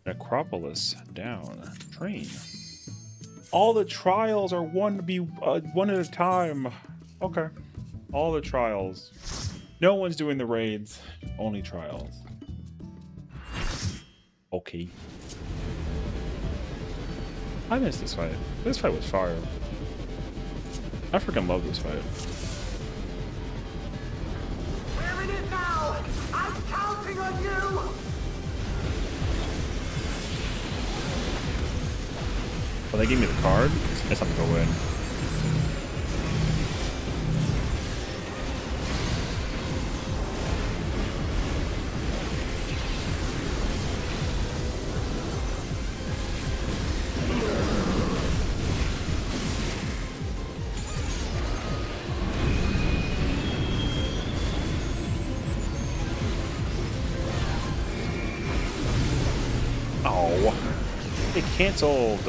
Necropolis down. Train. All the trials are one at a time. Okay. All the trials. No one's doing the raids. Only trials. Okay. I missed this fight. This fight was fire. I freaking love this fight. We're in it now! I'm counting on you! Well, they gave me the card. I just have to go in. Oh, it canceled.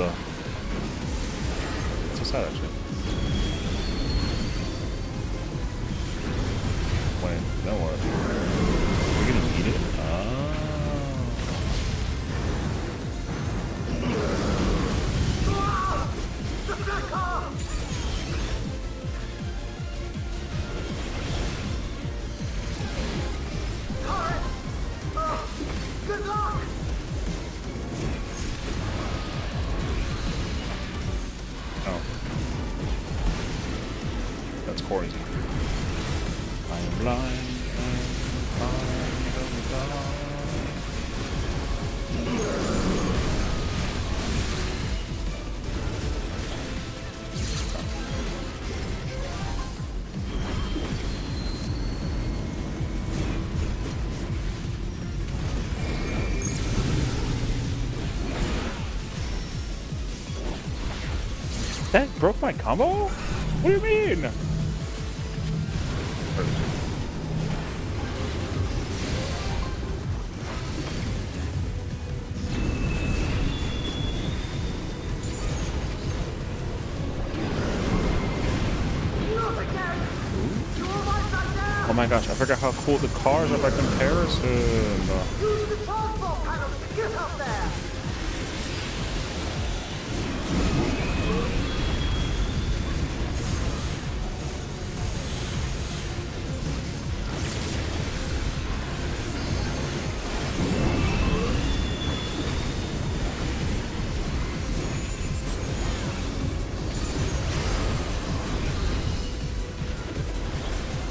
It's so sad, actually. When? Then what? We're gonna need it? Oh. Good luck! Oh. That's quarantine. I am blind and blind and blind. That broke my combo? What do you mean? Oh my gosh, I forgot how cool the cars are by comparison. Use the transport panels to get up there!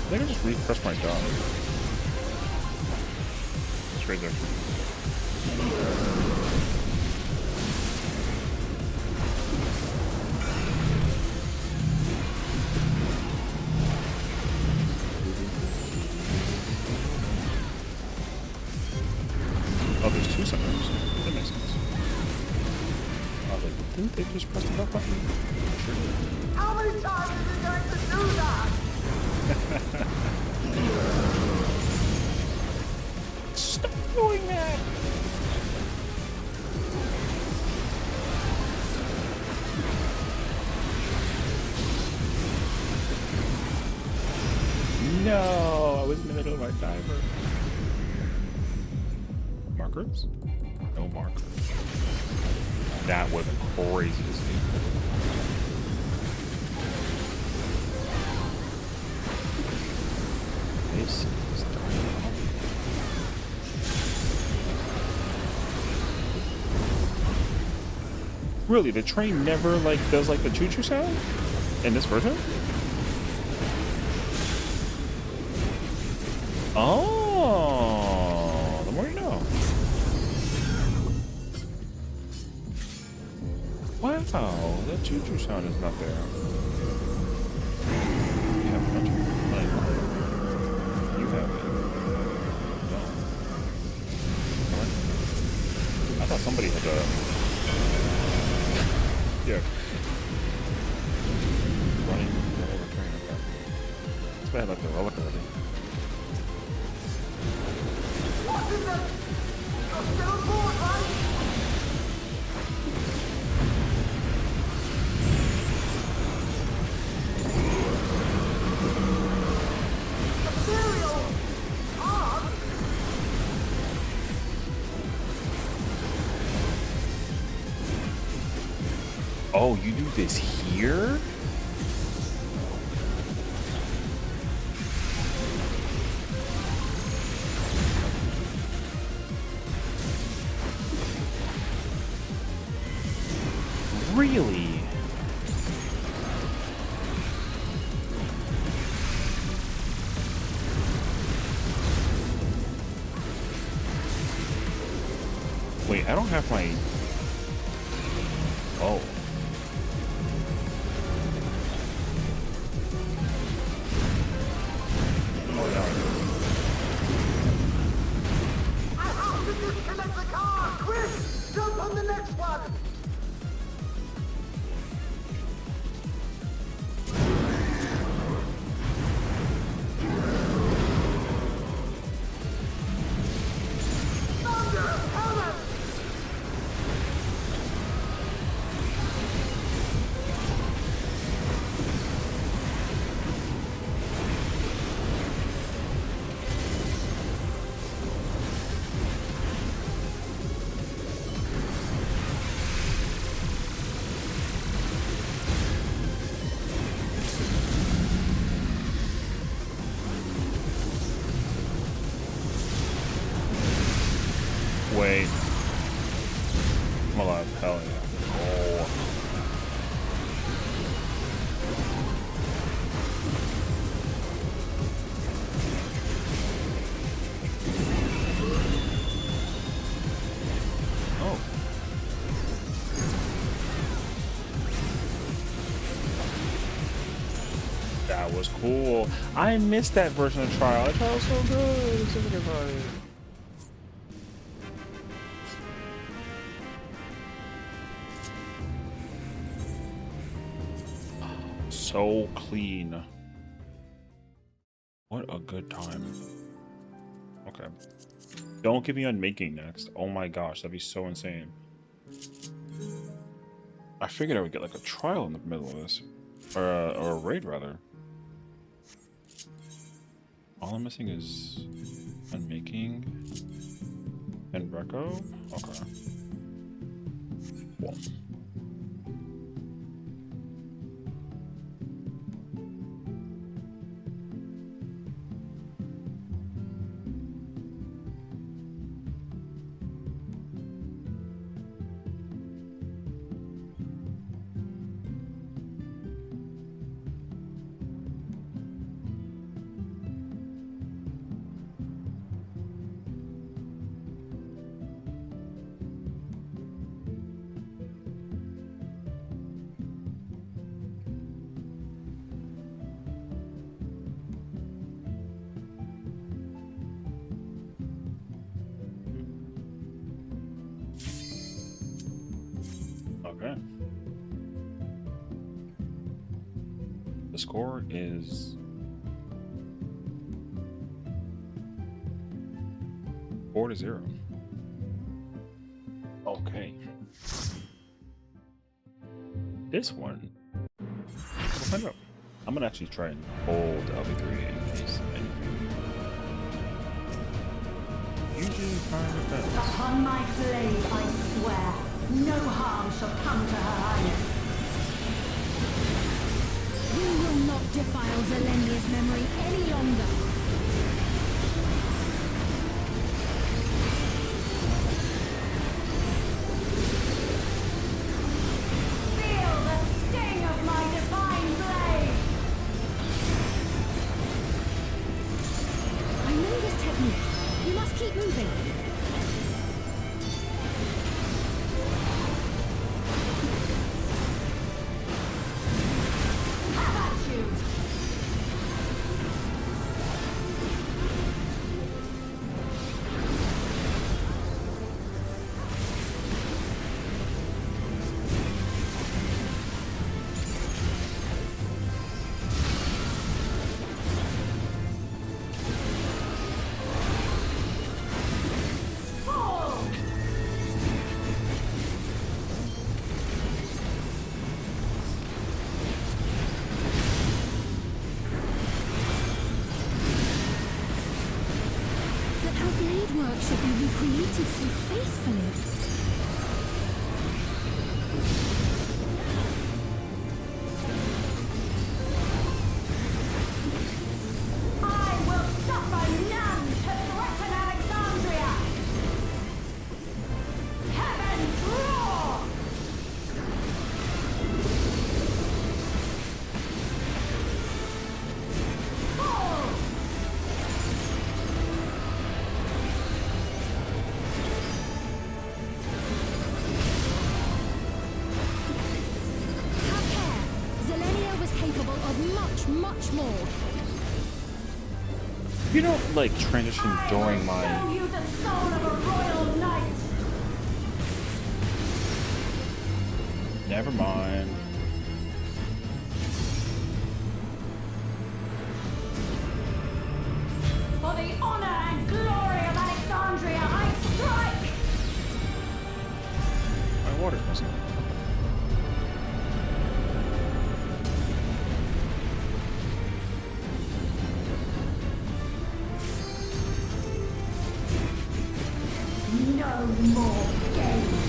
I think I just refreshed my job. It's right there. Oh, there's two sometimes. That makes sense. Oh, didn't they just press the back button? Sure did. How many times is he going to do that? Stop doing that! No, I was in the middle of my timer. Markers? No markers. That would have been crazy to see. This is really, the train never like does like the choo-choo sound in this version? Oh, the more you know. Wow, that choo-choo sound is not there. You have a bunch of money. You have it. No. What? I thought somebody had yeah. Running whatever train I got. It's bad like the roller coaster. What is it? You're still aboard, right? Material! Art! Oh, you do this here? Really? Wait, I don't have my... Oh. Oh, yeah. I have to disconnect the car! Quick! Jump on the next one! Thunder! Hammer! Wait. I'm alive. Hell yeah. Oh. Oh. That was cool. I missed that version of Trial. I thought it was so good. It's such a good fight. So clean. What a good time. Okay. Don't get me on making next. Oh my gosh, that'd be so insane. I figured I would get like a trial in the middle of this. Or a raid rather. All I'm missing is unmaking and Reco. Okay. Cool. Okay. The score is 4-0. Okay. This one, we'll find out. I'm gonna actually try and hold LB3 in case anything. Usually fire defense. Upon my blade, I swear, no harm shall come to her highness. We will not defile Zelenia's memory any longer. Feel the sting of my divine blade! I know this technique. We must keep moving. Have at you! Fall! But her blade work should be recreated so faithfully. much, much more. You don't like transition during my. Show you the soul of a royal knight. Never mind. For the honor and glory of Alexandria, I strike! My water's missing. No more games.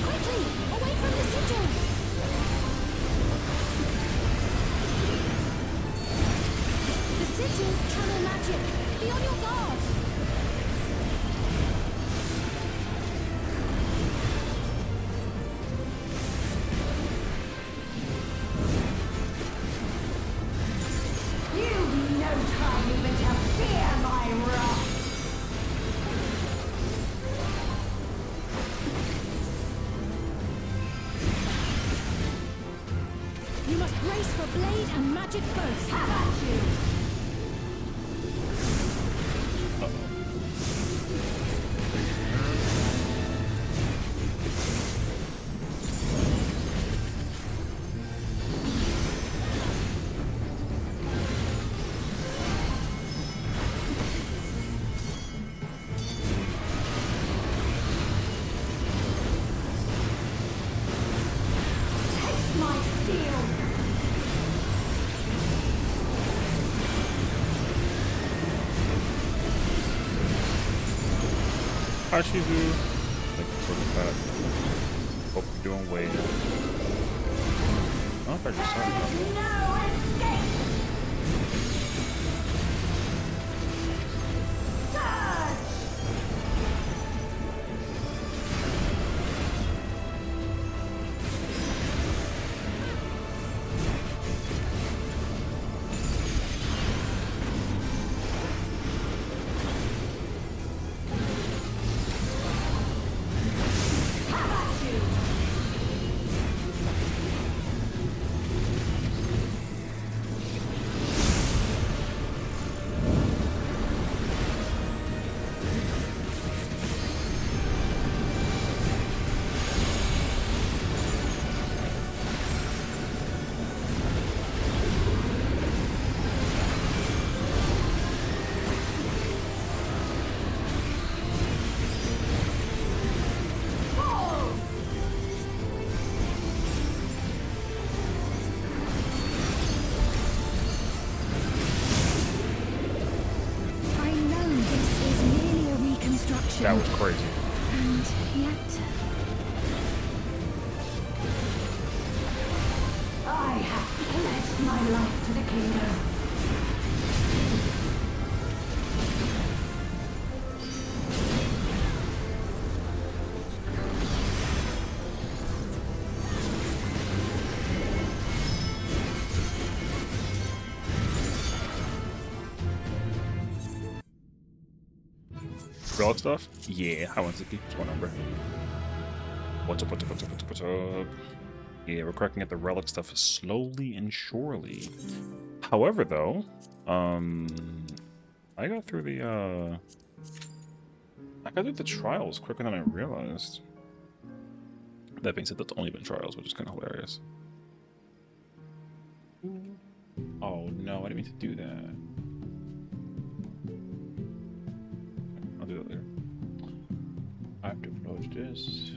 Quickly, away from the sigil! The sigil channel magic. Be on your guard. You've no time even to fear my wrath. You must brace for blade and magic both. Have at you. Taste my steel. Hi, Shizu. Thank you for the pat. Hope you're doing well. I don't know if I just saw it. No escape. Surge. Have at you. Fall. I know this is merely a reconstruction. That was crazy. And yet, I have pledged my life to the kingdom. Relic stuff? Yeah, hi, one Zippy. What's going on, bro? What's up, what's up, what's up, what's up, what's up? Yeah, we're cracking at the relic stuff slowly and surely. However, though, I got through the trials quicker than I realized. That being said, that's only been trials, which is kind of hilarious. Oh no, I didn't mean to do that. I'll do that later. I have to approach this.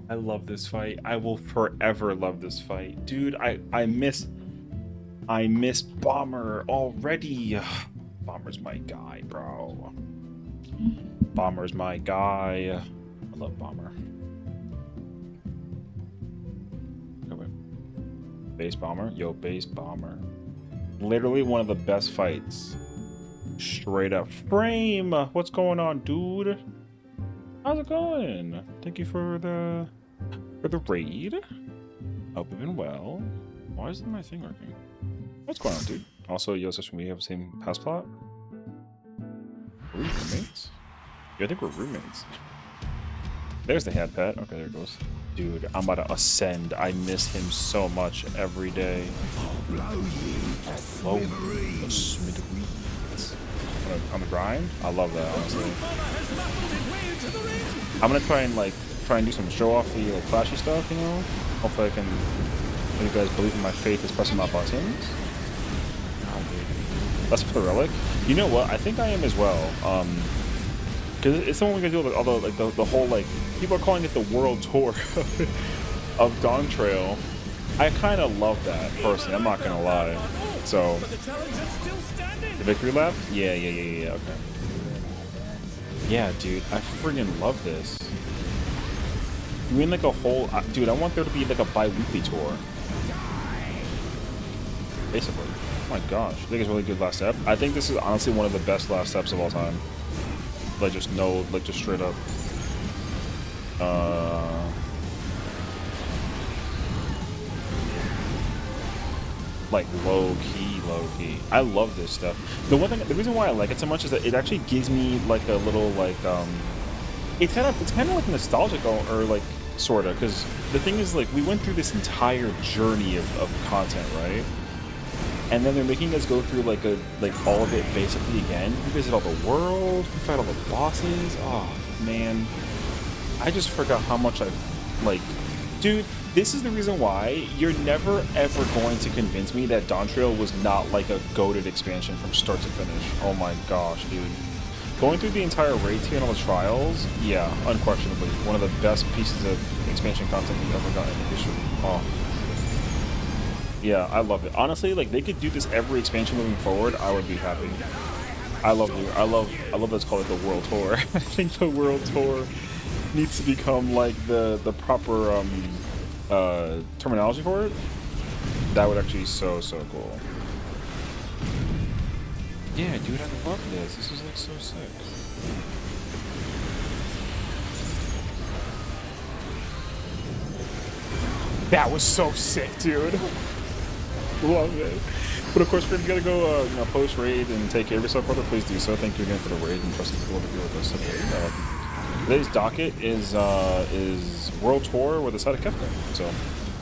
I love this fight. I will forever love this fight. Dude, I miss Bomber already. Bomber's my guy, bro. Bomber's my guy. I love Bomber. Okay. Base bomber, yo, base bomber. Literally one of the best fights. Straight up. Frame, what's going on, dude? How's it going? Thank you for the raid. Hope you've been well. Why isn't my thing working? What's going on, dude? Also, yo, Sessiion, we have the same pass plot. Are we roommates? Yeah, I think we're roommates. There's the hand pet. Okay, there it goes. Dude, I'm about to ascend. I miss him so much every day. Blow the smithereens. On the grind? I love that, honestly. I'm gonna try and do some show-offy, like flashy stuff, you know? Hopefully I can let you guys believe in my faith is pressing my buttons. That's for the relic. You know what? I think I am as well. Because it's something we can do with all the whole, like, people are calling it the world tour of Dawn Trail. I kind of love that, personally. I'm not gonna lie. So, the victory lap? Yeah, okay. Yeah, dude, I friggin' love this. Doing like a whole, dude, I want there to be like a bi-weekly tour. Basically. Oh my gosh, I think it's a really good last step. I think this is honestly one of the best last steps of all time. Like, just straight up. Like low key. I love this stuff. The reason why I like it so much is that it actually gives me like a little like it's kind of like nostalgic or like sorta, because the thing is, like, we went through this entire journey of content, right? And then they're making us go through like all of it basically again. We visit all the world, we fight all the bosses. Oh man, I just forgot how much I like. Dude, this is the reason why you're never ever going to convince me that Dawn Trail was not like a goated expansion from start to finish. Oh my gosh, dude. Going through the entire raid tier and all the trials, yeah, unquestionably one of the best pieces of expansion content we've ever gotten in history. Oh. Yeah, I love it. Honestly, like, they could do this every expansion moving forward, I would be happy. I love that's called it the World Tour. I think the World Tour needs to become like the proper terminology for it. That would actually be so cool. Yeah, dude, I love this. This is like so sick. That was so sick, dude. Love it. But of course, we're gonna go, post raid and take care of yourself, brother. Please do so. Thank you again for the raid and trusting people to be with us today. Today's docket is World Tour with a side of Kefka. So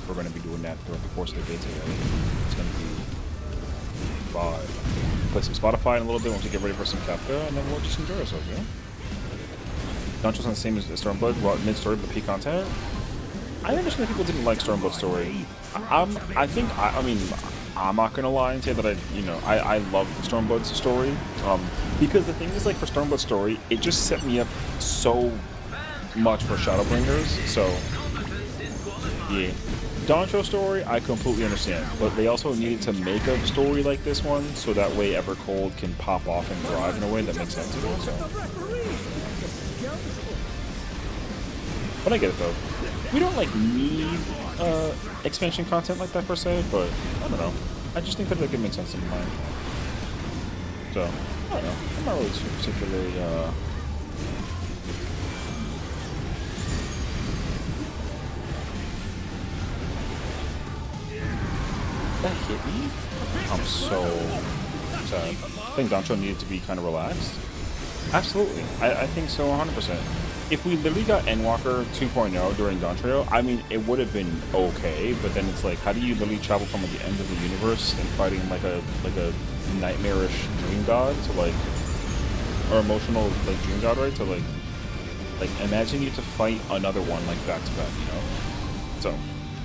we're gonna be doing that throughout the course of the day today. It's gonna be vibe. Play some Spotify in a little bit once we get ready for some Kefka, and then we'll just enjoy ourselves, you know? Not just on the same as Stormblood, mid-story with the peak content. I understand that people didn't like Stormblood's story. I mean, I'm not gonna lie and say that I love Stormblood's story. Because the thing is, like, for Stormblood's story, it just set me up so much for Shadowbringers. So yeah, Dawn Trail story, I completely understand, but they also needed to make a story like this one so that way Evercold can pop off and thrive in a way that makes sense to them. So, but I get it though. We don't like need expansion content like that per se, but I don't know. I just think that it makes sense in my mind. So I don't know. I'm not really particularly that hit me? I'm so sad. I think Dawn Trail needed to be kind of relaxed. Absolutely. I think so 100%. If we literally got Endwalker 2.0 during Dawn Trail, I mean, it would have been okay, but then it's like, how do you literally travel from the end of the universe and fighting like a nightmarish dream god to like, or emotional like dream god, right? To like imagine you to fight another one like back to back, you know? So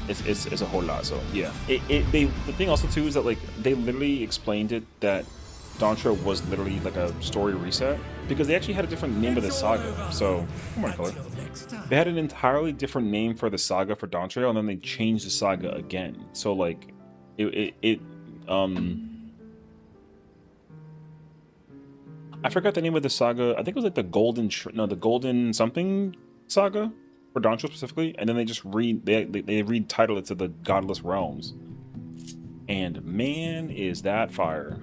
it's a whole lot. So yeah, the thing also too is that like they literally explained it that Dawn Trail was literally like a story reset because they actually had a different name of the saga. So come on, color. They had an entirely different name for the saga for Dawn Trail, and then they changed the saga again. So like I forgot the name of the saga. I think it was like the Golden something saga for Dawn Trail specifically, and then they just retitled it to the Godless Realms. And man, is that fire.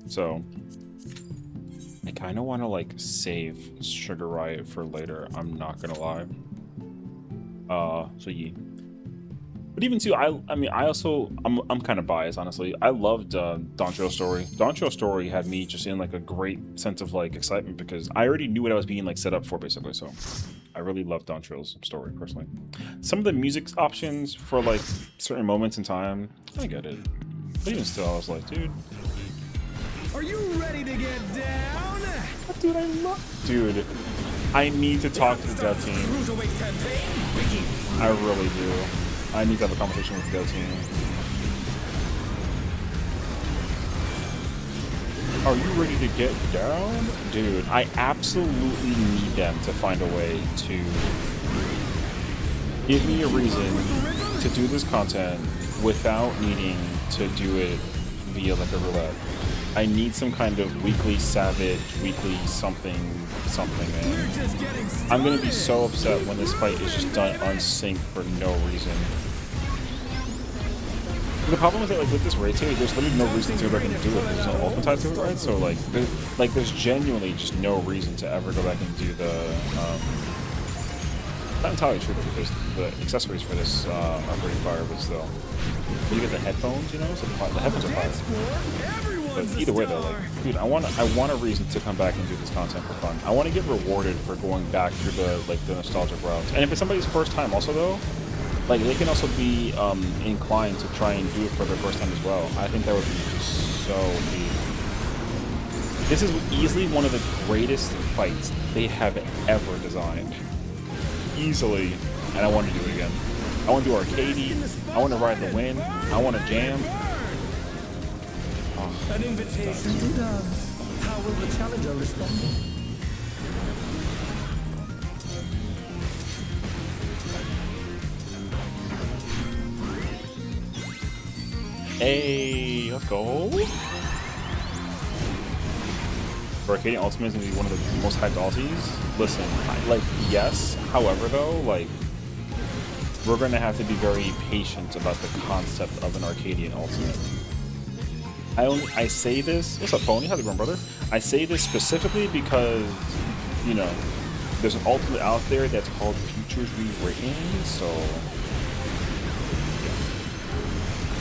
So I kind of want to like save Sugar Riot for later. I'm not gonna lie. So yeah. But even too, I mean, I'm kind of biased, honestly. I loved Dontro's story. Dontro's story had me just in like a great sense of like excitement because I already knew what I was being like set up for, basically. So I really loved Dontro's story personally. Some of the music options for like certain moments in time, I get it. But even still, I was like, dude. Are you ready to get down? Dude, I love. Dude, I need to talk to the dev team. Cruiserweight campaign. I really do. I need to have a conversation with the dev team. Are you ready to get down? Dude, I absolutely need them to find a way to give me a reason to do this content without needing to do it via like a roulette. I need some kind of weekly Savage, weekly something, man. I'm gonna be so upset when this fight is just done unsynced for no reason. The problem is that like with this raid tier, there's literally no reason to go back and do it. There's no ultimate tied to it, right? So like, there's genuinely just no reason to ever go back and do the. Not entirely true because the accessories for this are pretty fire, but still, you get the headphones, you know, so the headphones are fire. But either way, though, like, dude, I want a reason to come back and do this content for fun. I want to get rewarded for going back through the nostalgic routes. And if it's somebody's first time, also though, like they can also be inclined to try and do it for their first time as well. I think that would be just so neat. This is easily one of the greatest fights they have ever designed. Easily, and I want to do it again. I want to do arcadey. I want to ride the wind. I want to jam. Oh, An invitation to dance. How will the challenger respond? Hey, let's go. Arcadian Ultimate is going to be one of the most hyped ultis. Listen, yes. However, though, like, we're going to have to be very patient about the concept of an Arcadian Ultimate. I say this. What's up, Pony? How's it going, brother? I say this specifically because, you know, there's an ultimate out there that's called Futures Rewritten, so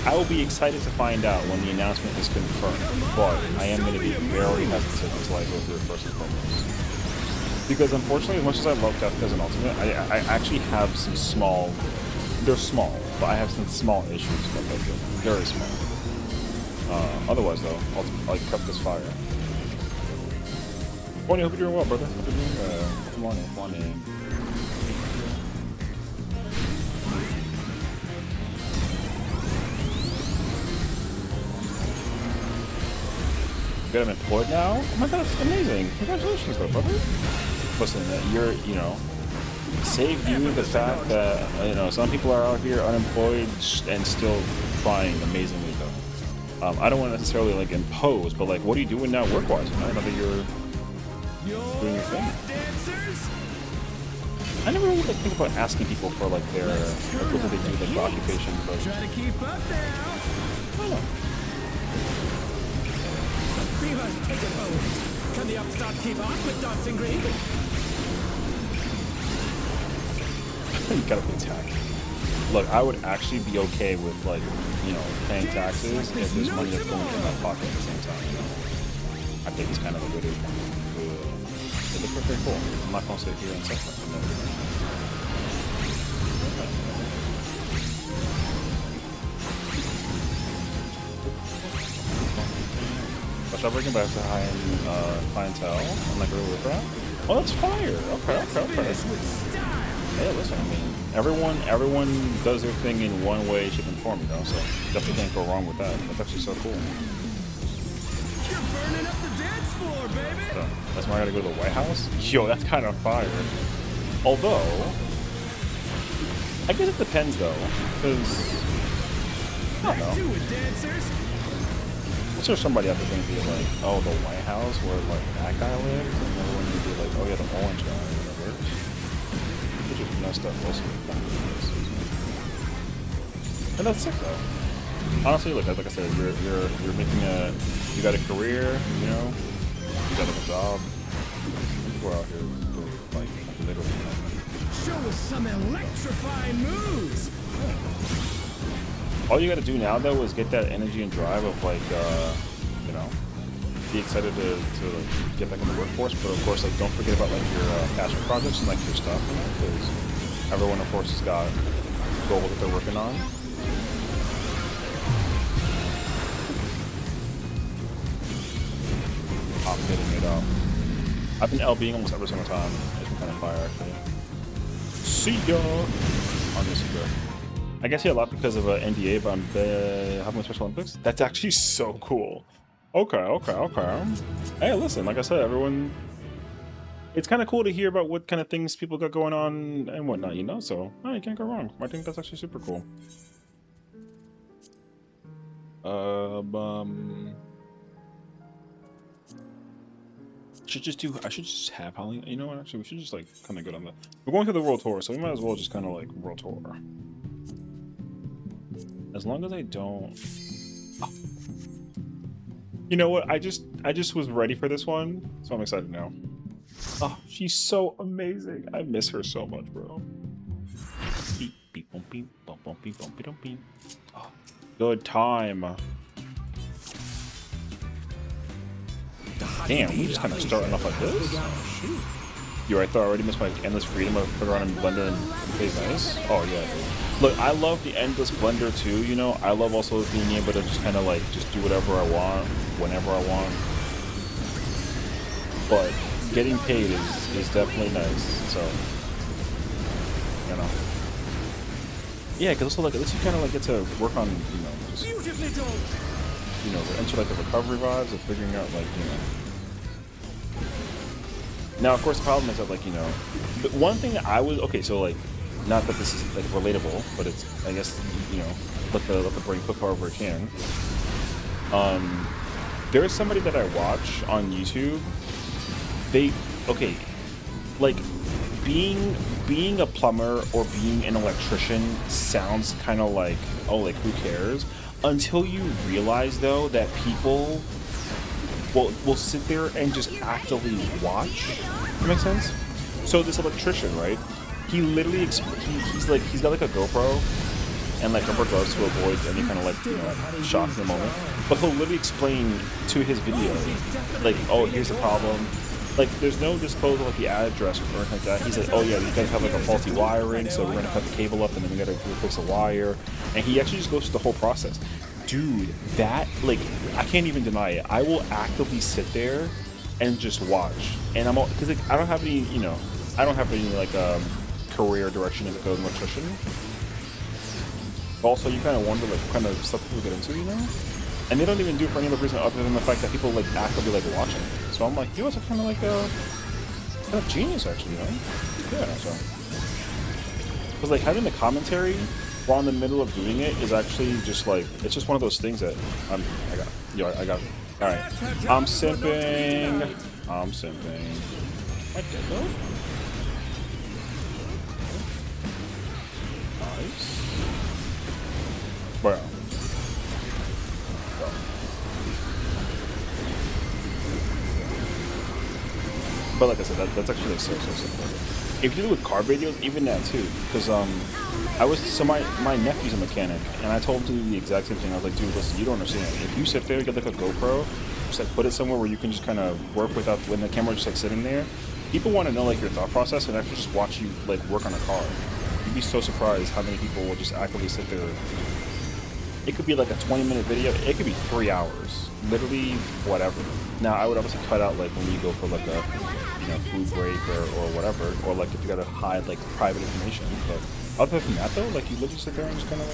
I will be excited to find out when the announcement is confirmed, but I am going to be very hesitant until I go through it first and foremost. Because unfortunately, as much as I love Death as an Ultimate, I actually have some small, they're small, but I have some small issues with them, very small. Otherwise though, I kept this fire. Bonnie, hope you're doing well, brother. Hope you're doing well. Come on in, come on in. Got him employed now? Oh my god, that's amazing. Congratulations though, brother. Listen, you know, save you the fact that, you know, some people are out here unemployed and still trying amazingly though. I don't want to necessarily like impose, but like, what are you doing now work-wise? You know, now that you're doing your thing. I never really like think about asking people for like their like what they do, like the occupation, but Try to keep up now. I don't know. Beavers, take it home. Can the upstart keep up with Dancing Green? You gotta pay tax. Look, I would actually be okay with like, you know, paying taxes if there's money that's going in my pocket at the same time. You know? I think it's kind of a good. It looks pretty cool. I'm not gonna sit here and suffer. But I'm bringing back to high-end clientele. I'm like, really with that? Oh, that's fire. Okay. Hey, listen, I mean, everyone does their thing in one way, shape, and form, you know, so definitely can't go wrong with that. That's actually so cool. You're burning up the dance floor, baby! So, that's why I gotta go to the White House? Yo, that's kind of fire. Although, I guess it depends, though, because, I don't know. Do it, dancers! I'm sure somebody out there going to be like, oh, the White House, where, like, that guy lives? And everyone would be like, oh, yeah, the orange guy, or whatever. Which is messed up also. And that's sick, though. Honestly, look, like I said, you're making a, you got a career, you know, you got like a job. People are out here doing, like literally nothing. Show us some electrifying moves. All you got to do now though is get that energy and drive of like, you know, be excited to like, get back in the workforce. But of course, like don't forget about like your passion projects and like your stuff, you know, because everyone of course has got goals that they're working on. I'm hitting it up. I've been LBing almost every single time. It's been kind of fire actually. See ya on this video. I guess yeah, a lot because of NDA, but I'm having a Special Olympics. That's actually so cool. Okay. Hey, listen, like I said, everyone, it's kind of cool to hear about what kind of things people got going on and whatnot, you know? So, oh, you can't go wrong. I think that's actually super cool. I should just have Holly. You know what? Actually, we should just like kind of go down the. We're going to the world tour, so we might as well just kind of like world tour. As long as I don't. Oh. You know what? I just was ready for this one, so I'm excited now. Oh, she's so amazing. I miss her so much, bro. Beep beep bump beep bump bump beep bump beep beep. Oh, good time. Damn, we just kind of starting off like this. Shoot. You're right though, I already missed my endless freedom of figure around and blender and phase nice. Oh yeah. Look, I love the endless blender too, you know. I love also being able to just kind of like just do whatever I want, whenever I want. But getting paid is definitely nice, so you know. Yeah, because also like at least you kind of like get to work on, you know, just, you know, enter like the recovery vibes of figuring out like, you know. Now, of course, the problem is that, like, you know, the one thing that I was, okay, so, like, not that this is, like, relatable, but it's, I guess, you know, let the brain cook however it can. There is somebody that I watch on YouTube. They, okay, like, being a plumber or being an electrician sounds kind of like, oh, like, who cares? Until you realize, though, that people will sit there and just actively watch. That makes sense? So this electrician, right? He literally, he's got like a GoPro, and like in regards to avoid any kind of like, you know, shock in the moment. But he'll literally explain to his video, like, oh, here's the problem. Like, there's no disposal of the address or anything like that. He's like, oh yeah, you guys have like a faulty wiring, so we're gonna cut the cable up and then we gotta replace the wire. And he actually just goes through the whole process. Dude, that, like, I can't even deny it. I will actively sit there and just watch. And I'm all, because like, I don't have any, you know, I don't have any like career direction as a code electrician. Also, you kind of wonder like what kind of stuff people get into, you know? And they don't even do it for any other reason other than the fact that people like actively like watching. So I'm like, you know, it's kind of like kind of genius actually, you know? Yeah, so. Because like having the commentary while in the middle of doing it is actually just like, it's just one of those things that I got. All right, I'm simping. My dead nice. Well. But like I said, that's actually like so simple. If you do it with car videos, even that too, because my nephew's a mechanic, and I told him to do the exact same thing. I was like, dude, listen, you don't understand. If you sit there and get like a GoPro, just like put it somewhere where you can just kind of work without when the camera's just like sitting there. People want to know like your thought process and actually just watch you like work on a car. You'd be so surprised how many people will just actively sit there. It could be like a 20-minute video. It could be 3 hours, literally whatever. Now I would obviously cut out like when you go for like a, you know, food break or whatever, or like if you gotta hide like private information. But other than that though, like you literally sit there and just kind of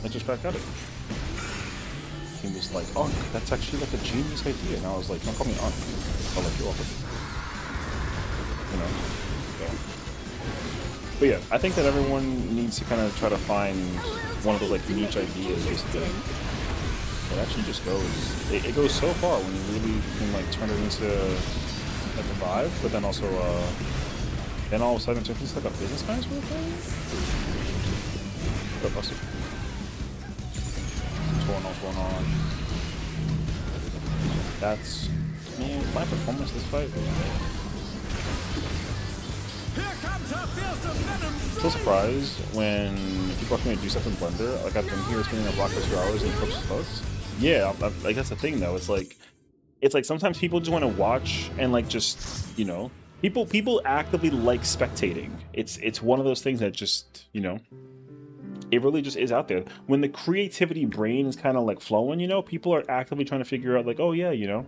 like just back at it. He was like, "Oh, that's actually like a genius idea," and I was like, "Don't call me Unc. I'll let you off with it." You know. So. But yeah, I think that everyone needs to kind of try to find one of those like niche ideas, basically. It actually just goes. It goes so far when you really can like turn it into like a vibe, but then also then all of a sudden it turns into like a business kind of thing. But busted. what's going on? That's, man, my performance this fight. Here comes a fearsome venom. So surprised when people ask me to do stuff in Blender. Like I've been here spending a block for 2 hours and approach close. Yeah, like that's the thing though. It's like sometimes people just want to watch and like just, you know, people actively like spectating. It's one of those things that just, you know, it really just is out there. When the creativity brain is kind of like flowing, you know, people are actively trying to figure out like, oh yeah, you know.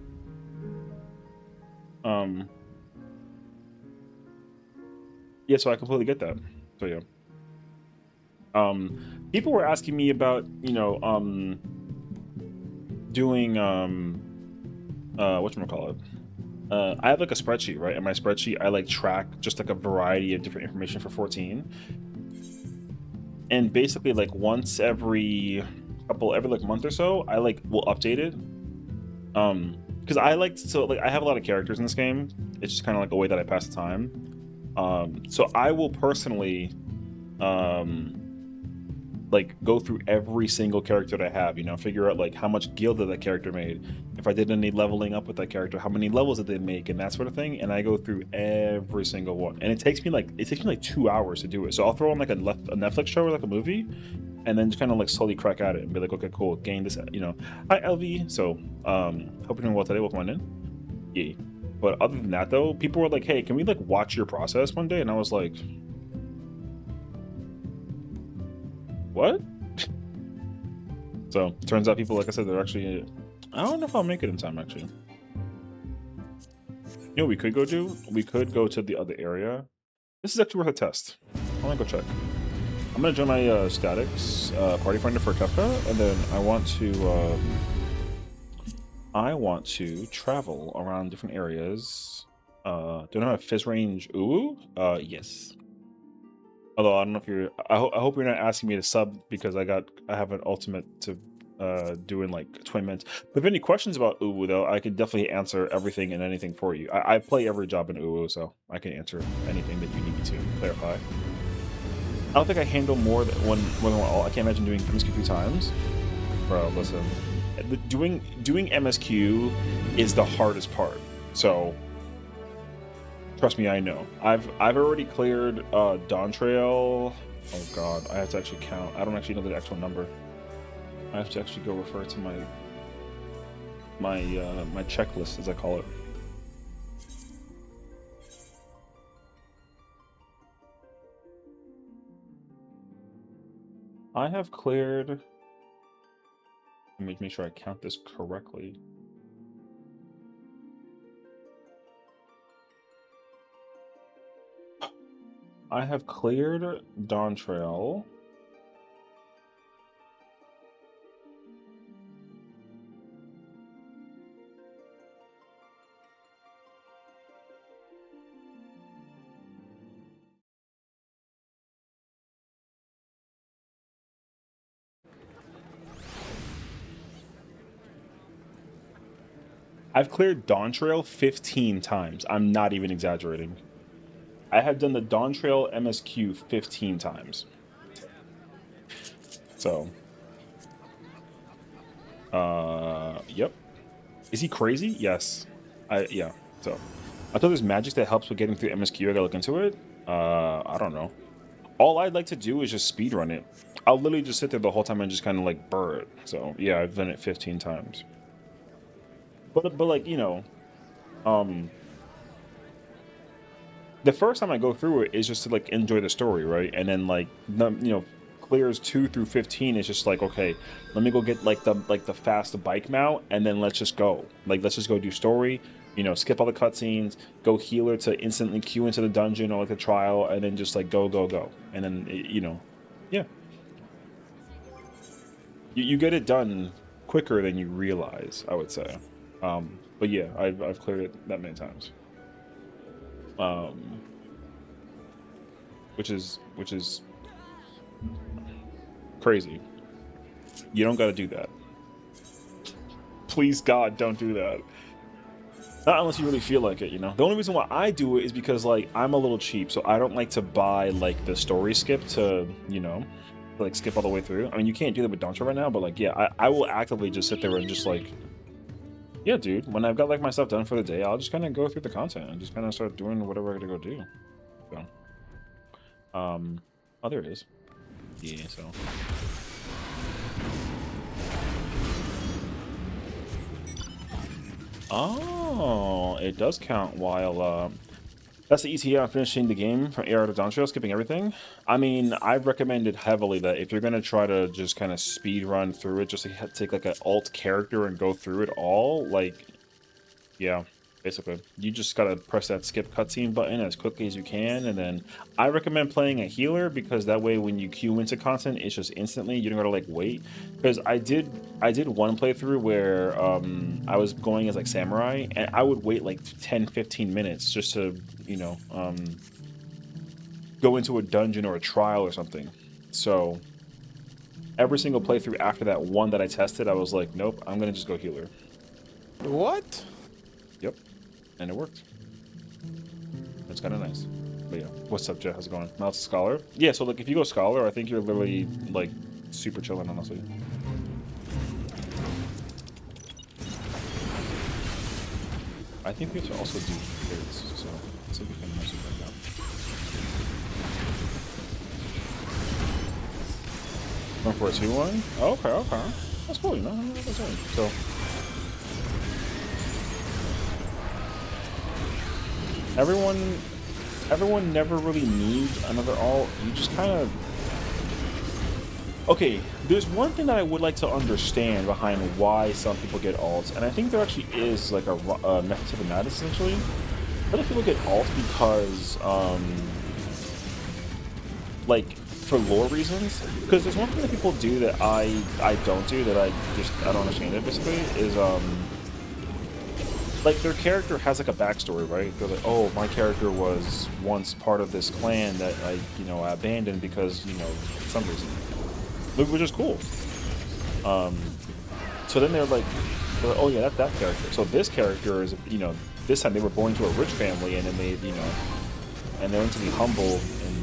Yeah, so I completely get that. So yeah. People were asking me about, you know, doing whatchamacallit? I have like a spreadsheet, right? In my spreadsheet, I like track just like a variety of different information for 14. And basically like once every like month or so, I like will update it. Because I like, so like I have a lot of characters in this game. It's just kind of like a way that I pass the time. So I will personally like go through every single character that I have, you know, figure out like how much gil did that character made, if I did any leveling up with that character, how many levels did they make, and that sort of thing. And I go through every single one, and it takes me like 2 hours to do it. So I'll throw on like a Netflix show or like a movie, and then just kind of like slowly crack at it and be like, okay, cool, gain this, you know. Hi LV. So hope you're doing well today. Welcome on in. Yeah. But other than that though, people were like, hey, can we like watch your process one day? And I was like, what? So turns out people, like I said, they're actually, I don't know if I'll make it in time actually. You know what we could go do? We could go to the other area. This is actually worth a test. I'm gonna go check. I'm gonna join my statics party finder for Kefka, and then I want to travel around different areas. Do I have a fizz range? Ooh, yes. Although I don't know if you're, I hope you're not asking me to sub because I have an ultimate to do in like 20 minutes. But if any questions about Uwu though, I could definitely answer everything and anything for you. I play every job in Uwu, so I can answer anything that you need me to clarify. I don't think I handle more than one all. I can't imagine doing MSQ 3 times. Bro, listen, doing MSQ is the hardest part. So. Trust me, I know. I've already cleared Dawn Trail. Oh god, I have to actually count. I don't actually know the actual number. I have to actually go refer to my checklist, as I call it. I have cleared. Let me make sure I count this correctly. I have cleared Dawn Trail. I've cleared Dawn Trail 15 times. I'm not even exaggerating. I have done the Dawn Trail MSQ 15 times. So, yep. Is he crazy? Yes. Yeah. So, I thought there's magic that helps with getting through MSQ. I gotta look into it. I don't know. All I'd like to do is just speedrun it. I'll literally just sit there the whole time and just kind of like burr it. So, yeah, I've done it 15 times. But like, you know, the first time I go through it is just to like enjoy the story, right? And then like, you know, clears 2 through 15 is just like, okay, let me go get like the fast bike mount, and then let's just go. Like, let's just go do story. You know, skip all the cutscenes, go healer to instantly queue into the dungeon or like the trial, and then just like go, and then you know, yeah. You get it done quicker than you realize, I would say. But yeah, I've cleared it that many times. Which is crazy. You don't got to do that. Please God, don't do that. Not unless you really feel like it, you know. The only reason why I do it is because like I'm a little cheap, so I don't like to buy like the story skip to, you know. like skip all the way through. I mean, you can't do that with Dontra right now, but like, yeah, I will actively just sit there and just like, yeah, dude, when I've got like my stuff done for the day, I'll just kind of go through the content and just kind of start doing whatever I gotta go do. So, oh, there it is. Yeah, so. Oh, it does count while, that's the ETA on finishing the game from AR to Dontra, skipping everything. I mean, I recommended heavily that if you're going to try to just kind of speed run through it, just to take like an alt character and go through it all, like, yeah, basically. You just got to press that skip cutscene button as quickly as you can, and then I recommend playing a healer because that way when you queue into content, it's just instantly. You don't got to like wait. Because I did one playthrough where I was going as like samurai, and I would wait like 10-15 minutes just to, you know, go into a dungeon or a trial or something. So every single playthrough after that one that I tested, I was like, nope, I'm gonna just go healer. What? Yep, and it worked. It's kind of nice. But yeah, what's up, Jeff? How's it going? Mouse Scholar? Yeah, so like if you go Scholar, I think you're literally like super chilling, honestly. I think we have to also do kids, so let's see if we can mess with that. 1421? Oh, okay, okay. That's cool, you know. That's right. So everyone never really needs another alt. You just kind of... Okay, there's one thing that I would like to understand behind why some people get alts, and I think there actually is like a method to the madness, essentially. Other people get alts because, like, for lore reasons. Because there's one thing that people do that I don't do, that I don't understand it, basically, is, like, their character has like a backstory, right? They're like, oh, my character was once part of this clan that I, you know, abandoned because, you know, for some reason, which is cool. So then they're like, oh yeah, that character. So this character is, you know, this time they were born to a rich family, and then they, you know, and they learned to be humble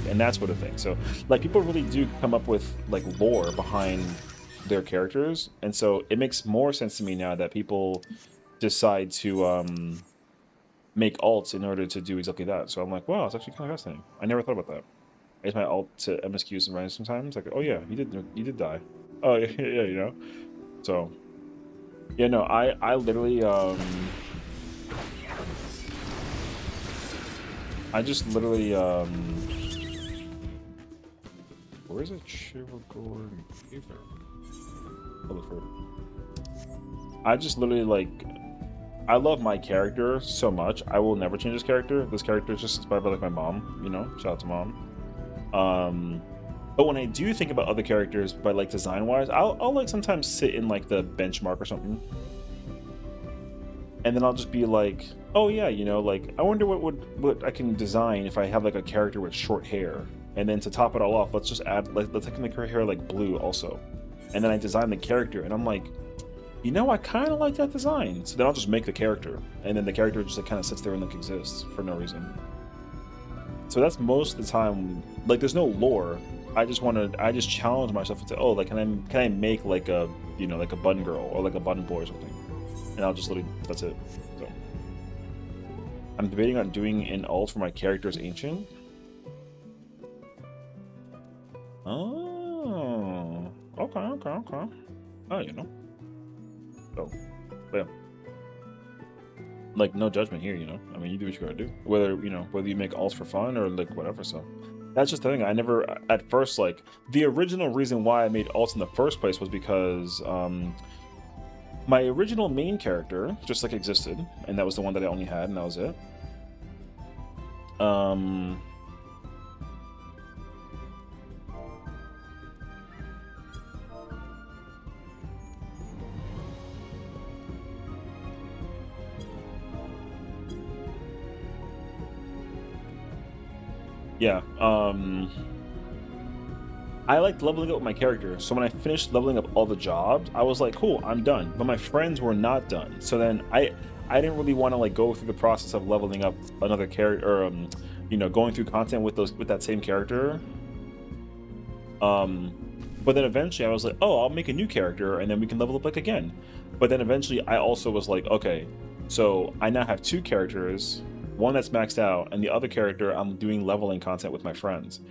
and that sort of thing. So like people really do come up with like lore behind their characters, and so it makes more sense to me now that people decide to make alts in order to do exactly that. So I'm like, wow, it's actually kind of fascinating. I never thought about that. I use my alt to MSQs and runs sometimes. Like, oh yeah, you did die. Oh yeah, yeah, you know. So yeah, no, I literally I just literally where is it? Chivagor Gaver. I just literally like, I love my character so much. I will never change this character. This character is just inspired by like my mom, you know. Shout out to mom. But when I do think about other characters, by like design wise, I'll like sometimes sit in like the benchmark or something, and then I'll just be like, oh yeah, you know, like I wonder what I can design if I have like a character with short hair, and then to top it all off, let's just add let's make her hair like blue also, and then I design the character, and I'm like, you know, I kind of like that design. So then I'll just make the character, and then the character just like kind of sits there and like exists for no reason. So that's most of the time. Like, there's no lore. I just challenge myself into, oh, like, can I make like a, you know, like a bun girl or like a bun boy or something, and I'll just literally, that's it. So I'm debating on doing an alt for my character as ancient. Oh, okay. Oh, you know. So, but yeah. Like, no judgment here, you know. I mean, you do what you gotta do. Whether, you know, whether you make alts for fun or like whatever. So that's just the thing. I never, at first, like, the original reason why I made alts in the first place was because my original main character just like existed, and that was the one that I only had, and that was it. Yeah, I liked leveling up with my character, so when I finished leveling up all the jobs, I was like, cool, I'm done. But my friends were not done, so then I didn't really want to like go through the process of leveling up another character, or you know, going through content with that same character, But then eventually I was like, oh, I'll make a new character and then we can level up like again. But then eventually I also was like, okay, so I now have 2 characters, one that's maxed out, and the other character I'm doing leveling content with my friends.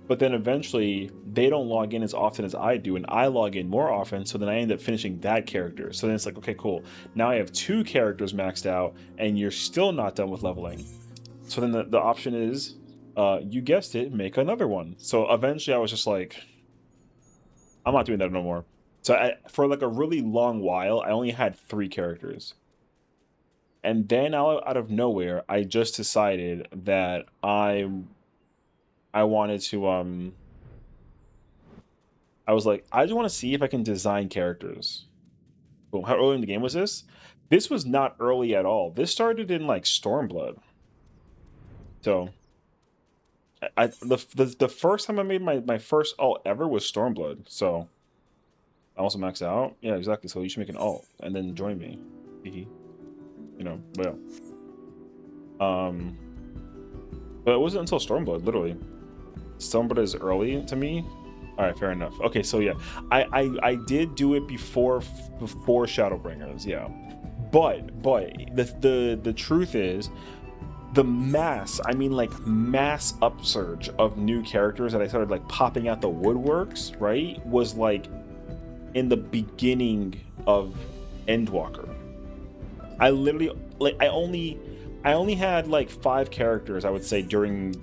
But then eventually they don't log in as often as I do, and I log in more often, so then I end up finishing that character. So then it's like, okay, cool. Now I have 2 characters maxed out, and you're still not done with leveling. So then the option is, you guessed it, make another one. So eventually I was just like, I'm not doing that no more. So for like a really long while, I only had 3 characters. And then out of nowhere, I just decided that I wanted to I was like, I just want to see if I can design characters. Boom. How early in the game was this? This was not early at all. This started in like Stormblood. So the first time I made my first alt ever was Stormblood. So I also maxed out. Yeah, exactly. So you should make an alt and then join me. You know, but yeah. But it wasn't until Stormblood, literally. Stormblood is early to me. All right, fair enough. Okay, so yeah, I did do it before Shadowbringers, yeah. But the truth is, the mass, I mean like mass upsurge of new characters that I started like popping out the woodworks, right, was like in the beginning of Endwalker. I literally like I only had like 5 characters, I would say, during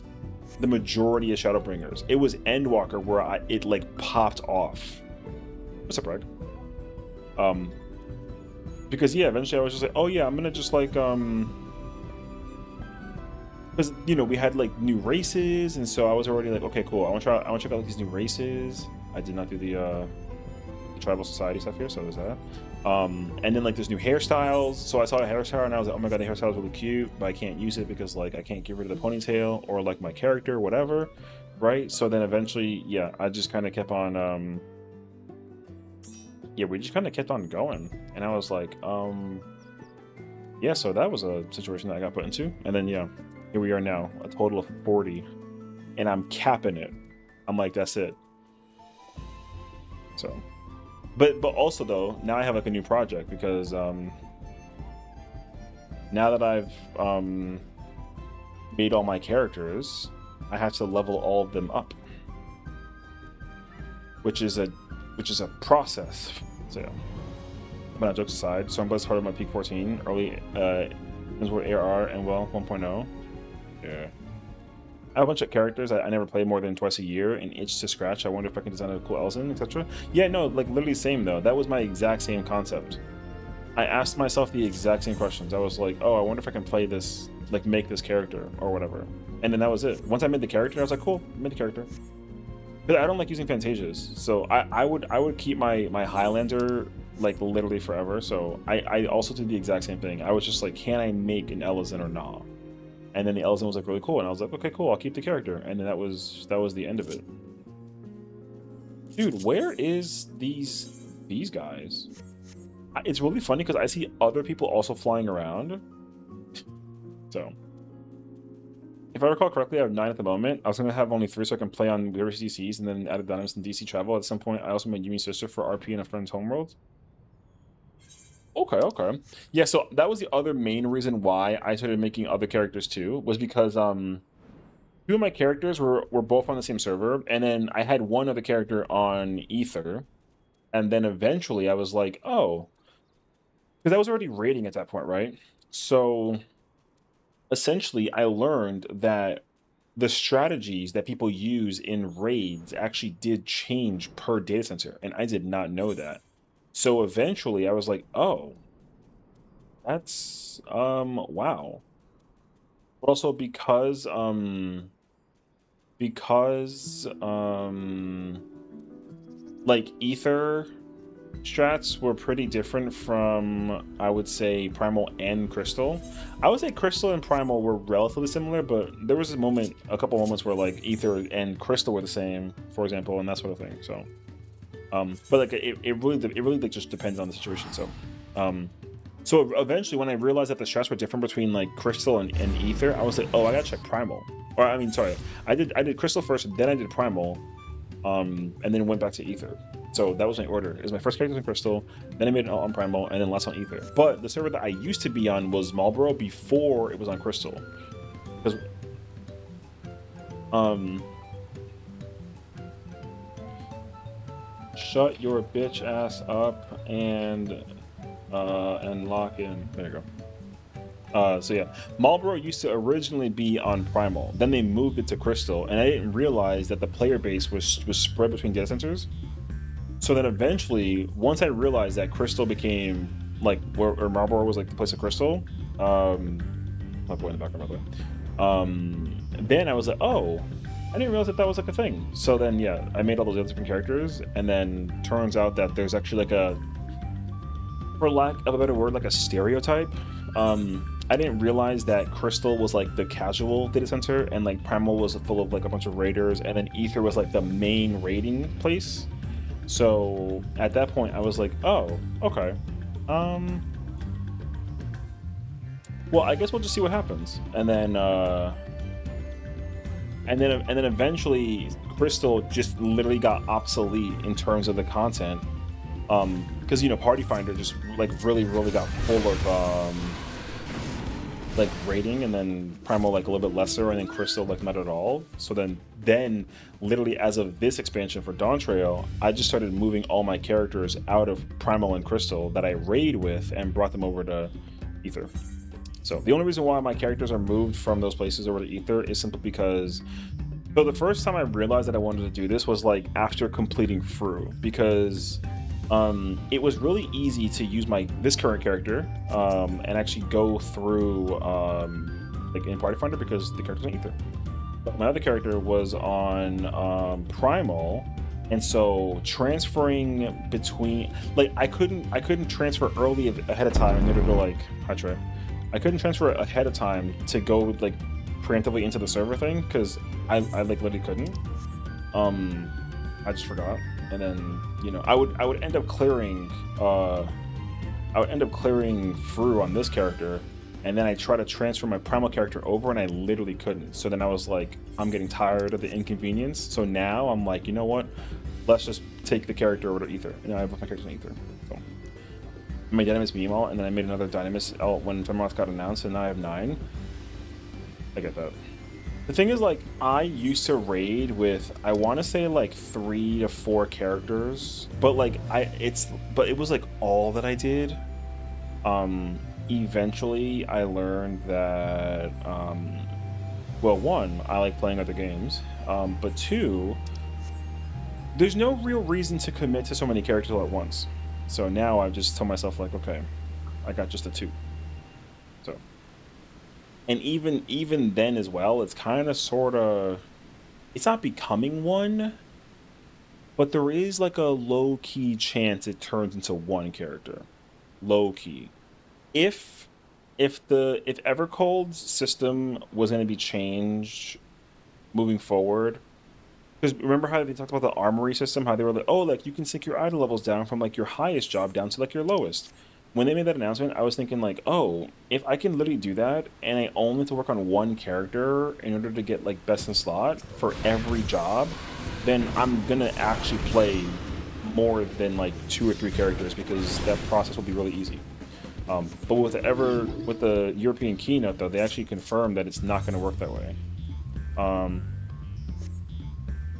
the majority of Shadowbringers. It was Endwalker where it like popped off. What's up, Greg? Because yeah, eventually I was just like, oh yeah, I'm gonna just like because you know we had like new races, and so I was already like, okay, cool. I want to check out like, these new races. I did not do the tribal society stuff here, so there's that. And then like there's new hairstyles, so I saw a hairstyle and I was like, oh my god, the hairstyle is really cute, but I can't use it because like I can't get rid of the ponytail or like my character, whatever, right? So then eventually, yeah, I just kind of kept on yeah, we just kind of kept on going, and I was like, yeah, so that was a situation that I got put into, and then yeah, here we are now, a total of 40, and I'm capping it. I'm like, that's it. So but also though, now I have like a new project because now that I've made all my characters, I have to level all of them up, which is a process. So yeah. But not jokes aside, Stormblood started my peak 14 early ARR and well 1.0. Yeah. I have a bunch of characters I never play more than twice a year and itch to scratch. I wonder if I can design a cool Elzen, etc. Yeah, no, like literally same though. That was my exact same concept. I asked myself the exact same questions. I was like, oh, I wonder if I can play this, like make this character or whatever. And then that was it. Once I made the character, I was like, cool, I made the character. But I don't like using Fantasias, so I would keep my Highlander like literally forever. So I also did the exact same thing. I was just like, can I make an Elzen or not? And then the Elzen was like really cool, and I was like, okay, cool, I'll keep the character. And then that was the end of it. Dude, where is these guys? It's really funny because I see other people also flying around. So, if I recall correctly, I have 9 at the moment. I was gonna have only 3 so I can play on various DCs, and then added Dynamics and DC travel. At some point, I also made Yumi's sister for RP and a friend's homeworld. Okay. Yeah, so that was the other main reason why I started making other characters too, was because 2 of my characters were both on the same server, and then I had one other character on Ether, and then eventually I was like, oh, because I was already raiding at that point, right? So essentially I learned that the strategies that people use in raids actually did change per data center, and I did not know that. So eventually I was like, oh, that's wow. But also because like Ether strats were pretty different from, I would say, Primal and Crystal. I would say Crystal and Primal were relatively similar, but there was a couple moments where like Ether and Crystal were the same, for example, and that sort of thing. So but like it really like just depends on the situation. So so eventually when I realized that the strats were different between like Crystal and Ether, I was like, oh, I gotta check Primal. Or I mean, sorry, I did Crystal first, then I did Primal. and then went back to Ether. So that was my order. It was my first character on Crystal, then I made it on Primal, and then last on Ether. But the server that I used to be on was Marlboro before it was on Crystal. Because shut your bitch ass up and lock in. There you go. So yeah, Marlboro used to originally be on Primal. Then they moved it to Crystal, and I didn't realize that the player base was spread between data centers. So then eventually, once I realized that Crystal became like where Marlboro was like the place of Crystal, my boy in the background, by the way. Then I was like, oh, I didn't realize that was like a thing. So then yeah, I made all those other different characters, and then turns out that there's actually like a, for lack of a better word, like a stereotype. I didn't realize that Crystal was like the casual data center, and like Primal was full of like a bunch of raiders, and then Ether was like the main raiding place. So at that point, I was like, oh, okay. Well, I guess we'll just see what happens, and then eventually, Crystal just literally got obsolete in terms of the content, because you know, Party Finder just like really got full of like rating, and then Primal like a little bit lesser, and then Crystal like not at all. So then literally as of this expansion for Dawn Trail, I just started moving all my characters out of Primal and Crystal that I raid with and brought them over to Ether. So the only reason why my characters are moved from those places over to Ether is simply because, so the first time I realized that I wanted to do this was like after completing Fru, because it was really easy to use this current character and actually go through like in Party Finder, because the character's on Ether. But my other character was on Primal, and so transferring between, like, I couldn't transfer early ahead of time in order to like, hi Trey, I couldn't transfer ahead of time to go like preemptively into the server thing, because I like literally couldn't. I just forgot. And then, you know, I would end up clearing Fru on this character, and then I try to transfer my Primal character over, and I literally couldn't. So then I was like, I'm getting tired of the inconvenience. So now I'm like, you know what? Let's just take the character over to Ether. And I have my characters on Ether. So I made Dynamis Meemaw, and then I made another Dynamis when Femroth got announced, and now I have 9. I get that. The thing is, like, I used to raid with, I want to say like 3 to 4 characters, but like it was like all that I did. Eventually I learned that, well, 1, I like playing other games, but 2, there's no real reason to commit to so many characters all at once. So now I just tell myself like, okay, I got just the 2. So. And even then as well, it's kind of sort of, it's not becoming 1, but there is like a low-key chance it turns into 1 character. Low-key. If Evercold's system was going to be changed moving forward, because remember how they talked about the armory system, how they were like, oh, like you can sink your idol levels down from like your highest job down to like your lowest. When they made that announcement, I was thinking like, oh, if I can literally do that, and I only have to work on 1 character in order to get like best in slot for every job, then I'm gonna actually play more than like 2 or 3 characters, because that process will be really easy. But with the European keynote though, they actually confirmed that it's not gonna work that way.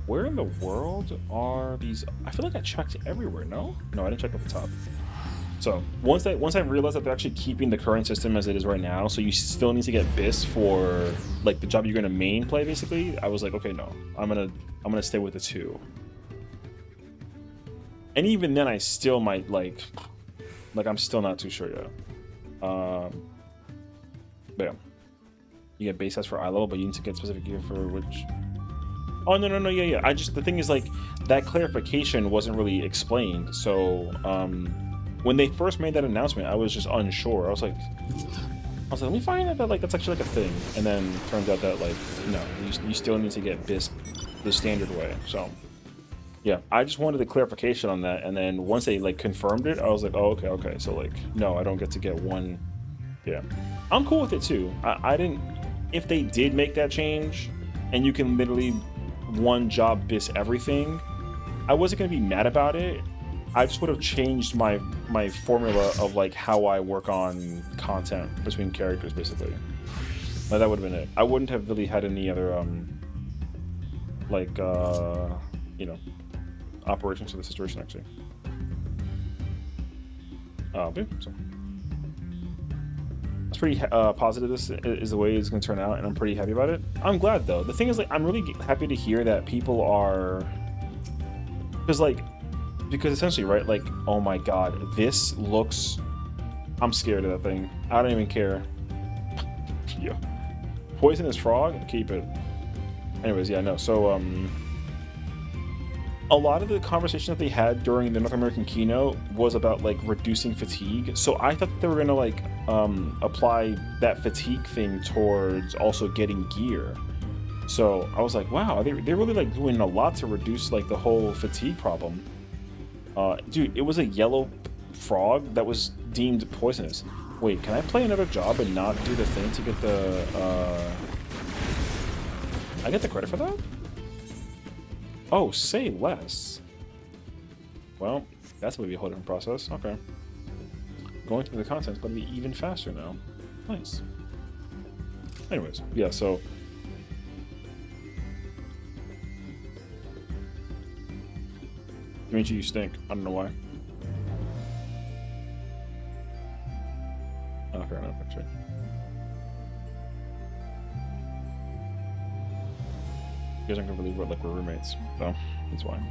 Where in the world are these? I feel like I checked everywhere. No, I didn't check at the top. So once I realized that they're actually keeping the current system as it is right now, so you still need to get BIS for like the job you're gonna main play basically, I was like, okay, no, I'm gonna stay with the 2. And even then, I still might like I'm still not too sure yet. But yeah, you get base sets for eye level, but you need to get specific gear for which. Oh no, yeah. The thing is like that clarification wasn't really explained, so when they first made that announcement, I was just unsure. I was like, let me find out that like that's actually like a thing, and then turns out that like no, you still need to get BIS the standard way. So yeah, I just wanted a clarification on that, and then once they like confirmed it, I was like, oh okay. So like no, I don't get to get 1. Yeah, I'm cool with it too. I didn't. If they did make that change, and you can literally 1 job BIS everything, I wasn't gonna be mad about it. I just would have changed my formula of like how I work on content between characters, basically. Like that would have been it. I wouldn't have really had any other like you know, operations to the situation actually. But yeah, so it's pretty positive. This is the way it's going to turn out, and I'm pretty happy about it. I'm glad though. The thing is, like, I'm really happy to hear that people are, because essentially, right? Like, oh my god, this looks. I'm scared of that thing. I don't even care. Yeah, poisonous frog, keep it. Anyways, yeah, no. So a lot of the conversation that they had during the North American keynote was about like reducing fatigue. So I thought that they were gonna like apply that fatigue thing towards also getting gear. So I was like, wow, they're really like doing a lot to reduce like the whole fatigue problem. Dude, it was a yellow frog that was deemed poisonous. Wait, can I play another job and not do the thing to get the I get the credit for that? Oh, say less. Well, that's going to be a whole different process. Okay. Going through the content's going to be even faster now. Nice. Anyways, yeah, so... Dimitri, you stink. I don't know why. Oh, fair enough, actually. You guys aren't going to believe like we're roommates, so that's why.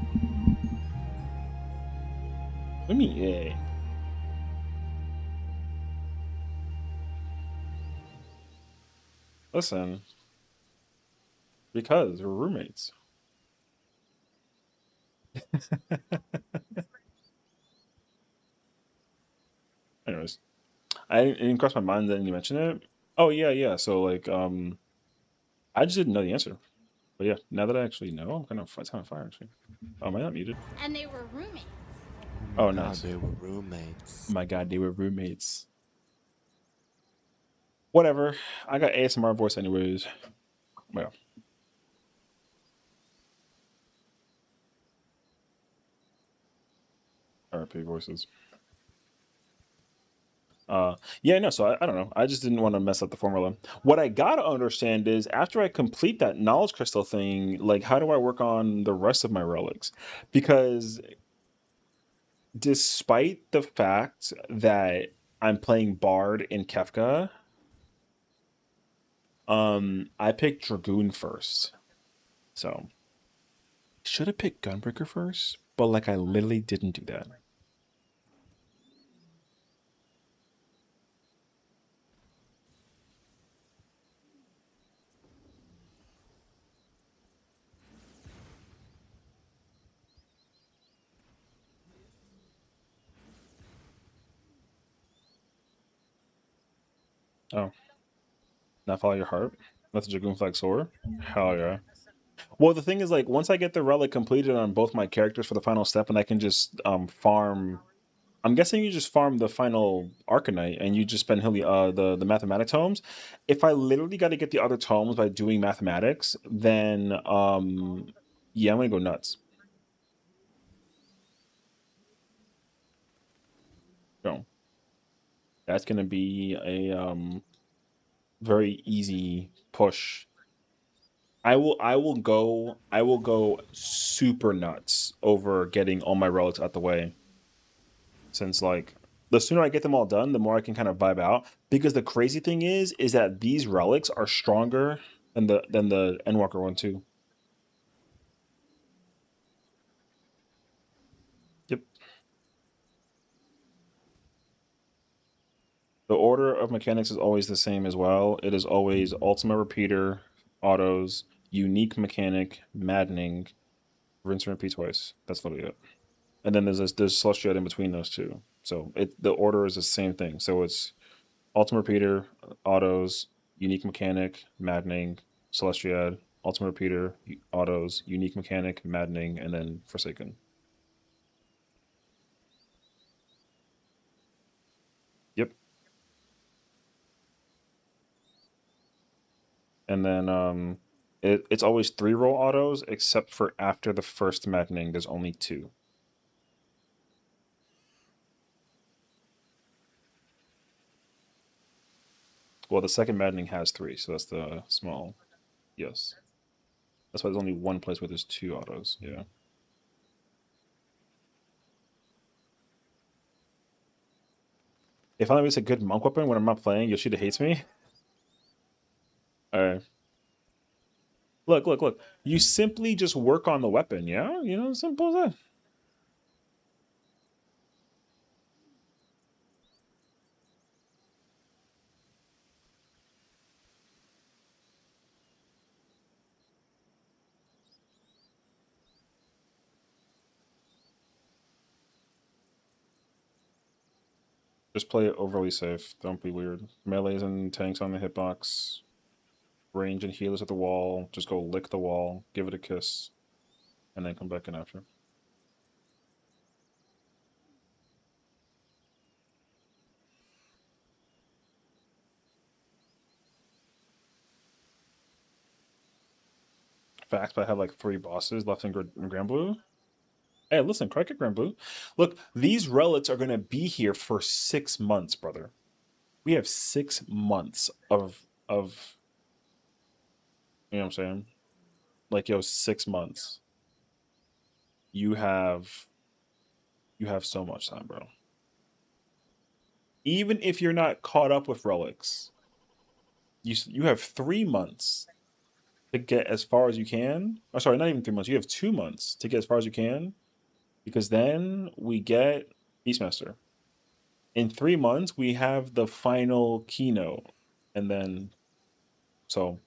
Let me... Yeah. Listen. Because we're roommates. Anyways. It didn't cross my mind that you mentioned it. Oh, yeah, yeah. So, like, I just didn't know the answer. But yeah, now that I actually know, I'm kind of fire, actually. Oh, am I not muted? And they were roommates. Oh, God, nice. they were roommates. Oh my god, they were roommates. Whatever. I got ASMR voice anyways. Well. RP voices. Yeah, no, so I don't know. I just didn't want to mess up the formula. What I gotta understand is after I complete that knowledge crystal thing, like how do I work on the rest of my relics? Because despite the fact that I'm playing Bard in Kefka, I picked Dragoon first. So should have picked Gunbreaker first, but like I literally didn't do that. Oh, not follow your heart? That's a Dragoon Flag Sword? Hell yeah. Well, the thing is, like, once I get the relic completed on both my characters for the final step, and I can just farm. I'm guessing you just farm the final Arcanite, and you just spend the mathematics tomes. If I literally got to get the other tomes by doing mathematics, then yeah, I'm gonna go nuts. So that's gonna be a very easy push. I will go super nuts over getting all my relics out the way. Since like the sooner I get them all done, the more I can kind of vibe out. Because the crazy thing is that these relics are stronger than the Endwalker one too. Yep. The order of mechanics is always the same as well. It is always Ultima Repeater, autos, unique mechanic, maddening, rinse and repeat twice. That's literally it. And then there's Celestial in between those two. So the order is the same thing. So it's Ultimate Repeater, autos, unique mechanic, maddening, Celestiad, Ultimate Repeater, autos, unique mechanic, maddening, and then Forsaken. Yep. And then It's always 3-roll autos, except for after the first maddening, there's only 2. Well, the second maddening has 3, so that's the small. Yes. That's why there's only one place where there's 2 autos. Yeah. If I know it's a good monk weapon when I'm not playing, Yoshida hates me. Alright. Look, look, look. You simply just work on the weapon, yeah? You know, simple as that. Just play it overly safe. Don't be weird. Melees and tanks on the hitbox. Range and healers at the wall. Just go lick the wall, give it a kiss, and then come back in after. Facts, but I have like 3 bosses left in Grand Blue. Hey, listen, Crike at Grand Blue. Look, these relics are gonna be here for 6 months, brother. We have 6 months of you know what I'm saying? Like, yo, 6 months. You have you have so much time, bro. Even if you're not caught up with relics, you have 3 months to get as far as you can. Oh, sorry, not even 3 months. You have 2 months to get as far as you can, because then we get Beastmaster. In 3 months, we have the final keynote, and then so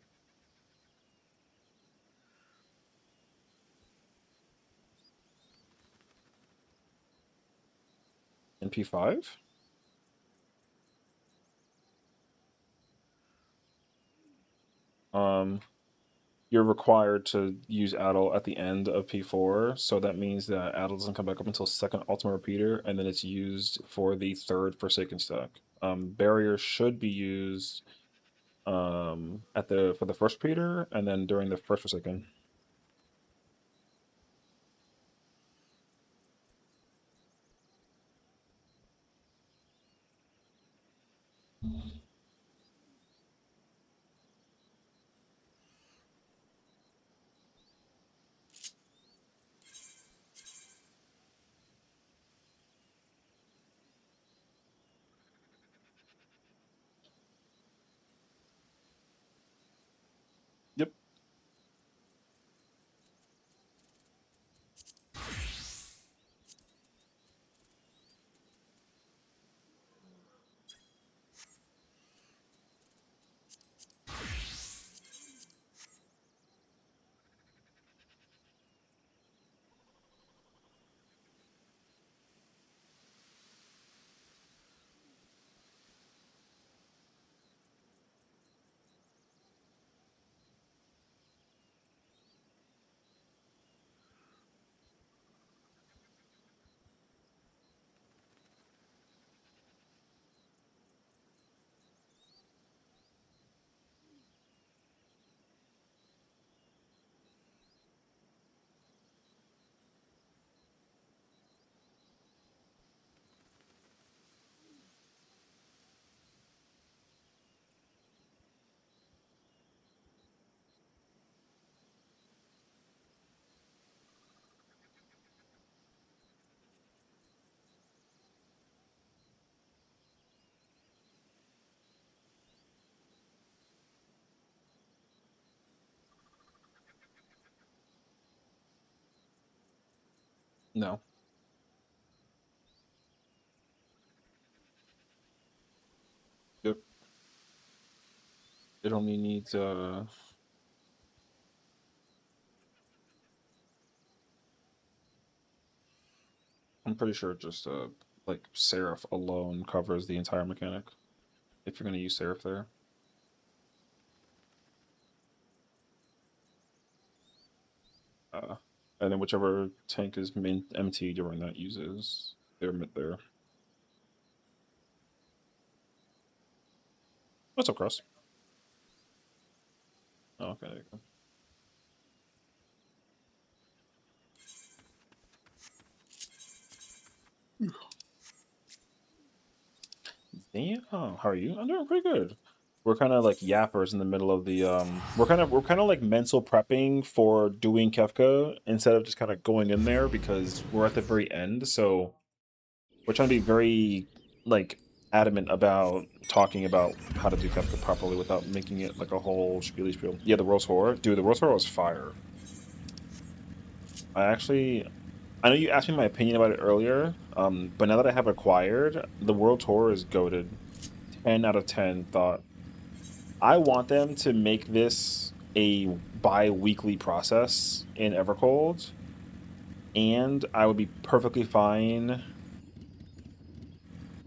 in P5, um, you're required to use Addle at the end of P4, so that means that Addle doesn't come back up until second Ultimate Repeater, and then it's used for the third Forsaken stack. Barrier should be used at the for the first repeater, and then during the first Forsaken. Yep. No. Yep. It only needs I'm pretty sure just like Seraph alone covers the entire mechanic if you're gonna use Seraph there. Uh, and then whichever tank is empty during that uses their mid there. What's up, Cross? Oh, okay, there you go. Damn, how are you? I'm doing pretty good. We're kind of like yappers in the middle of the we're kind of like mental prepping for doing Kefka instead of just kind of going in there because we're at the very end. So we're trying to be very like adamant about talking about how to do Kefka properly without making it like a whole spiely spiel. Yeah, the Rose Horror. Dude, the Rose Horror was fire. I know you asked me my opinion about it earlier, but now that I have acquired, the World Tour is goated. 10 out of 10 thought. I want them to make this a bi-weekly process in Evercold, and I would be perfectly fine.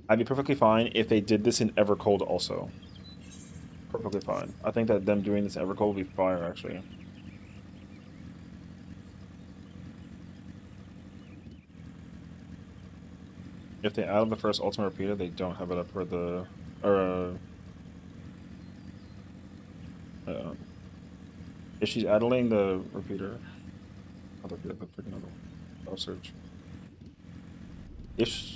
I'd be perfectly fine if they did this in Evercold also. Perfectly fine. I think that them doing this in Evercold would be fire, actually. If they add the first Ultimate Repeater, they don't have it up for the... Or, uh, if she's adding the repeater... Not the repeater, the freaking other one. I'll search. If...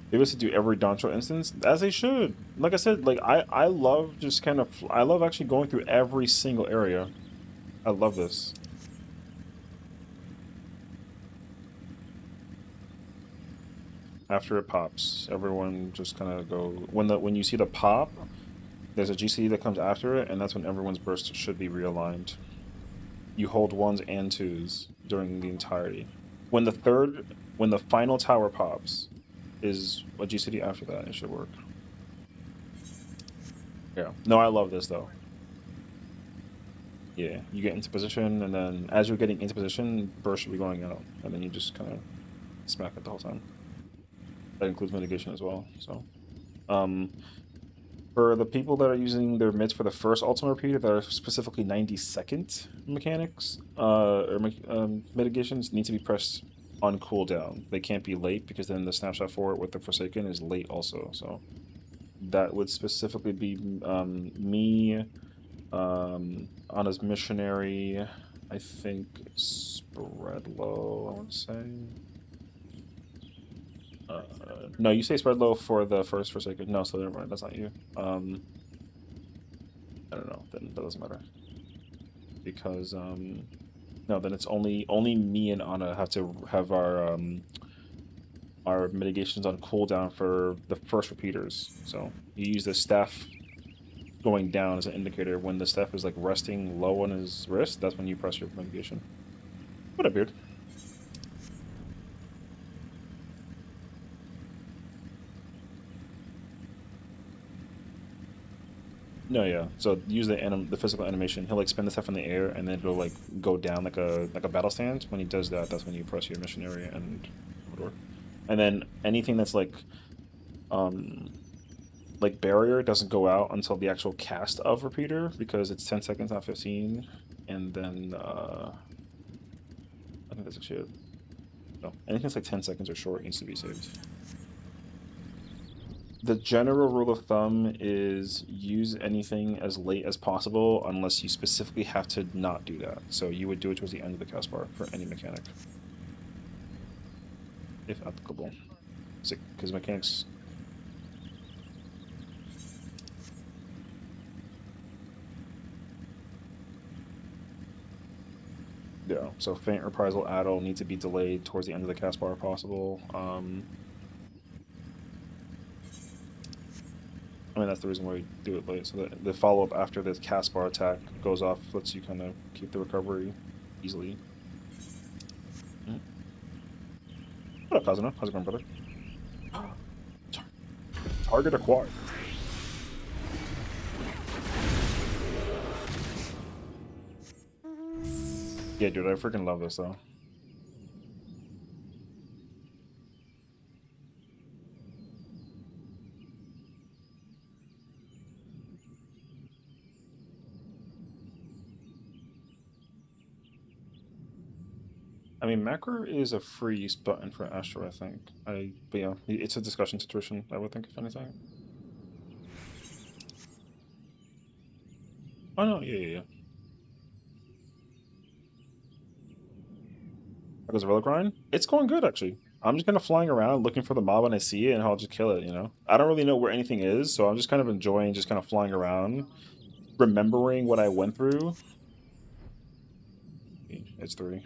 They was to do every Doncho instance, as they should. Like I said, like I love just kind of I love actually going through every single area. I love this. After it pops, everyone just kind of go when you see the pop, there's a GC that comes after it, and that's when everyone's burst should be realigned. You hold ones and twos during the entirety. When the final tower pops, is a GCD after that. It should work. Yeah. No, I love this though. Yeah, you get into position, and then as you're getting into position, burst should be going out, and then you just kind of smack it the whole time. That includes mitigation as well. So, um, for the people that are using their mids for the first ultimate repeater that are specifically 90-second mechanics, mitigations need to be pressed on cooldown. They can't be late because then the snapshot for it with the Forsaken is late also. So that would specifically be me. On his missionary, I think spread low, I want to say. No, you say spread low for the first Forsaken. No, so never mind, that's not you. I don't know, then that doesn't matter. Because no, then it's only me and Anna have to have our mitigations on cooldown for the first repeaters. So you use the staff going down as an indicator. When the staff is like resting low on his wrist, that's when you press your mitigation. What up, Beard? No, yeah. So use the physical animation. He'll like spin the stuff in the air, and then it'll like go down like a battle stand. When he does that, that's when you press your mission area and door. And then anything that's um like barrier doesn't go out until the actual cast of repeater because it's 10 seconds, not 15. And then I think that's actually it. No, anything that's like 10 seconds or short needs to be saved. The general rule of thumb is use anything as late as possible unless you specifically have to not do that. So you would do it towards the end of the cast bar for any mechanic, if applicable. Because mechanics... Yeah, so Faint Reprisal Addle need to be delayed towards the end of the cast bar if possible. I mean, that's the reason why we do it late, so that the follow-up after the cast bar attack goes off lets you kind of keep the recovery easily. Mm. What up, Kazuna? How's it going, brother? Target acquired. Yeah, dude, I freaking love this, though. I mean, macro is a free use button for Astro, I think. But yeah, it's a discussion situation, I would think, if anything. Oh, no, yeah, yeah, yeah. How goes Relic Grind? It's going good, actually. I'm just kind of flying around looking for the mob when I see it, and I'll just kill it, you know? I don't really know where anything is, so I'm just kind of enjoying just kind of flying around, remembering what I went through. It's 3.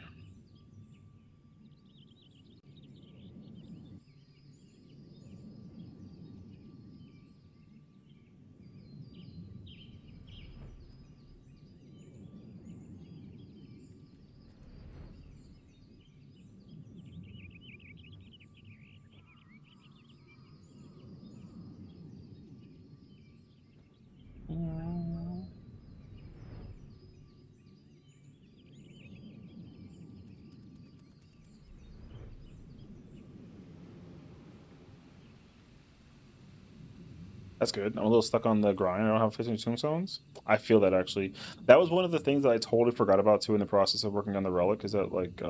That's good. I'm a little stuck on the grind. I don't have 15 tombstones. I feel that actually. That was one of the things that I totally forgot about too in the process of working on the relic. Is that like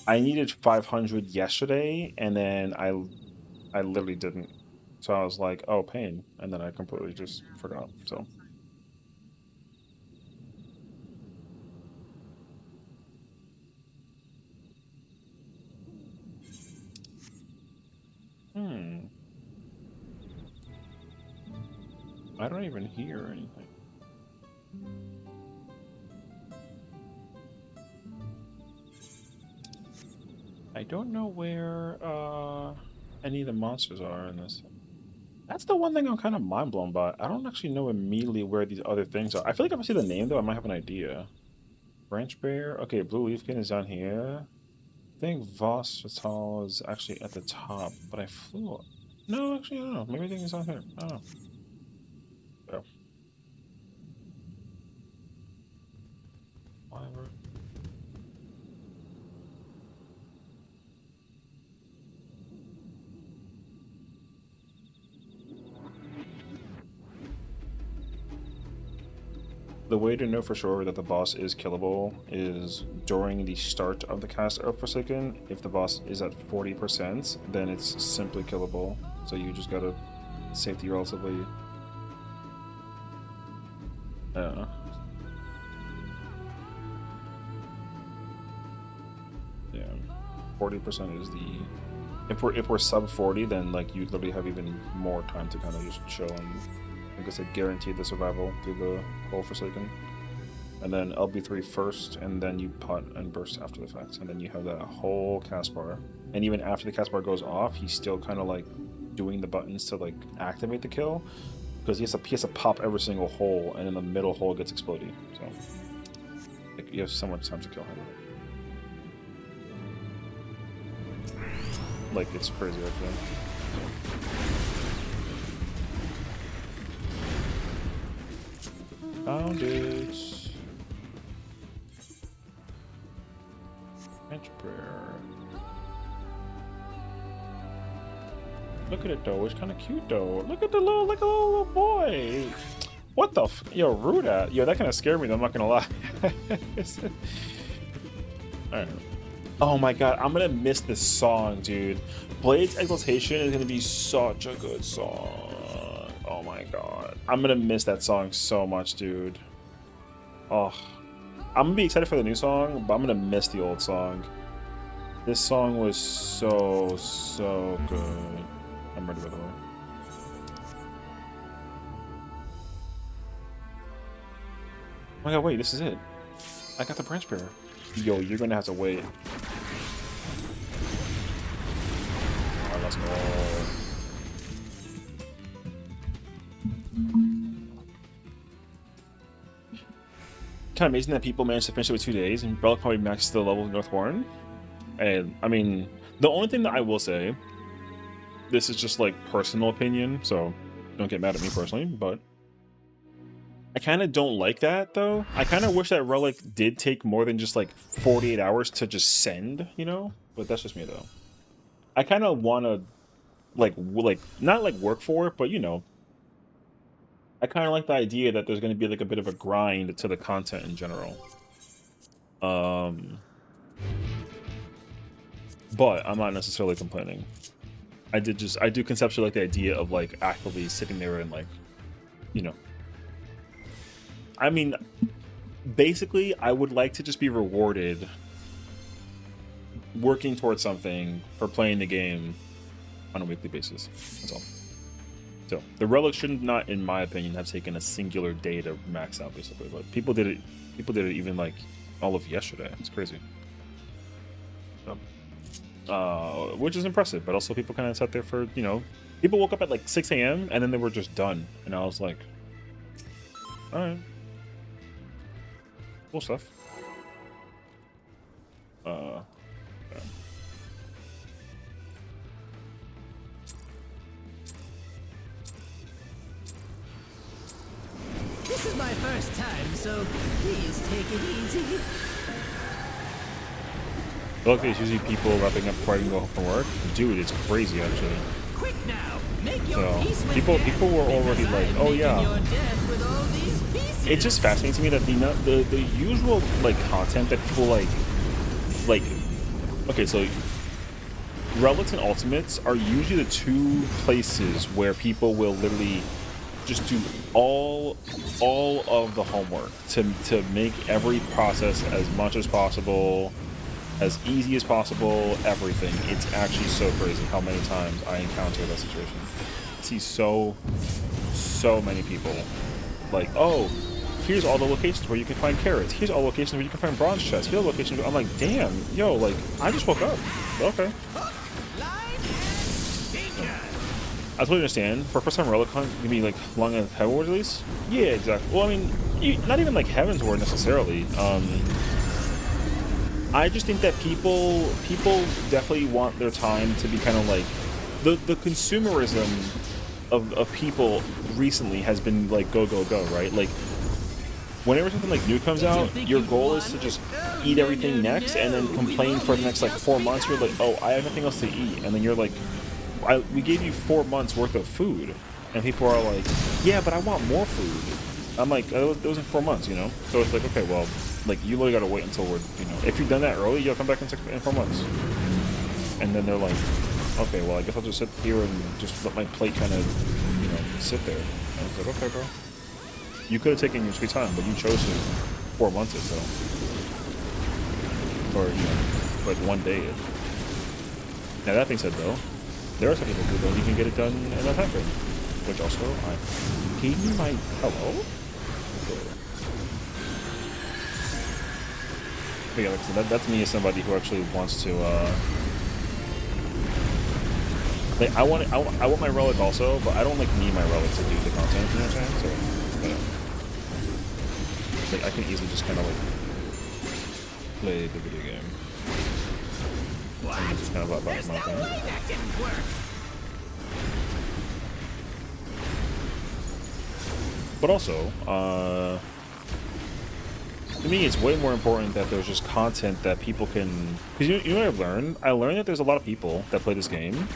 I needed 500 yesterday, and then I literally didn't. So I was like, oh, pain, and then I completely just forgot. So. Hmm. I don't even hear anything. I don't know where any of the monsters are in this. That's the one thing I'm kind of mind blown by. I don't actually know immediately where these other things are. I feel like if I see the name though, I might have an idea. Branch Bear. Okay, Blue Leafkin is down here. I think Voss Fatal is actually at the top, but I flew. No, actually, I don't know. Maybe I think it's down here. I don't know. Oh. Whatever. The way to know for sure that the boss is killable is during the start of the cast of Forsaken. If the boss is at 40%, then it's simply killable. So you just gotta safety relatively. Uh, yeah, 40% is the. If we're sub 40, then like you literally have even more time to kind of just chill and, like I said, guarantee the survival through the whole Forsaken. And then LB3 first, and then you punt and burst after the fact, and then you have that whole cast bar. And even after the cast bar goes off, he's still kind of like doing the buttons to like activate the kill, because he has to pop every single hole, and in the middle hole gets exploded. So like, you have so much time to kill him. Like, it's crazy actually. Found it. Bench prayer. Look at it though. It's kind of cute though. Look at the little, like a little boy. What the yo, Ruda. Yo, that kind of scared me though, I'm not gonna lie. Alright. Oh my god, I'm gonna miss this song, dude. Blade's Exaltation is gonna be such a good song. Oh my god. I'm gonna miss that song so much, dude. Oh. I'm gonna be excited for the new song, but I'm gonna miss the old song. This song was so good. I'm ready, by the way. Oh my god, wait, this is it. I got the branch bearer. Yo, you're gonna have to wait. Alright, let's go. Kind of amazing that people managed to finish it with 2 days, and Relic probably maxed the level of Northbourne. And I mean, the only thing that I will say, this is just like personal opinion, so don't get mad at me personally, but I kind of don't like that though. I kind of wish that Relic did take more than just like 48 hours to just send, you know? But that's just me though. I kind of want to like not like work for it, but you know, I kind of like the idea that there's going to be like a bit of a grind to the content in general. But I'm not necessarily complaining. I do conceptually like the idea of like actively sitting there and like, you know. I mean, basically, I would like to just be rewarded working towards something for playing the game on a weekly basis. That's all. So the relic should not, in my opinion, have taken a singular day to max out, basically. But people did it. People did it even like all of yesterday. It's crazy. Which is impressive, but also people kind of sat there for, you know, people woke up at like 6 a.m. and then they were just done, and I was like, all right, cool stuff. Yeah. This is my first time, so please take it easy. Look, there's usually people wrapping up before I can go home from work. Dude, it's crazy actually. Quick now, make your So peace with people death, were already because like, I'm oh making yeah. your death with all these pieces. It just fascinates me that the usual like content that people like okay, so relics and ultimates are usually the two places where people will literally just do all of the homework to make every process as much as possible, as easy as possible, everything. It's actually so crazy how many times I encounter that situation. I see so many people like, oh, here's all the locations where you can find carrots. Here's all locations where you can find bronze chests. Here's locations. I'm like, damn, yo, like, I just woke up. Okay. I totally understand. For first time relic hunt, you mean like long as Heavenward at least? Yeah, exactly. Well, I mean, not even like Heavensward necessarily. I just think that people definitely want their time to be kind of like the consumerism of people recently has been like go, right? Like whenever something like new comes out, your goal is to just eat everything next and then complain for the next like 4 months. You're like, oh, I have nothing else to eat, and then you're like, we gave you 4 months worth of food, and people are like, yeah, but I want more food. I'm like, it wasn't 4 months, you know? So it's like, okay, well, like, you literally gotta wait until we're, you know, if you've done that early, you'll come back in 4 months. And then they're like, okay, well, I guess I'll just sit here and just let my plate kind of, you know, sit there. And it's like, okay, bro. You could have taken your sweet time, but you chose to 4 months or so. Or, you know, like 1 day. Now, that being said, though, there are some people who don't even get it done in that time frame. Which also, can you my hello? But yeah, like I said, that's me as somebody who actually wants to. Like I want my relic also, but I don't like need my relic to do the content. You know what I'm saying? So, you know, like I can easily just kind of like play the video game. And just kind of about my thing. But also, to me, it's way more important that there's just content that people can. Because you know what I've learned? I learned that there's a lot of people that play this game,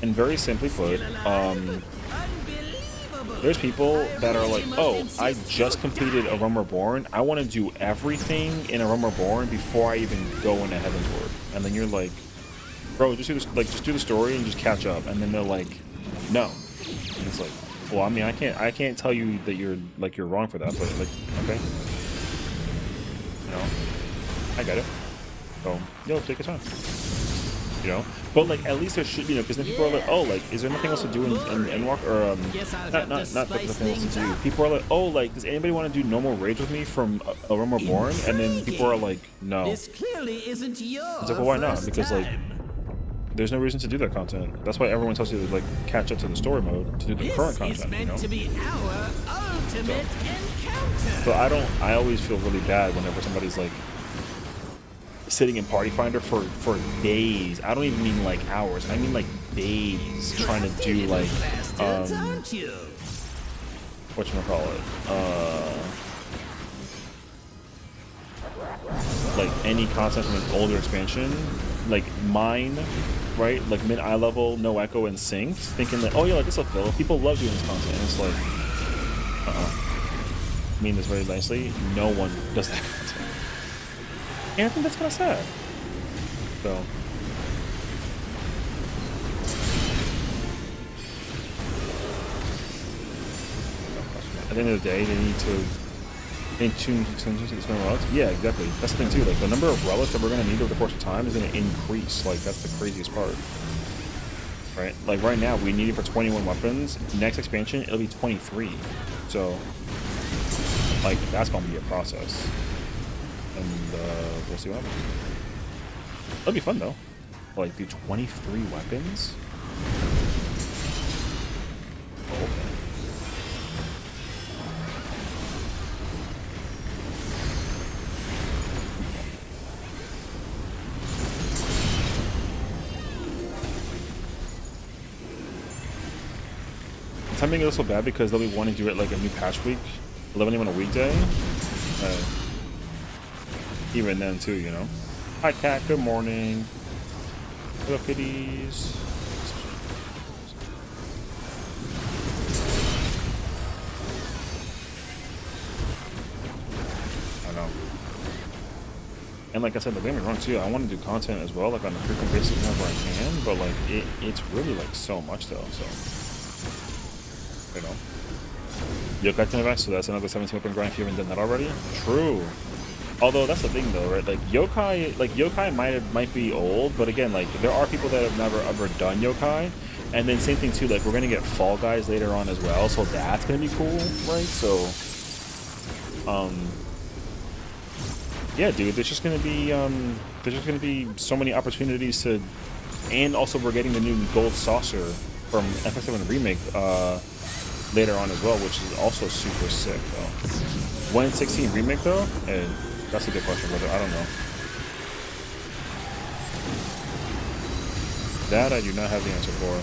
and very simply put, there's people that are like, oh, I just completed A Realm Reborn. I want to do everything in A Realm Reborn before I even go into Heavensward. And then you're like, bro, just do this, like, just do the story and just catch up. And then they're like, no. And it's like, well, I mean, I can't tell you that you're wrong for that, but like, okay, you know, I get it. So, yo, take your time. You know, but like at least there should, you know, because then people are like, oh, like, is there nothing else to do in Endwalk, or not nothing else to do. People are like, oh, like, does anybody want to do normal raids with me from A Realm Reborn? And then people are like, no. This clearly isn't your It's like, well, why not? Because like, there's no reason to do that content. That's why everyone tells you to like catch up to the story mode to do the current content. Meant you know? to be our ultimate encounter. So I always feel really bad whenever somebody's like sitting in Party Finder for days. I don't even mean like hours. I mean like days trying to do like whatchamacallit, like any content from an older expansion, like mine, right? Like mid eye level, no echo and syncs, thinking that, oh yeah, like this will fill. People love doing this content, and it's like, I mean this very nicely. No one does that content. And I think that's kind of sad. So. At the end of the day, they need to In tune to relics? Yeah, exactly. That's the thing too. Like the number of relics that we're gonna need over the course of time is gonna increase. Like that's the craziest part. Right? Like right now we need it for 21 weapons. Next expansion, it'll be 23. So like that's gonna be a process. And we'll see what happens. It'll be fun though. Like do 23 weapons? Oh, okay. Timing is so bad because they'll be wanting to do it like a new patch week, 11 on a weekday. Even then too, you know. Hi cat, good morning. Hello kitties. I know. And like I said, don't get me wrong too, I want to do content as well, like on a frequent basis whenever I can, but like it's really like so much though, so you know. Yokai Tenebak, so that's another 17 weapon grind if you haven't done that already. True. Although that's the thing though, right? Like yokai might be old, but again, like there are people that have never ever done yokai, and then same thing too. Like we're gonna get Fall Guys later on as well, so that's gonna be cool, right? So, yeah, dude, there's just gonna be so many opportunities to, and also we're getting the new gold saucer from FF7 remake later on as well, which is also super sick though. When 16 remake though, and that's a good question, brother. I don't know. That I do not have the answer for.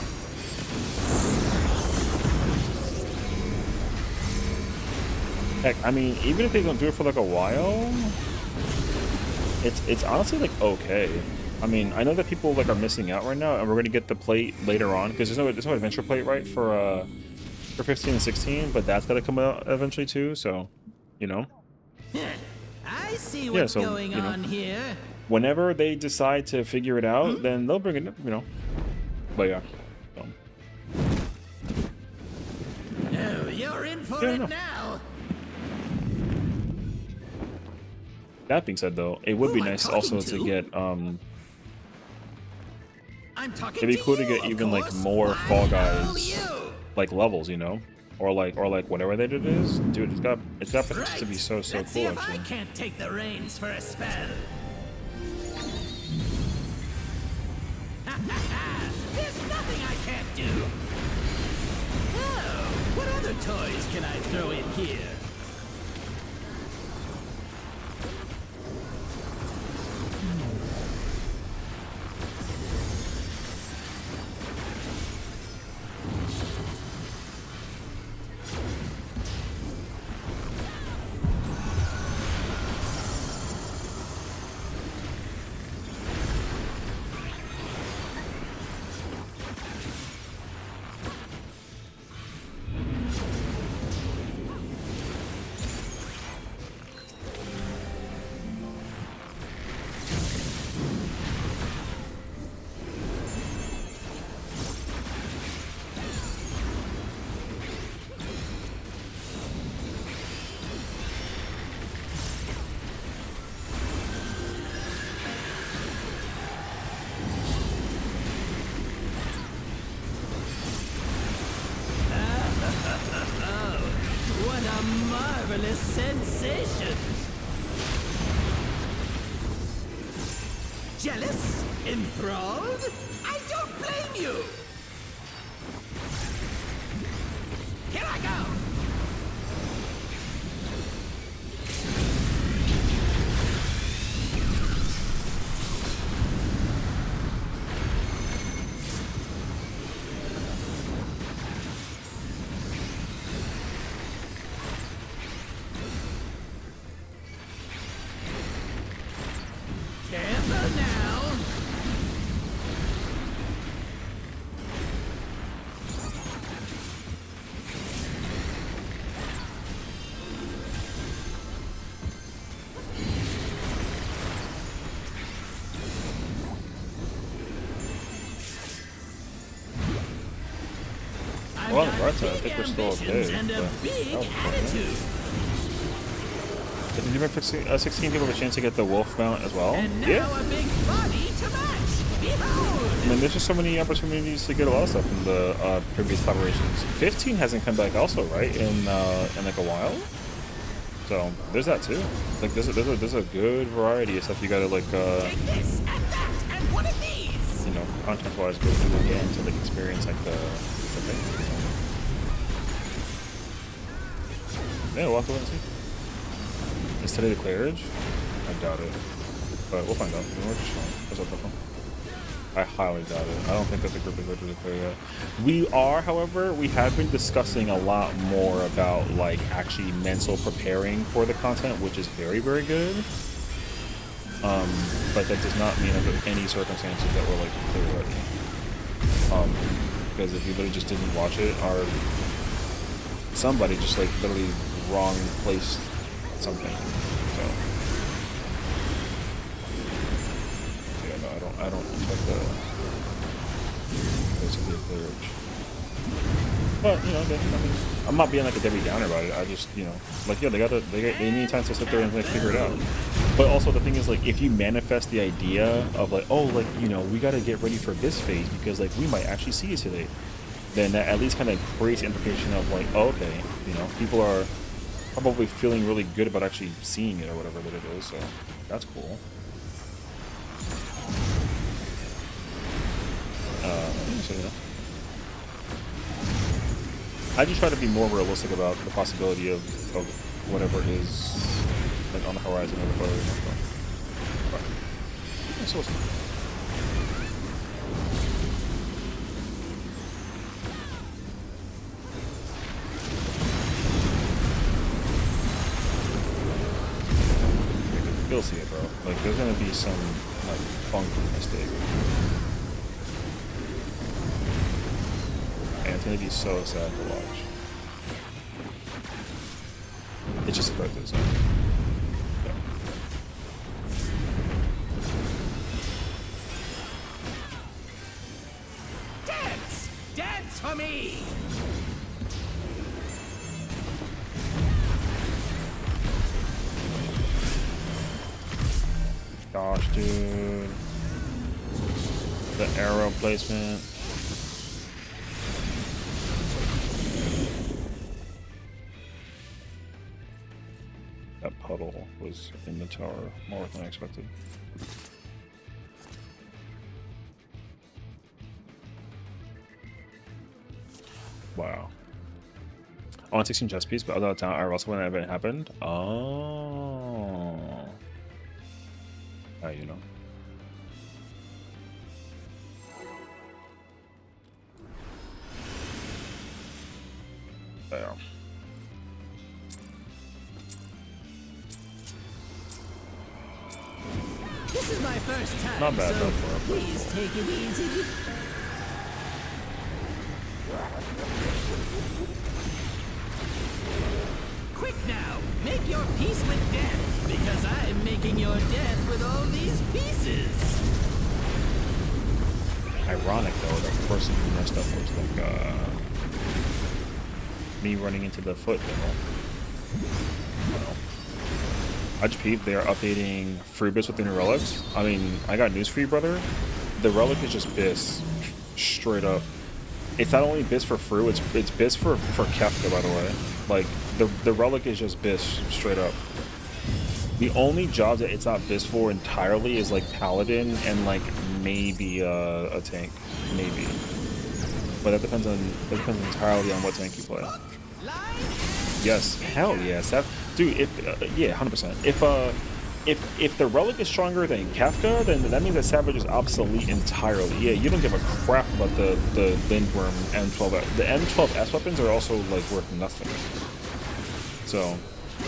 Heck, I mean, even if they don't do it for like a while, it's honestly like okay. I mean, I know that people like are missing out right now, and we're gonna get the plate later on because there's no adventure plate right for 15 and 16, but that's gotta come out eventually too. So, you know. I see Yeah, what's so going you know. on here. Whenever they decide to figure it out, then they'll bring it up, you know. But yeah. So. Oh, you're in for Yeah, it no. now. That being said, though, it would Who be am I nice talking also to to? get I'm talking it'd be to cool to you, get of even like course. more Fall Hello, Guys you. like levels, you know, or like whatever that it is, dude. It's got potential to be so Let's cool see if actually. I can't take the reins for a spell. There's nothing I can't do. Oh, what other toys can I throw in here? What a marvelous sensation! Jealous? Enthralled? I don't blame you! Here I go! Careful now! I've Well, on got the bright side, I big think we're still ambitions okay. and a But big that was unfortunate. attitude. Did you even 16 people have a chance to get the wolf mount as well? And now Yeah. a big body to match. Behold! I mean, there's just so many opportunities to get a lot of stuff from the previous collaborations. 15 hasn't come back also, right? In like a while. So there's that too. Like there's a good variety of stuff you gotta like Take this and that and one of these. you know, content wise go do again to like experience like the thing. Yeah, we'll have to wait and see. Is today the clearage? I doubt it. But we'll find out. We're just showing. What's up, Buffalo? I highly doubt it. I don't think that the group is ready to clear yet. We are, however, we have been discussing a lot more about like actually mental preparing for the content, which is very, very good. But that does not mean under any circumstances that we're like clear ready. Because if you literally just didn't watch it, or somebody just like literally wrong placed something. So yeah, no, I don't expect there to be a clearage. But you know, I mean, I'm not being like a Debbie Downer about it. I just, you know, like yeah, they need time to sit there and like figure it out. But also the thing is like if you manifest the idea of like, oh, like, you know, we got to get ready for this phase because like we might actually see it today, then that at least kind of creates the implication of like, oh, okay, you know, people are probably feeling really good about actually seeing it or whatever that it is. So that's cool. So yeah. I just try to be more realistic about the possibility of whatever is like on the horizon or whatever. But, yeah, so you'll see it, bro. Like, there's gonna be some like funky mistake, and it's gonna be so sad to watch. It's just about this. Yeah. Dance! Dance for me! Gosh, dude. The arrow placement. That puddle was in the tower more than I expected. Wow. On 16 chess piece, but other time I also when that event happened. Oh. You know. Yeah. This is my first time, Not bad, so though, for a please first take it easy. Quick now, make your peace with death, because I'm making your death with all these pieces. Ironic though, the first thing you messed up was like me running into the foot demo. I just peeped, they are updating free bits with the new relics. I mean, I got news for you, brother. The relic is just bis. Straight up. It's not only bis for Fru, it's bis for Kefka, by the way. Like, the relic is just bis, straight up. The only job that it's not bis for entirely is like Paladin and like maybe a tank. Maybe. But that depends entirely on what tank you play. Yes, hell yes. Dude, yeah, 100%. If the relic is stronger than Kefka, then that means that Savage is obsolete entirely. Yeah, you don't give a crap about the Lindworm M12. The M12S weapons are also like worth nothing. So,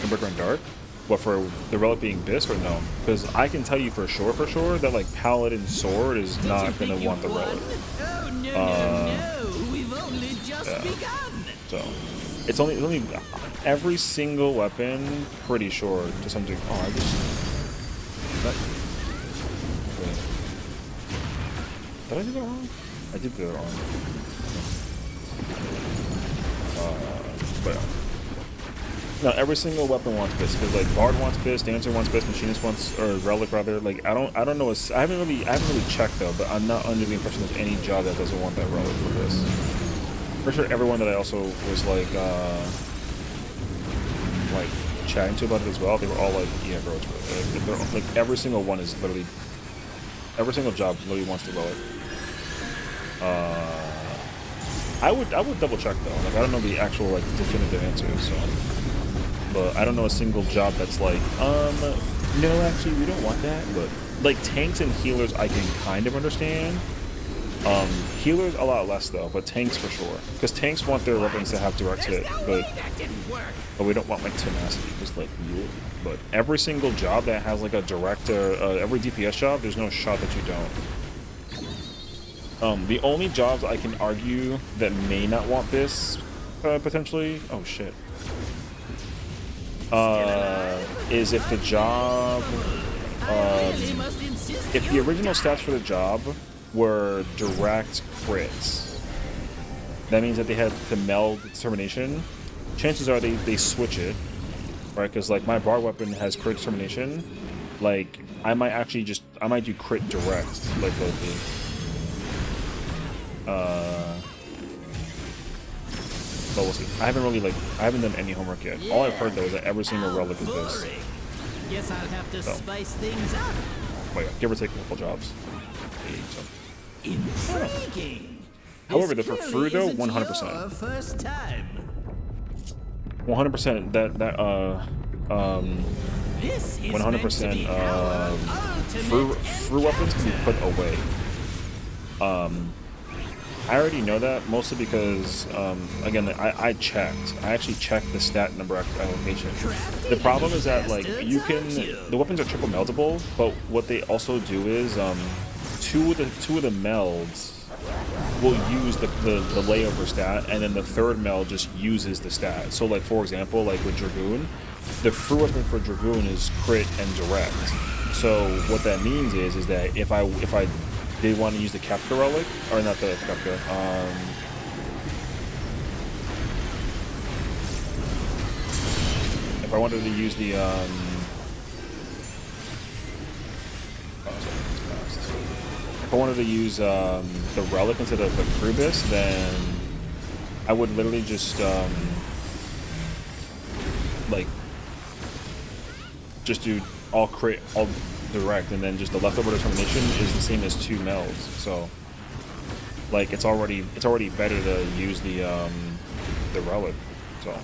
Ember and Dark. What, for the relic being bis or no? Because I can tell you for sure that like Paladin Sword is not gonna want the relic. Oh no! We've only just begun. So it's only every single weapon, pretty sure to some degree. Oh, I just did I do that wrong? I did do it wrong. But No, every single weapon wants Fist, because like Bard wants Fist, Dancer wants Fist, Machinist wants, or Relic rather. Like I don't know. I haven't really checked though, but I'm not under the impression there's any job that doesn't want that Relic for this. For sure, everyone that I also was like chatting to about it as well, they were all like, yeah, bro, it's like every single one is literally, every single job literally wants the Relic. I would double check though. Like I don't know the actual like definitive answers, so. But I don't know a single job that's like, no, actually we don't want that. But like tanks and healers, I can kind of understand. Healers a lot less though, but tanks for sure. Because tanks want their weapons to have direct hit, but we don't want like tenacity, just like you. But every single job that has like a direct, every DPS job, there's no shot that you don't. The only jobs I can argue that may not want this, potentially, oh shit, is if the job, if the original stats for the job were direct crits, that means that they had to meld determination. Chances are they switch it, right? Because like my bar weapon has crit determination. Like I might do crit direct, like locally. But we'll see. I haven't done any homework yet. All I've heard though is that every single relic is this. Guess I'll have to spice things up. Oh yeah, give or take a couple jobs. Intriguing. However, the for free though, 100%. First time. 100%. This is 100%. Free weapons can be put away. I already know that, mostly because, again, I checked. I actually checked the stat number allocation. The problem is that, like, the weapons are triple meldable, but what they also do is, two of the melds will use the layover stat, and then the third meld just uses the stat. So, like, for example, like with Dragoon, the free weapon for Dragoon is crit and direct. So what that means is that if I did want to use the Kefka relic, or not the Kefka, if I wanted to use the if I wanted to use the relic instead of the Krubis, then I would literally just like just do all crit, all direct, and then just the leftover determination is the same as 2 melds. So like it's already better to use the relic. So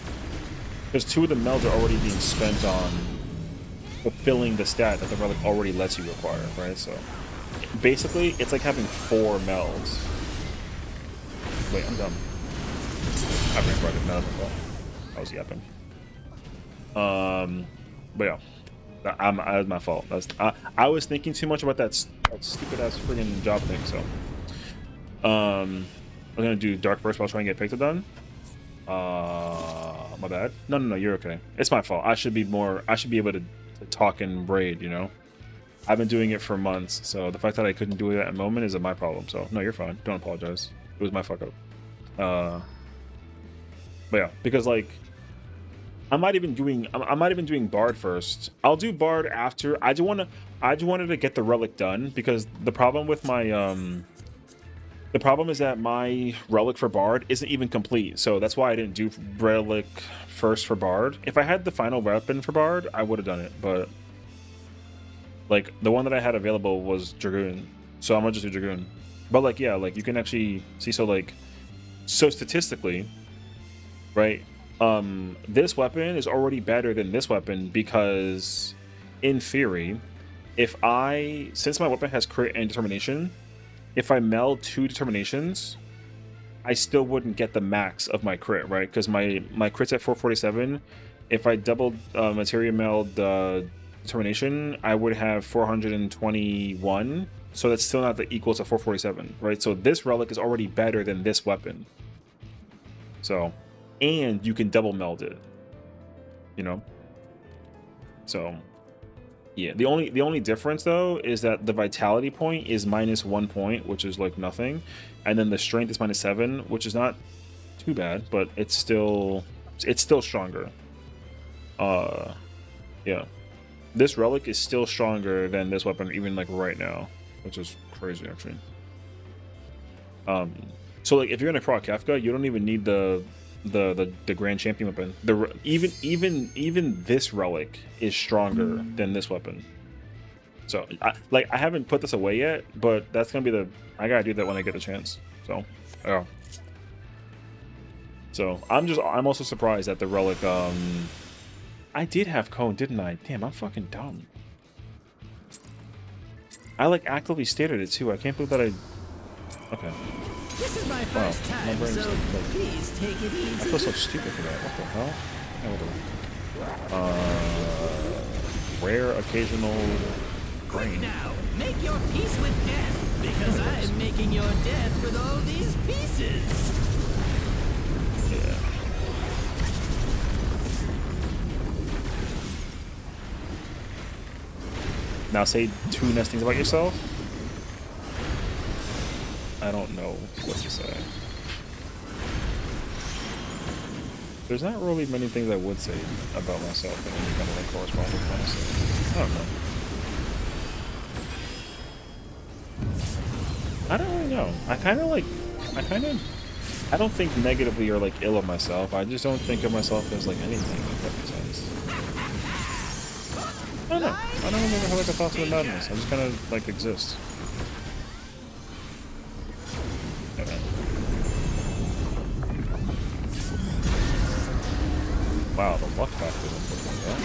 because 2 of the melds are already being spent on fulfilling the stat that the relic already lets you require, right? So basically it's like having 4 melds. Wait, I'm dumb. I ran right now. I was yapping. But yeah. That was my fault. I was thinking too much about that stupid ass friggin' job thing. So, I'm gonna do dark first while trying to get Picta done. My bad. No, you're okay. It's my fault. I should be able to talk and raid. You know, I've been doing it for months, so the fact that I couldn't do it at the moment isn't my problem. So no, you're fine. Don't apologize. It was my fuck up. But yeah, because like. I might even doing Bard first. I'll do Bard after. I just wanted to get the relic done, because the problem with my the problem is that my relic for Bard isn't even complete. So that's why I didn't do relic first for Bard. If I had the final weapon for Bard, I would have done it, but like the one that I had available was Dragoon. So I'm gonna just do Dragoon. But like yeah, like you can actually see, so statistically, right? This weapon is already better than this weapon, because in theory, since my weapon has crit and determination, if I meld 2 determinations, I still wouldn't get the max of my crit, right? Because my crit's at 447. If I doubled materia meld determination, I would have 421. So that's still not equal to 447, right? So this relic is already better than this weapon. So. And you can double meld it, you know. So yeah, the only difference though is that the vitality point is -1 point, which is like nothing, and then the strength is -7, which is not too bad, but it's still stronger. Yeah. This relic is still stronger than this weapon, even like right now, which is crazy actually. So like if you're gonna proc Kefka, you don't even need the Grand Champion weapon. Even this relic is stronger than this weapon. So I haven't put this away yet, but that's gonna be I gotta do that when I get the chance. So yeah. So I'm also surprised that the relic. I did have cone, didn't I? Damn, I'm fucking dumb. I like actively stated it too. I can't believe that I. Okay. This is my first My time, brain's so like, please take it I easy. feel so stupid for that. What the hell? Rare occasional grain. Now, make your peace with death, because I'm making your death with all these pieces. Yeah. Now say 2 nice things about yourself. I don't know what to say. There's not really many things I would say about myself that any kind of like correspondence, honestly. I don't know. I don't really know. I don't think negatively or like ill of myself. I just don't think of myself as like anything, if that makes sense. I don't know. I don't remember how like a thoughts of the madness. I just kind of like exist. Wow, the luck factor didn't look like that.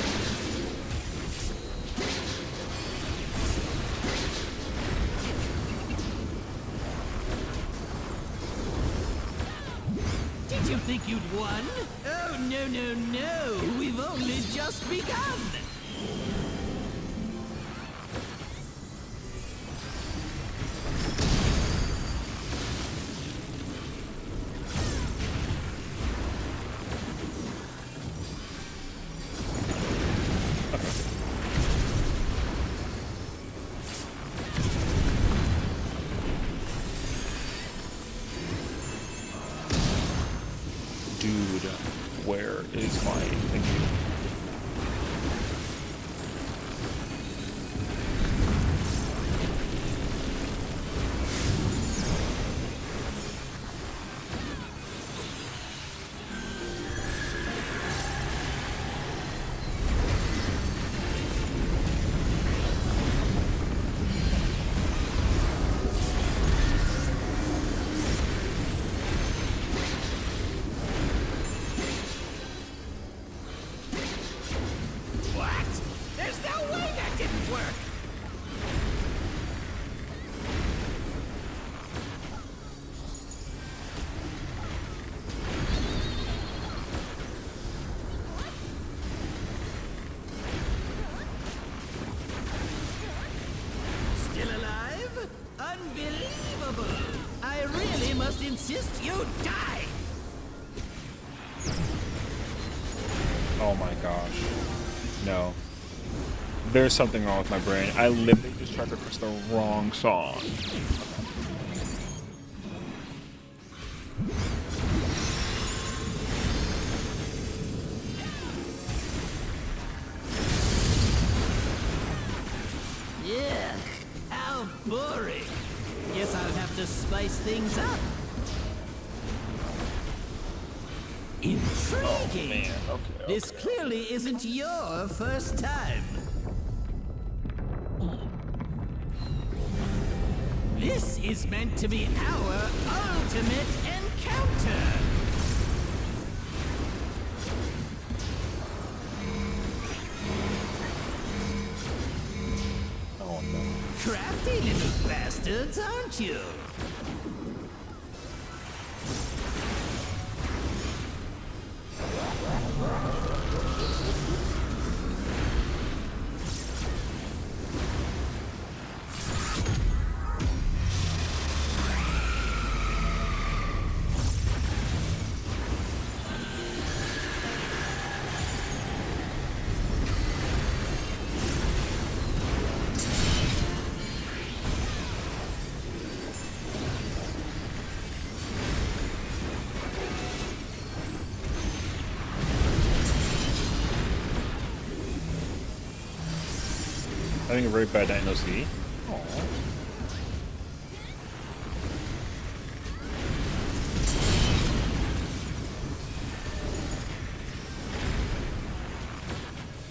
Did you think you'd won? Oh, no, no, no. We've only just begun. Dude, where is my thank you? What? There's no way that didn't work. Still alive? Unbelievable! I really must insist you die! Oh my gosh. No. There's something wrong with my brain. I literally just tried to press the wrong song. Yeah, how boring. Guess I'll have to spice things up. Intriguing. Man, okay. This clearly isn't your first time. This is meant to be our ultimate encounter. Oh no. Crafty little bastards, aren't you? Having a very bad night in OC. Aww.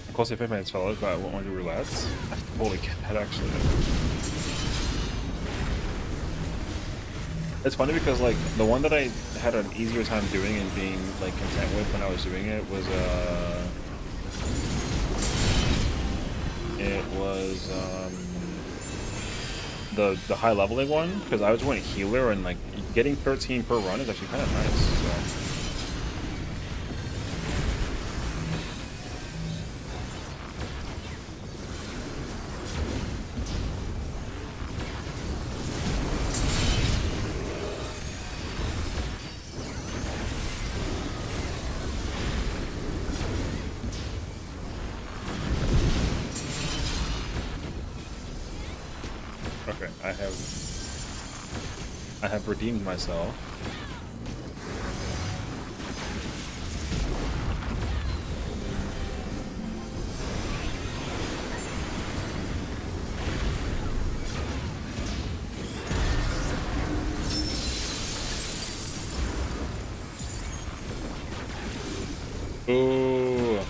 Of course, if I made solid, but I won't want to do roulettes. I totally get that actually. It's funny because like the one that I had an easier time doing and being like content with when I was doing it was the high leveling one, because I was doing healer and like getting 13 per run is actually kind of nice. So. Okay, I have redeemed myself. Ooh.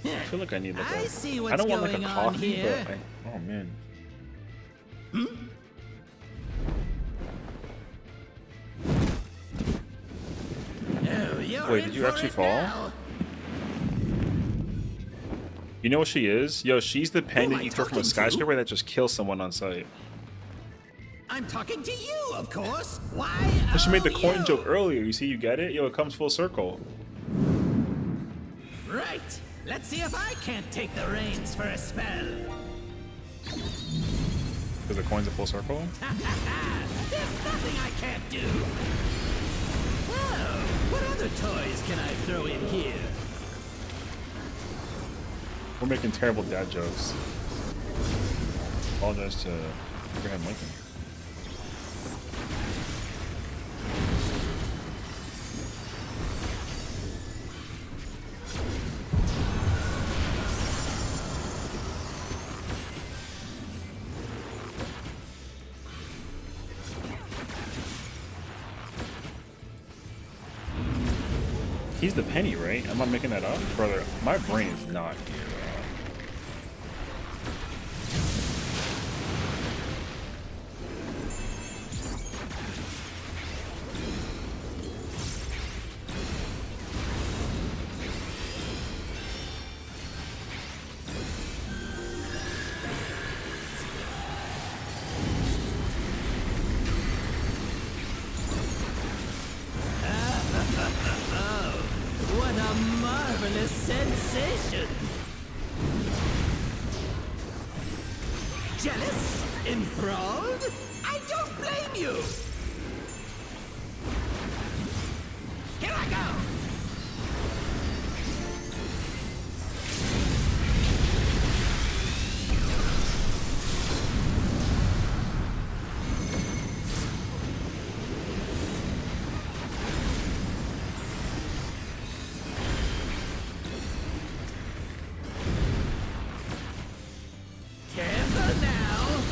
I feel like I need like I see I what's don't want like a going on coffee, here. but oh man. Oh, you're Wait, in did you for actually it fall? now. You know what she is? Yo, she's the pen Who am that I you throw from a talking to? skyscraper that just kills someone on sight. I'm talking to you, of course. Why? So she made the coin you? joke earlier. You see, you get it? Yo, it comes full circle. Right. Let's see if I can't take the reins for a spell. Because the coin's a full circle? There's nothing I can't do. Oh, what other toys can I throw in here? We're making terrible dad jokes. Apologize to Abraham Lincoln. He's the penny, right? I'm not making that up? Brother, my brain is not here. What a marvelous sensation! Jealous? Enthralled? I don't blame you! Here I go! Careful now!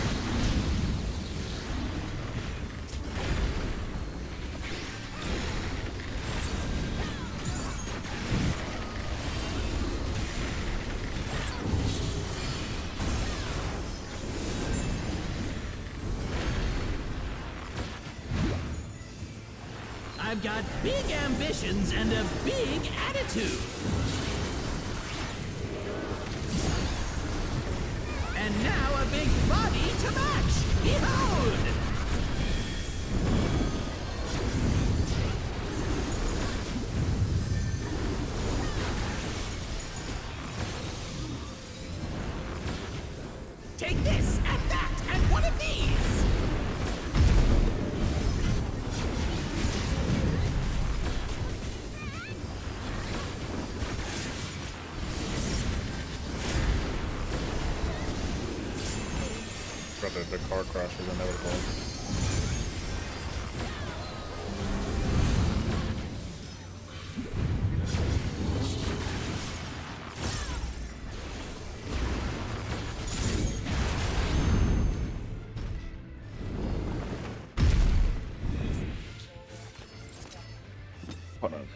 I've got big ambitions and a big attitude. And now a big body to match. Behold! car crash was inevitable. Hold on.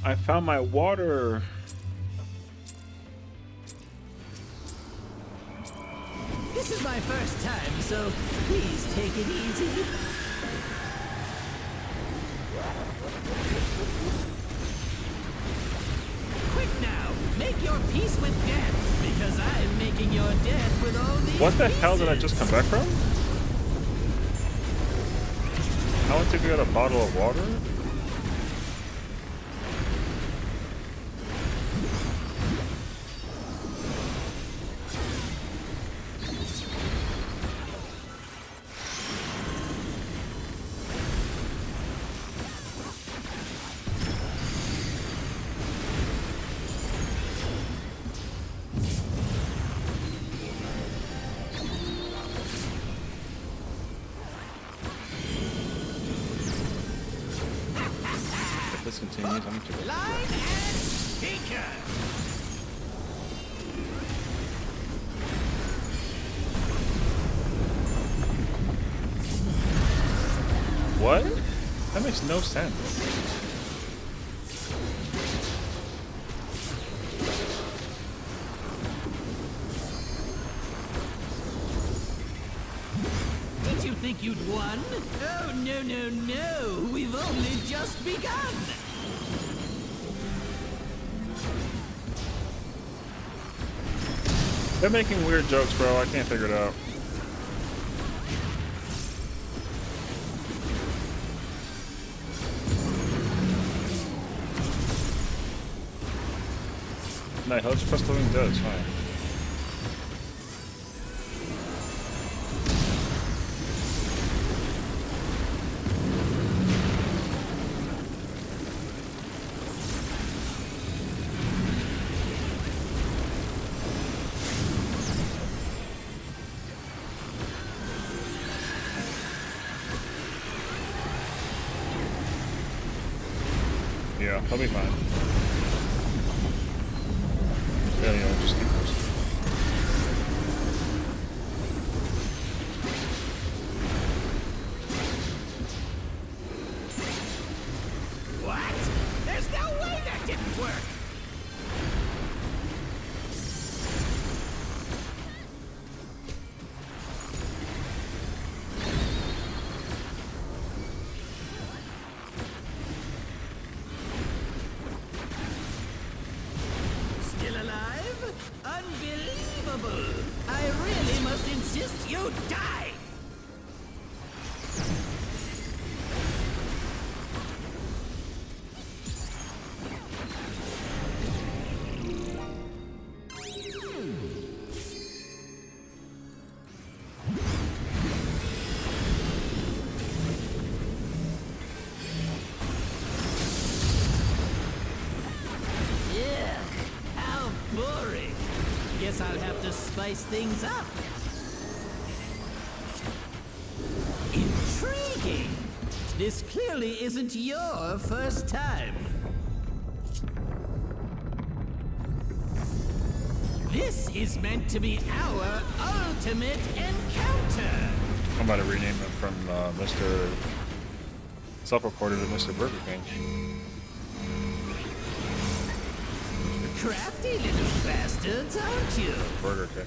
I found my water. This is my first time, so please take it easy. Quick now, make your peace with death, because I'm making your death with all these What the hell did I pieces. just come back from? I went to get a bottle of water? If this continues, I'm gonna take a Line break. and speaker. What? That makes no sense. Did you think you'd won? Oh, no, no, no. We've only just begun. They're making weird jokes, bro. I can't figure it out. No, let's press the wing dead, it's fine. Yeah, he'll be fine. Yeah, just keep pushing. What? There's no way that didn't work. Still alive? Unbelievable! I really must insist you die! Ugh, how boring. Guess I'll have to spice things up. Intriguing. This clearly isn't your first time. This is meant to be our ultimate encounter. I'm about to rename him from Mr. Self-Reported to Mr. Burger King. Crafty little bastards, aren't you? Burger King.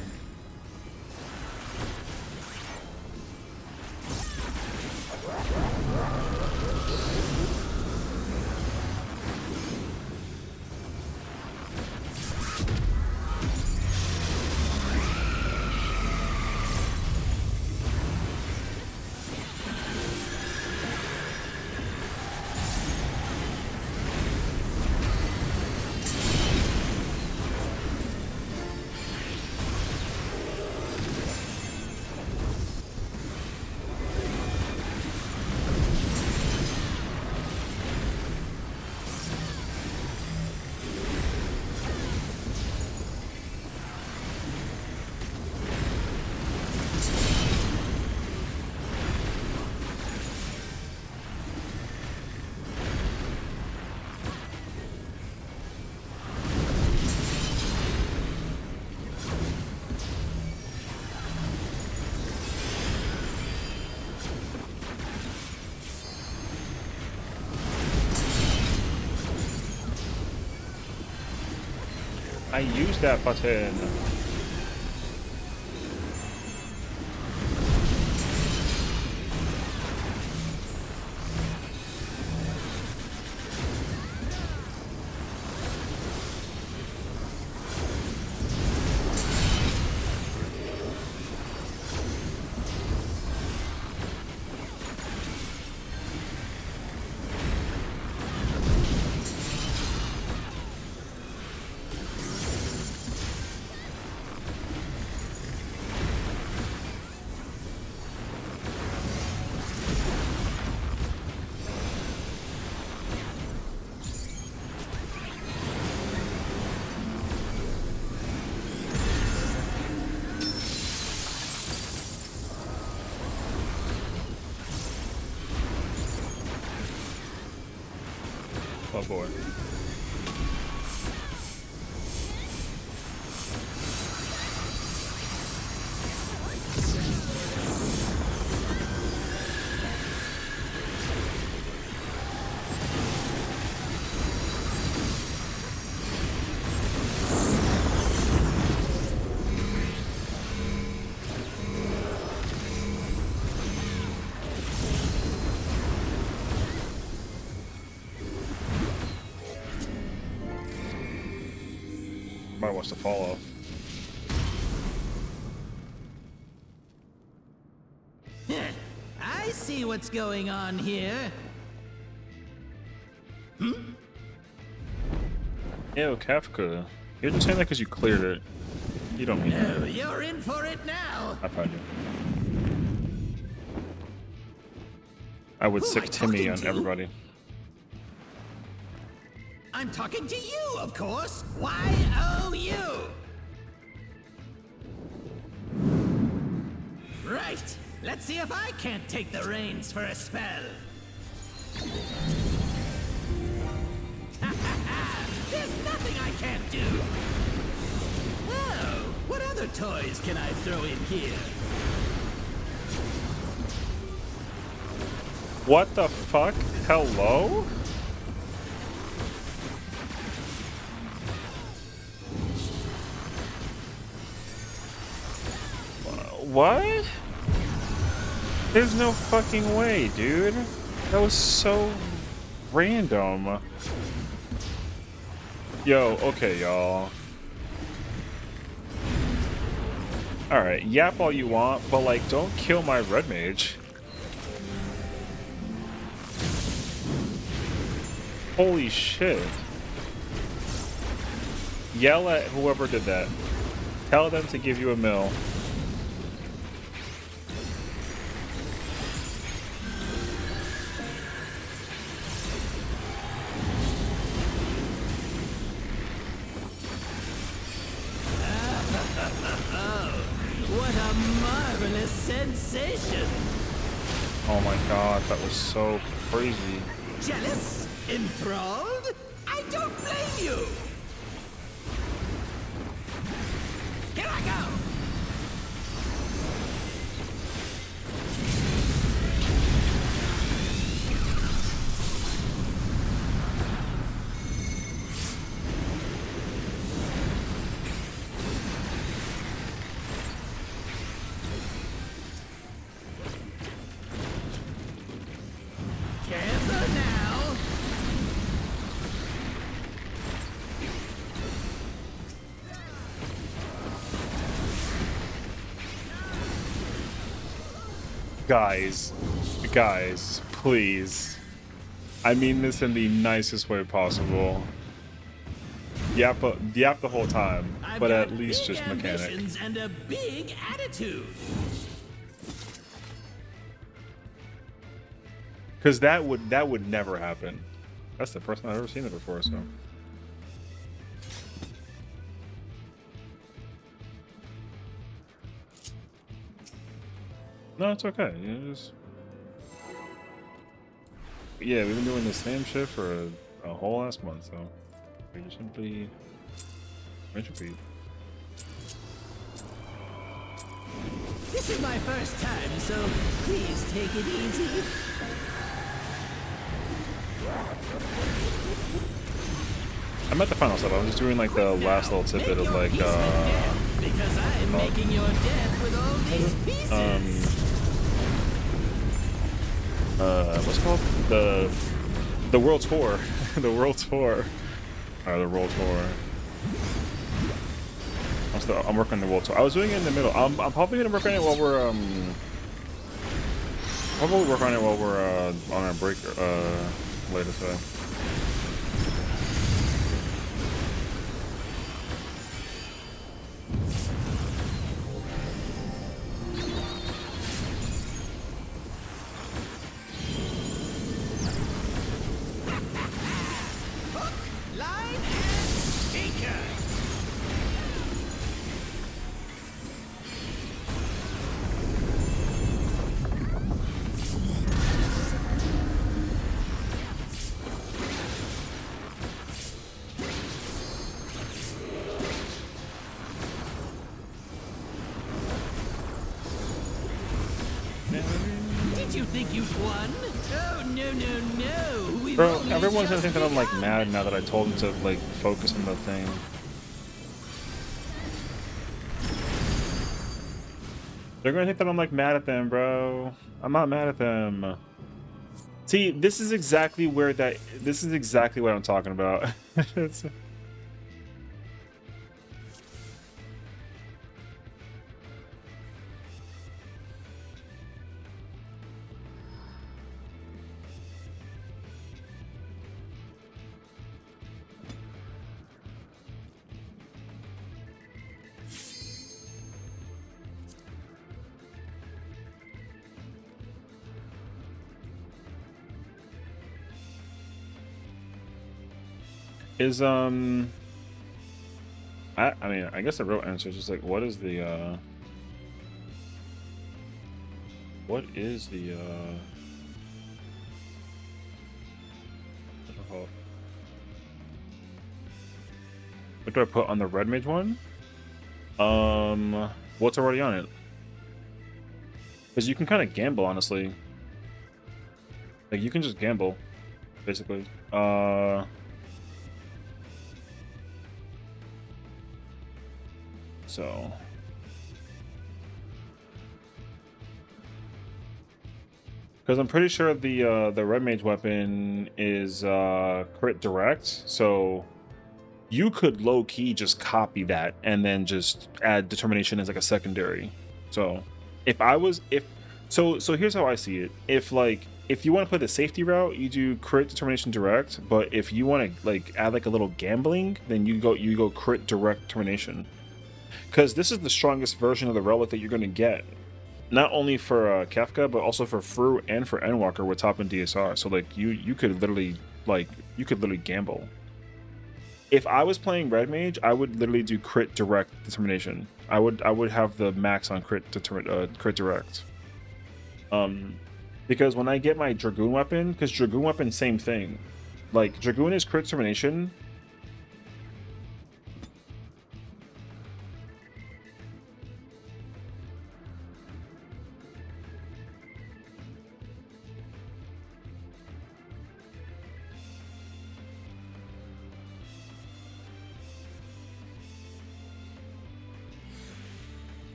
I used that button. Oh boy. Might wants to fall off. I see what's going on here. Ew, Kafka. You're just saying that because you cleared it. You don't mean that. Oh, you're in for it now. I found you. I would Who am sick I Timmy talking on to? everybody. I'm talking to you, of course. Y-O-U. Right. Let's see if I can't take the reins for a spell. There's nothing I can't do. Oh, what other toys can I throw in here? What the fuck? Hello? What? There's no fucking way, dude. That was so random. Yo, okay, y'all. Alright, yap all you want, but like, don't kill my red mage. Holy shit. Yell at whoever did that. Tell them to give you a mill. What a marvelous sensation! Oh my god, that was so crazy. Jealous? Enthralled? I don't blame you! Here I go! Careful now! Guys, please. I mean this in the nicest way possible. Yap the whole time, I've but got at least big just mechanic. ambitions and a big attitude. Because that would never happen. That's the first time I've ever seen it before, so. No, it's okay. Yeah, we've been doing the same shit for a whole last month, so we just simply repeat. This is my first time, so please take it easy. I I'm at the final step. I'm just doing like the last little tidbit of like because I'm making your death with all these pieces. What's it called? The world tour. The world tour. The world tour. I'm working on the world tour. I was doing it in the middle. I'm probably gonna work on it while we're probably work on it while we're on our break later today. Line and sinker. Did you think you'd won? Oh, no, no, no. We've Bro, only everyone's gonna just think that I'm like begun. mad now that I told him to like focus on the thing. They're gonna think that I'm like mad at them, bro. I'm not mad at them. See, this is exactly where this is exactly what I'm talking about. It's- is I mean, I guess the real answer is just like what is the what is the what do I put on the red mage one? What's already on it? Because you can kind of gamble, honestly. Like you can just gamble, basically. So because I'm pretty sure the red mage weapon is crit direct, so you could low key just copy that and then just add determination as like a secondary. So so here's how I see it. If you want to play the safety route, you do crit determination direct, but if you want to like add like a little gambling, then you go crit direct determination. Because this is the strongest version of the relic that you're going to get, not only for Kefka, but also for Fru and for Endwalker with top and DSR. So like you could literally gamble. If I was playing Red Mage, I would literally do crit direct determination. I would have the max on crit direct. Because when I get my Dragoon weapon, because Dragoon weapon same thing. Like Dragoon is crit determination.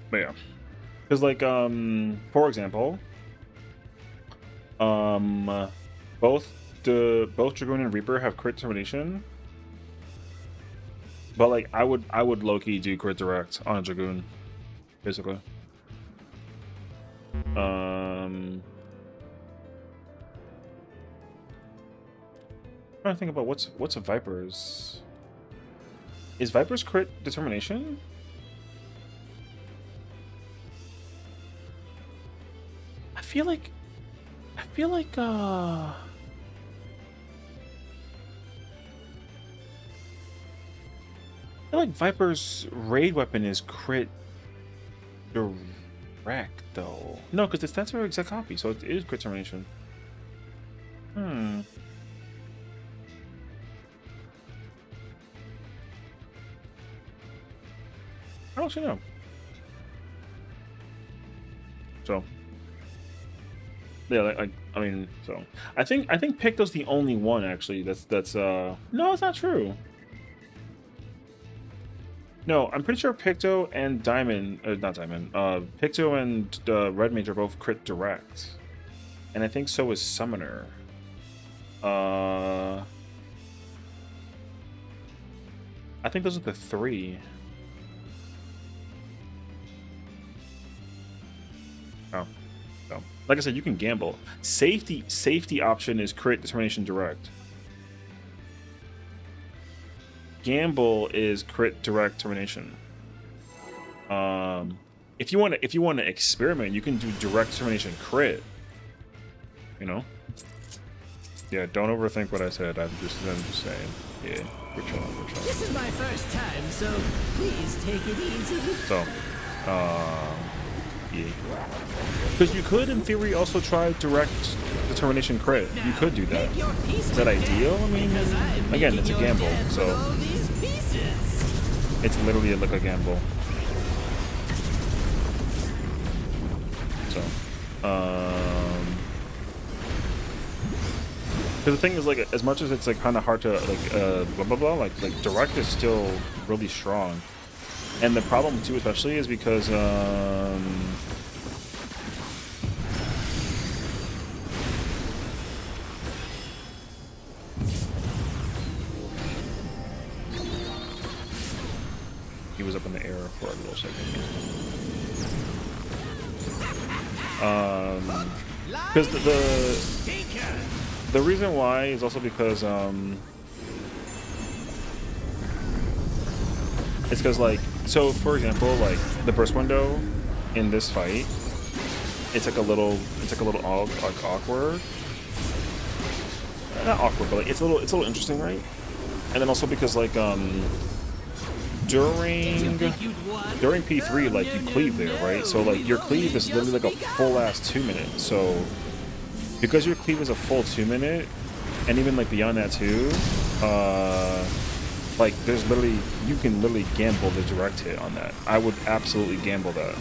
But yeah. Because like for example, both Dragoon and Reaper have crit determination. But like I would low-key do crit direct on a Dragoon, basically. I'm trying to think about what's a Viper's. Is Viper's crit determination? I feel like I feel like Viper's raid weapon is crit direct though. No, because the stats are exact copy, so it is crit determination. I don't actually know. So yeah, I mean, so I think Picto's the only one actually that's no, it's not true. No, I'm pretty sure Picto and Diamond, not Diamond, Picto and Red Mage are both crit direct, and I think so is Summoner. I think those are the three. Oh, no. Like I said, you can gamble. Safety option is crit determination direct. Gamble is crit direct termination. If you want to experiment, you can do direct termination crit. You know. Yeah, don't overthink what I said. I'm just saying. Yeah, we're chilling. This is my first time, so please take it easy. So, yeah. Because you could, in theory, also try direct determination crit. You could do that. Is that ideal? I mean, again, it's a gamble, so it's literally like a gamble. So, because the thing is, like, as much as it's like kind of hard to like blah blah blah, like direct is still really strong, and the problem too, especially, is because he was up in the air for a little second. Because the reason why is also because it's because, like, so for example, like the burst window in this fight, it's like a little like awkward, not awkward, but like it's a little interesting, right? And then also because, like, during P3, like, you cleave there, right? So like your cleave is literally like a full ass 2 minutes. So because your cleave is a full 2 minute, and even like beyond that too, like there's literally, you can literally gamble the direct hit on that. I would absolutely gamble that.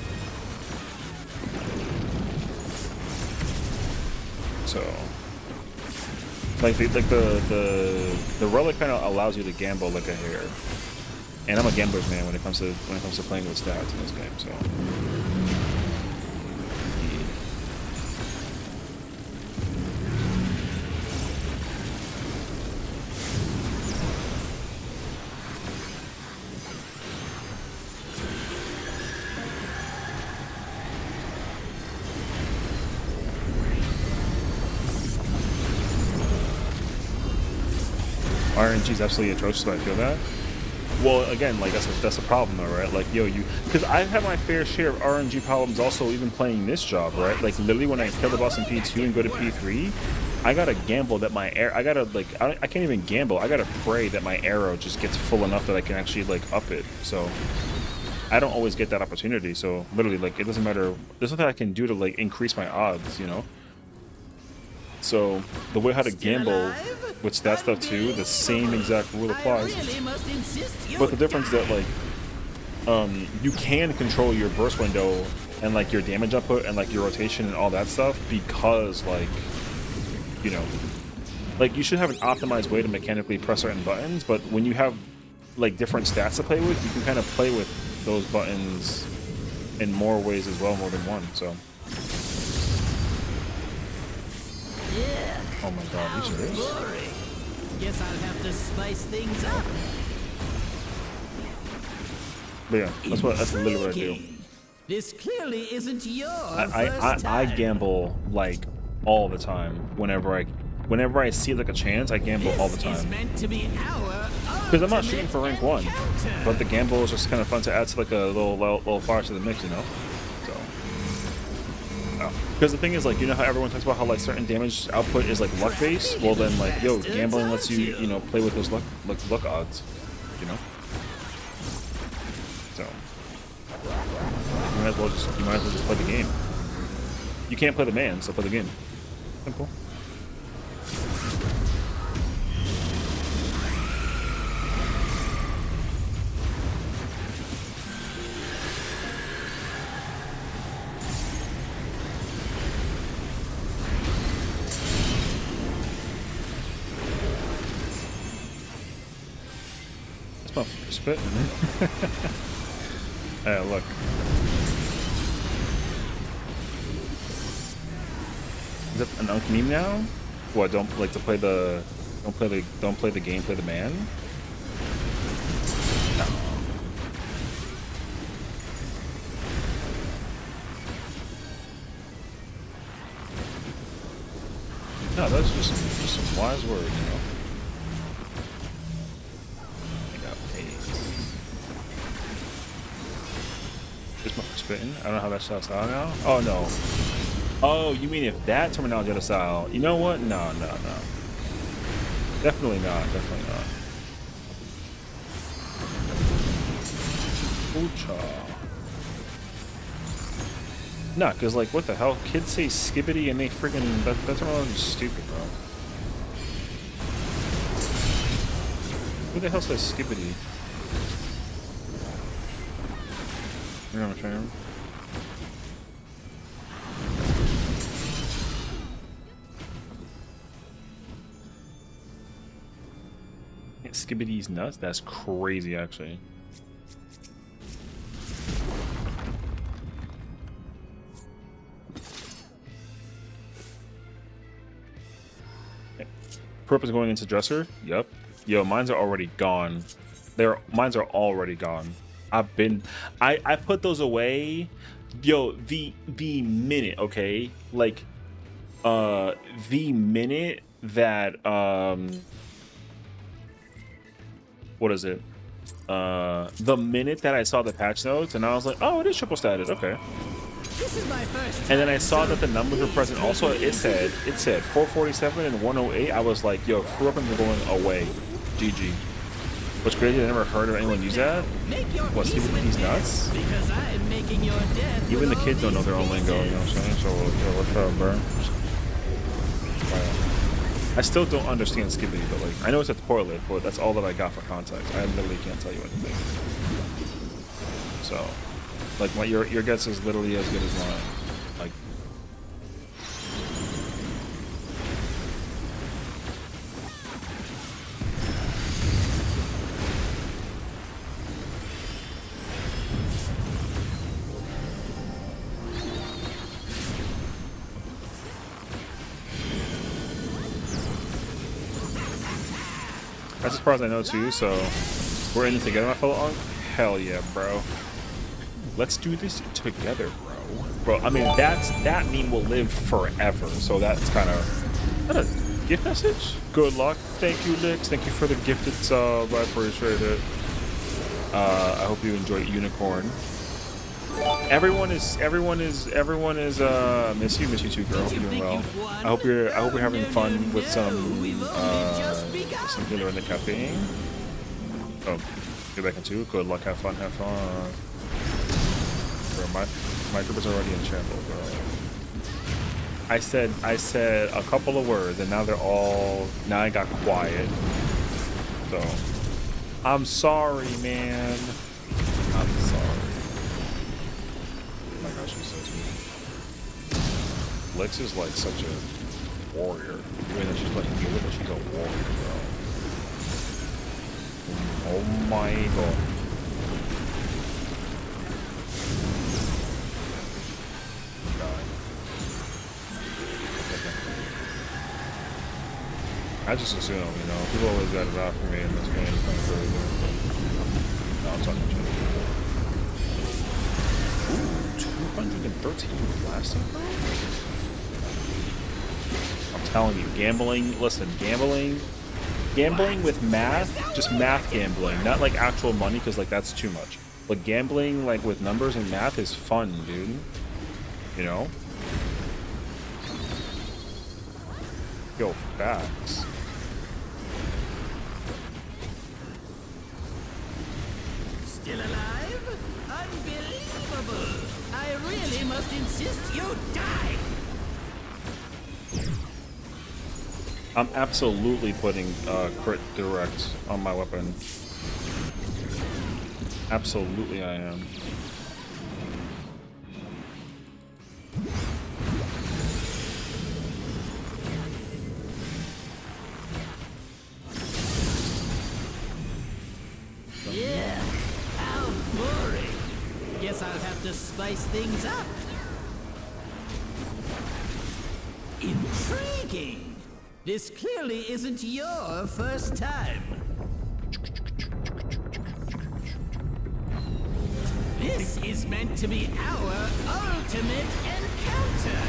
So like the relic kind of allows you to gamble like a hair. And I'm a gambler's man when it comes to playing with stats in this game, so. RNG is absolutely atrocious, but I feel that. Well, again, like that's a problem though, right? Like, yo, because I've had my fair share of RNG problems also, even playing this job, right? Like literally when I kill the boss in P2 and go to P3, I gotta gamble that my I can't even gamble. I gotta pray that my arrow just gets full enough that I can actually like up it. So I don't always get that opportunity. So literally, like, it doesn't matter. There's nothing I can do to like increase my odds, you know? So the way how to gamble with that stuff too, the same exact rule applies. But the difference is that, like, you can control your burst window and like your damage output and like your rotation and all that stuff, because, like, you know, like, you should have an optimized way to mechanically press certain buttons, but when you have like different stats to play with, you can kind of play with those buttons in more ways as well, more than one. So. Yeah. Oh my god, are you serious? Guess I'll have to spice things up. But yeah, that's literally what I do. This clearly isn't your I gamble like all the time. Whenever I see like a chance, I gamble all the time. Because I'm not shooting for rank 1, but the gamble is just kind of fun to add to like a little fire to the mix, you know. Because the thing is, like, you know how everyone talks about how like certain damage output is like luck based? Well then, like, yo, gambling lets you, you know, play with those luck odds, you know? So you might as well just play the game. You can't play the man, so play the game. Simple. motherfucker spitting. Hey, look. Is that an unk meme now? What? Don't like to play the. Don't play the game. Play the man. No. No, that's just some wise words, you know. I got paid. This motherfucker spitting. I don't know how that shot's out now. Oh no. Oh, you mean if that terminology had a style? You know what? No. Definitely not. Definitely not. Oocha. Nah, cause like what the hell? Kids say skibbity and they freaking that terminology is stupid, bro. Who the hell says skibbity? You know what I'm saying? Skibbity's nuts? That's crazy, actually. Purpose going into dresser? Yep. Yo, mine's are already gone. Mine's are already gone. I put those away. Yo, the minute, okay? Like the minute that what is it? The minute that I saw the patch notes and I was like, oh, it is triple statted, okay. This is my first time, and then I saw that the numbers were please present also. It said 447 and 108. I was like, yo, screw up and they're going away. GG. What's crazy, I never heard of anyone use that. What, Stephen P's nuts? Because I'm making your death. Even the kids don't know their own lingo, you know what I'm saying? So, yo, what's up, bro? I still don't understand skibbity, but like, I know it's a toilet, but that's all that I got for context. I literally can't tell you anything. So, like, your guess is literally as good as mine. Like, that's as far as I know too, so we're in it together, my fellow Unk? Hell yeah, bro. Let's do this together, bro. Bro, I mean, that meme will live forever, so that's kind of... Is that a gift message? Good luck. Thank you, Lix. Thank you for the gifted sub. I appreciate it. I hope you enjoy Unicorn. Everyone is miss you too, girl. You're doing well. I hope you're having fun with some killer in the cafe. Oh, get back into it. Good luck, have fun. Bro, my group is already in shambles, bro. I said a couple of words and now I got quiet. So I'm sorry, man. I'm sorry. Oh my gosh, she's so sweet. Lex is like such a warrior. Even though she's letting you with her, she's a warrior, bro. Oh my god. I just assume, you know, people always got it out for me in this game. It's not really good. No, I'm talking shit. Ooh, 213 blasting, bro? I'm telling you, gambling, listen, gambling with math, just math gambling, not like actual money, because like that's too much. But gambling like with numbers and math is fun, dude. You know? Yo, facts. Still alive? Unbelievable! I really must insist you die! I'm absolutely putting crit direct on my weapon. Absolutely I am. I'll have to spice things up. Intriguing! This clearly isn't your first time. This is meant to be our ultimate encounter!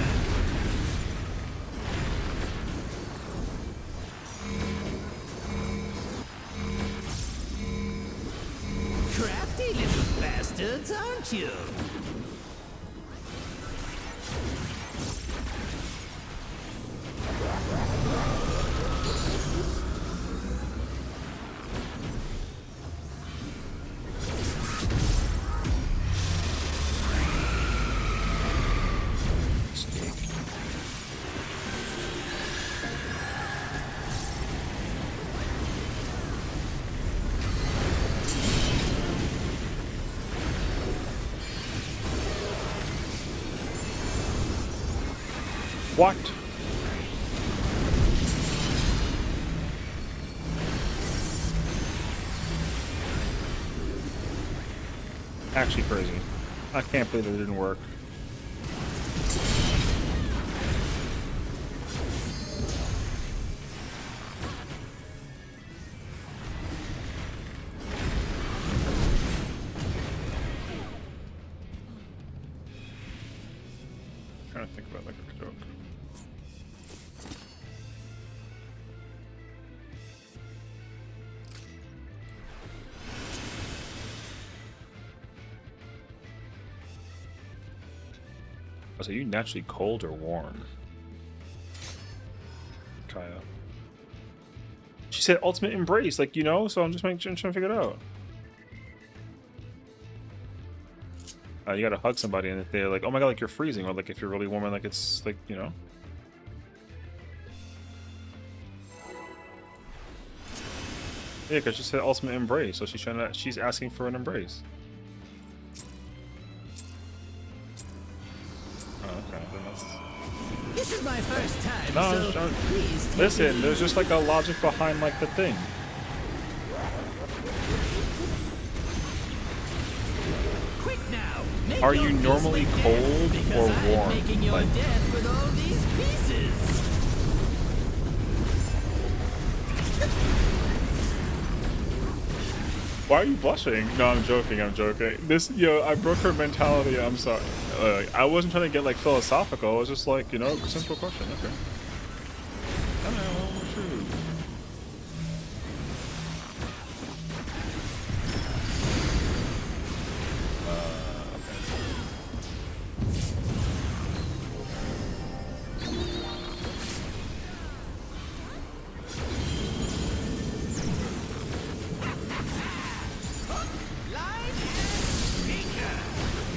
Crafty little bastards, aren't you? What? Actually crazy. I can't believe it didn't work. I'm trying to think about like a joke. So, are you naturally cold or warm? Kaya. She said ultimate embrace, like, you know, so I'm just trying to figure it out. You gotta hug somebody, and if they're like, oh my god, like you're freezing, or like if you're really warm and like it's like, you know. Yeah, because she said ultimate embrace, so she's asking for an embrace. Oh, okay. This is my first time, No, so please take listen, it there's just like a logic behind like the thing. quick now. Make Are your you peace normally with cold death, or because warm? I'm making your Like- death with all these pieces. Why are you blushing? No, I'm joking. I'm joking. This, yo, I broke her mentality. I'm sorry. I wasn't trying to get like philosophical. I was just like, you know, sensible question. Okay. Hello, true.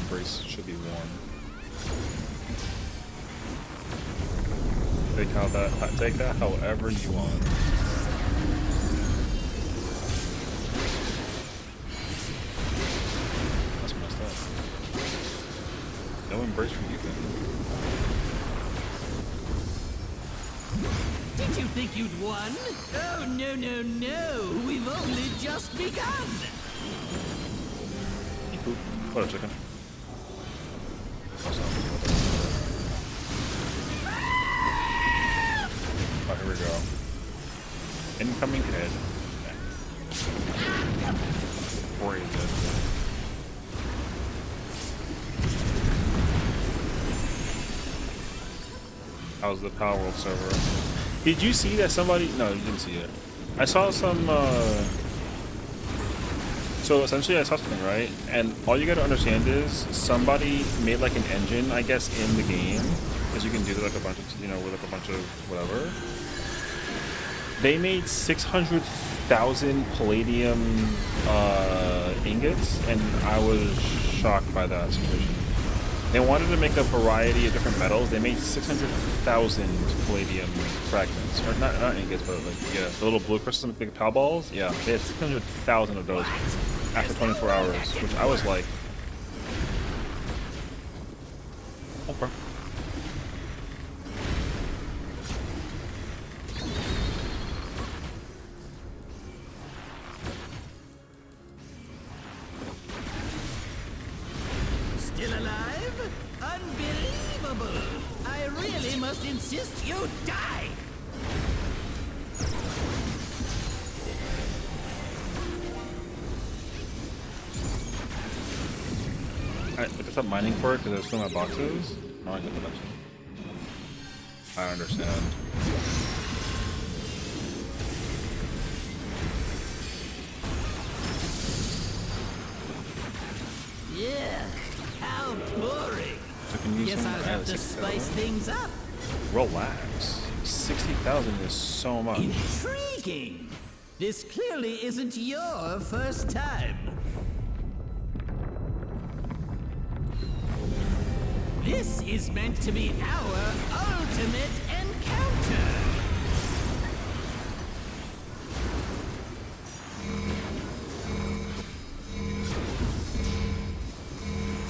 Embrace should be warm. Take that however you want. That's messed up. No embrace from you then. Did you think you'd won? Oh, no, no, no. We've only just begun. Poop. What a chicken. Oh, here we go. Incoming head. Great. How's the Power World server? Did you see that somebody... No, you didn't see it. I saw some... So essentially I saw something, right? And all you gotta understand is somebody made like an engine, I guess, in the game. Because you can do like a bunch of, you know, with like a bunch of whatever. They made 600,000 palladium ingots, and I was shocked by that situation. They wanted to make a variety of different metals. They made 600,000 palladium fragments, or not ingots, but like, yeah, the little blue crystals, like PAL balls. Yeah, they had 600,000 of those after 24 hours, which I was like, okay. just insist you die! I just stop mining for it because I was filling my boxes. Oh, I get the next one. I understand. Yeah, how boring. So can you use Guess some I'll have to spice things up. Relax. 60,000 is so much. Intriguing. This clearly isn't your first time. This is meant to be our ultimate encounter.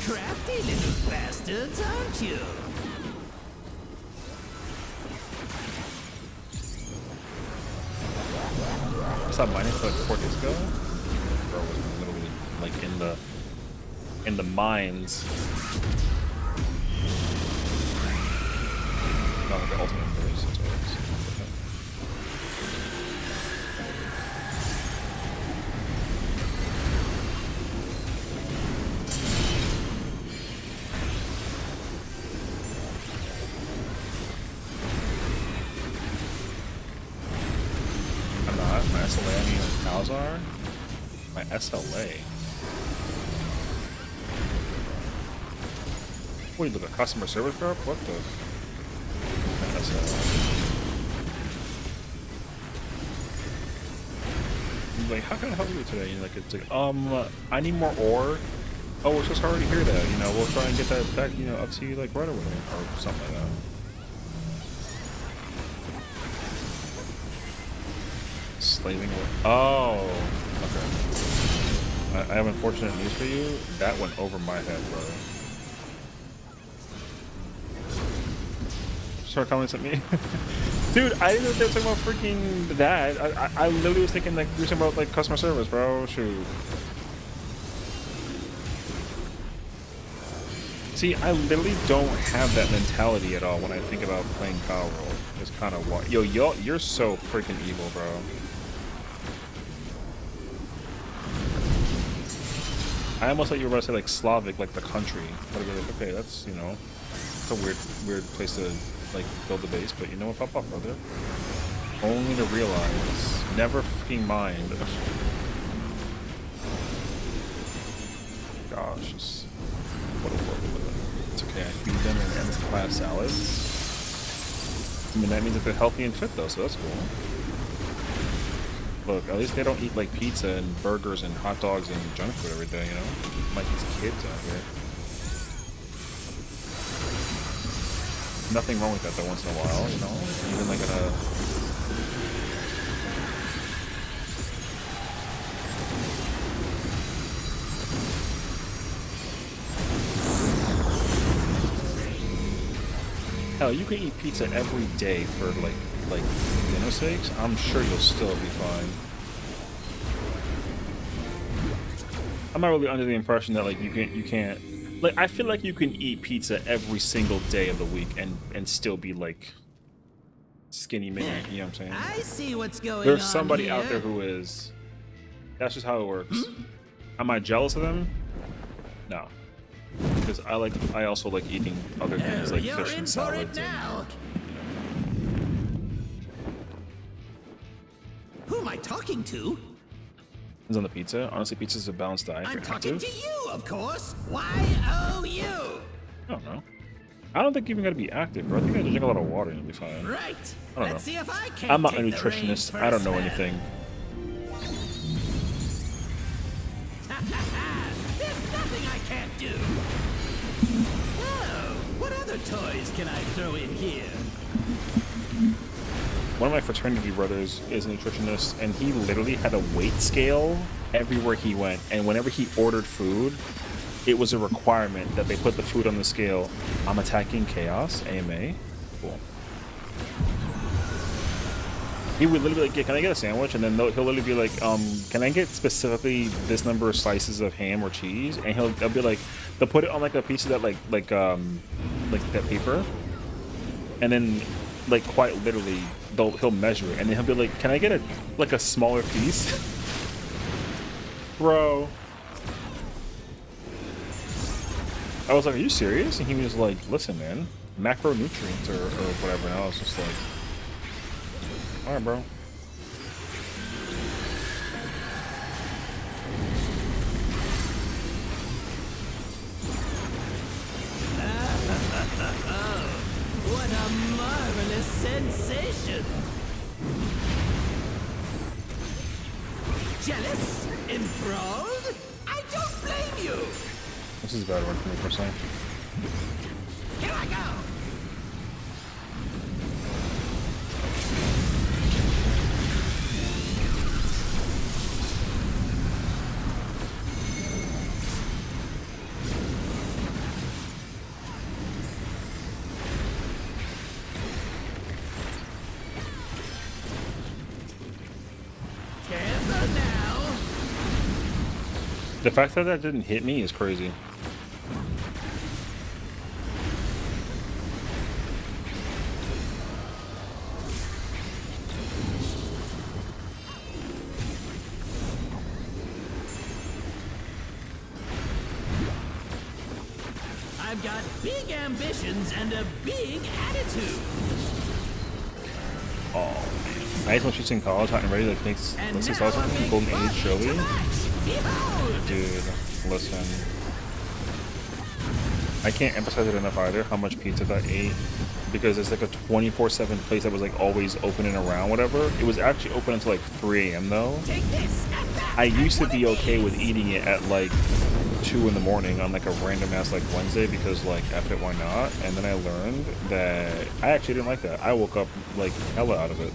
Crafty little bastards, aren't you? I stopped mining for like 4 days ago. Bro was literally like in the mines. Not like the ultimate first. That's what it is. I'm not. My SLA, I mean, like cows are. My SLA. What, you look at customer service rep? What the? My SLA. I'm like, how can I help you today? And like, it's like, I need more ore. Oh, we're so sorry to hear that. You know, we'll try and get that back, you know, up to you like right away or something like that. Slaving away. Oh, okay. I have unfortunate news for you. That went over my head, brother. Start comments at me. Dude, I didn't know they were talking about freaking that. I literally was thinking like you're talking about like customer service, bro. Shoot. See, I literally don't have that mentality at all when I think about playing Power World. It's kind of what. Yo, you're so freaking evil, bro. I almost thought you were about to say like Slavic, like the country. But I'd be like, okay, that's, you know, it's a weird place to like build a base. But you know what, pop up, brother. Only to realize, never fucking mind. Gosh, just what a world. It's okay. I feed them an end class salad. I mean, that means that they're healthy and fit though, so that's cool. Look, at least they don't eat like pizza and burgers and hot dogs and junk food every day, you know? Like these kids out here. Nothing wrong with that though once in a while, you know? Even like in a... Hell, you can eat pizza every day for like dinner sakes. I'm sure you'll still be fine. I'm not really under the impression that like you can't like I feel like you can eat pizza every single day of the week and still be like skinny mini, you know what I'm saying? I see what's going on. There's somebody here. out there who is. That's just how it works. Am I jealous of them? No. Because I also like eating other things like fish and salads and, Who am I talking to? Depends on the pizza. Honestly, pizza's a balanced diet. I'm You're talking active. to you, of course. Y-O-U. I don't know. I don't think you even gotta be active, bro. I think you gotta drink a lot of water and you'll be fine. Right. I don't Let's know. see if I can. I'm not a nutritionist. I don't know anything. There's nothing I can't do. Oh, what other toys can I throw in here? One of my fraternity brothers is a nutritionist, and he literally had a weight scale everywhere he went. And whenever he ordered food, it was a requirement that they put the food on the scale. I'm attacking chaos, AMA. Cool. He would literally be like, yeah, can I get a sandwich? And then he'll literally be like, can I get specifically this number of slices of ham or cheese? And they'll be like, they'll put it on like a piece of that like that paper. and then like quite literally he'll measure it, and then he'll be like, "Can I get a smaller piece?" Bro, I was like, "Are you serious?" And he was like, "Listen, man, macronutrients or whatever." And I was just like, "All right, bro." What a marvelous sensation! Jealous? Enthralled? I don't blame you! This is a bad one for me personally. Here I go! Careful now! The fact that that didn't hit me is crazy. I've got big ambitions and a big attitude. Oh, I just when she's in college, hot and ready, like makes And let's now just also a big golden age body to showy. match. Behold! Dude, listen. I can't emphasize it enough either how much pizza that ate, because it's like a 24/7 place that was like always open and around whatever. It was actually open until like 3 a.m. though. Take this and that. I used to and be one of okay with these. eating it at like 2 in the morning on like a random ass like Wednesday because like F it, why not? And then I learned that I actually didn't like that. I woke up like hella out of it.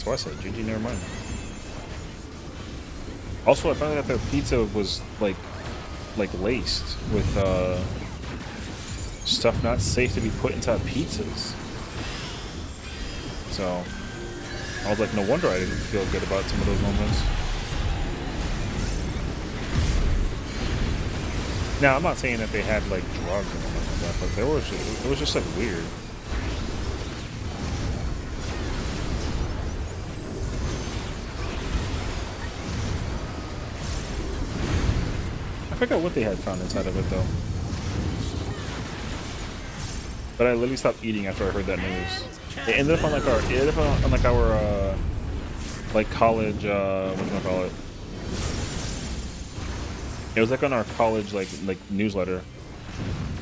So I said, GG, never mind. Also, I found out that their pizza was like laced with stuff not safe to be put inside pizzas. So I was like, no wonder I didn't feel good about some of those moments. Now, I'm not saying that they had like drugs and stuff like that, but it was just like weird. I forgot what they had found inside of it though. But I literally stopped eating after I heard that news. It ended up on like our like college what do you call it? It was like on our college like newsletter.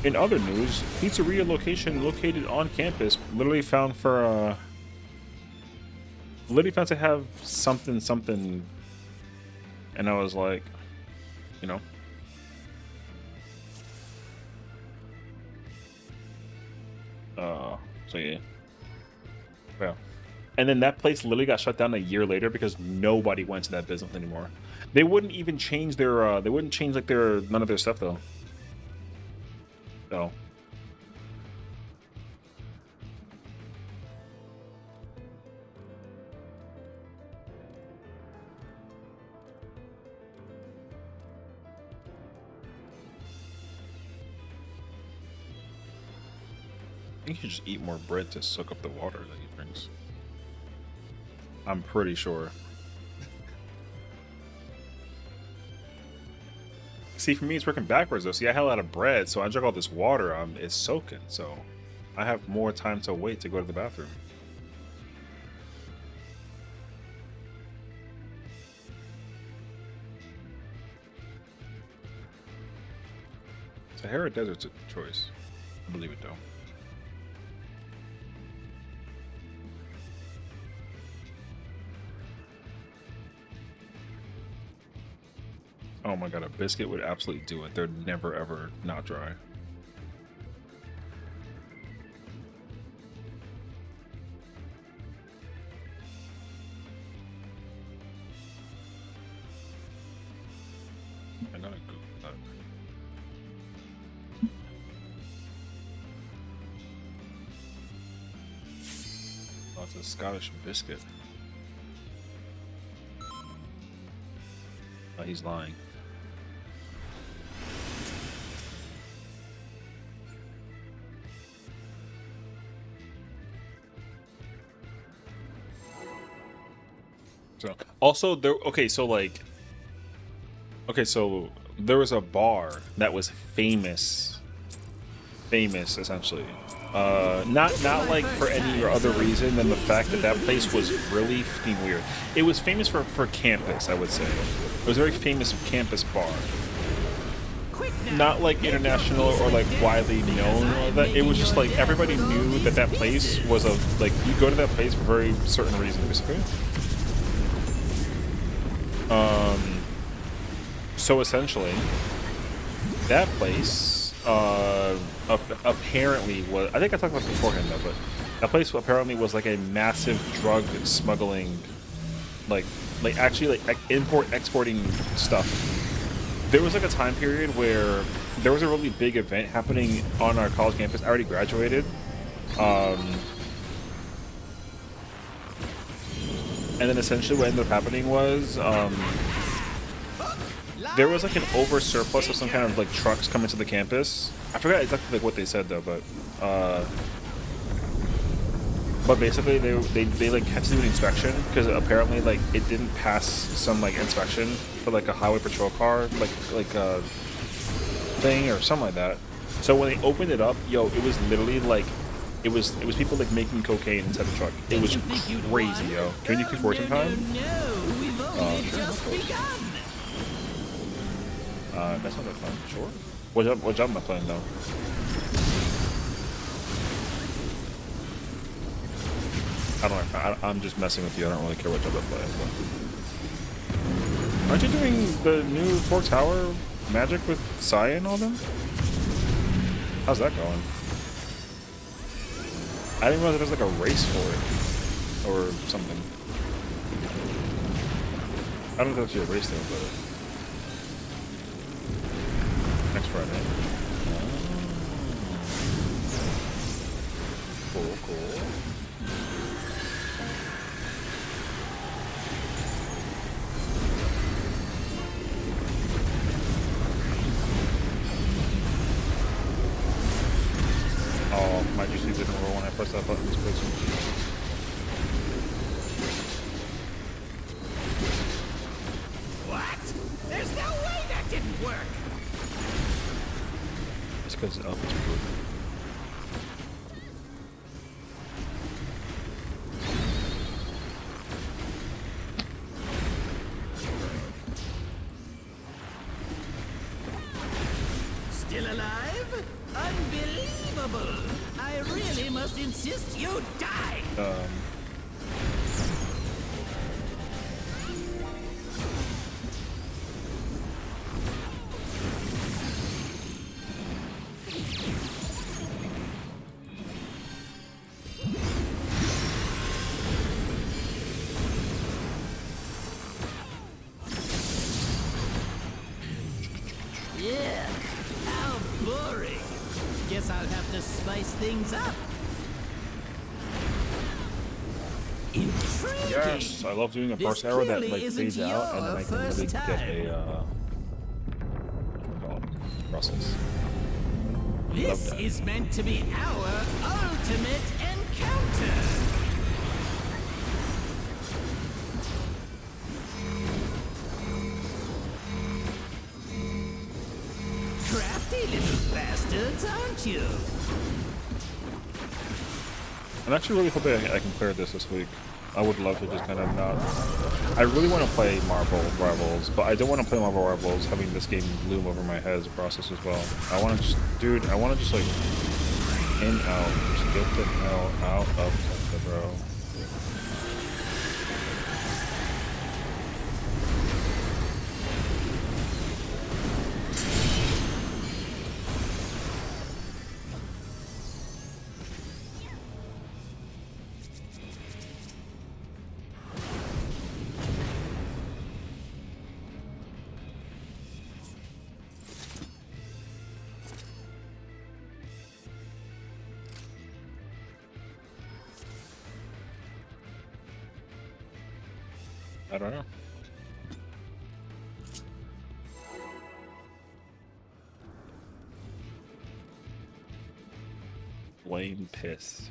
In other news, pizzeria location located on campus literally found to have something, and I was like, you know. So yeah. Yeah. And then that place literally got shut down a year later because nobody went to that business anymore. They wouldn't even change their they wouldn't change like none of their stuff though. So I think you should just eat more bread to soak up the water that he drinks. I'm pretty sure. See, for me, it's working backwards though. See, I had a lot of bread, so I drank all this water. It's soaking, so I have more time to wait to go to the bathroom. Sahara Desert's a choice. I believe it though. Oh my god, a biscuit would absolutely do it. They're never ever not dry. I gotta Google that. Oh, it's a Scottish biscuit. Oh, he's lying. So also there. Okay, so like. Okay, so there was a bar that was famous essentially. Not like for any or other reason than the fact that that place was really fucking weird. It was famous for campus, I would say. It was a very famous campus bar. Not like international or like widely known or that. It was just like everybody knew that that place was a like you go to that place for very certain reasons, basically. So essentially, that place apparently was. I think I talked about this beforehand though, but that place apparently was like a massive drug smuggling, like actually like exporting stuff. There was like a time period where there was a really big event happening on our college campus. I already graduated. And then essentially what ended up happening was there was like an over surplus of some kind of like trucks coming to the campus. I forgot exactly like what they said though, but basically they like had to do an inspection because apparently like it didn't pass some like inspection for like a highway patrol car like a thing or something like that. So when they opened it up, yo, it was literally like it was people like making cocaine inside the truck. It was crazy, yo. Can you forward some time? No, we've only Sure, just of course. begun. That's not that fun. Sure. What job am I playing though? I'm just messing with you. I don't really care what job I play. But... Aren't you doing the new Fork Tower magic with Sessiion and all them? How's that going? I didn't realize there was like a race for it or something. I don't know if there's actually a race there, but next Friday. Cool. Oh, my GC didn't roll when I pressed that button. It's crazy. What? There's no way that didn't work. It's because it's good. Still alive? Unbelievable! I really must insist you die! Yeah, how boring. Guess I'll have to spice things up. Intriguing. Yes, I love doing a first arrow that like fades out, and then I can really get a process. This is meant to be our ultimate encounter. Crafty little bastards, aren't you? I'm actually really hoping I can clear this week. I would love to just kind of not. I really want to play Marvel Rivals, but I don't want to play Marvel Rivals having this game loom over my head as a process as well. I want to just, dude, I want to just like in out, just get the hell out of Tesla, bro. I don't know. Flame piss.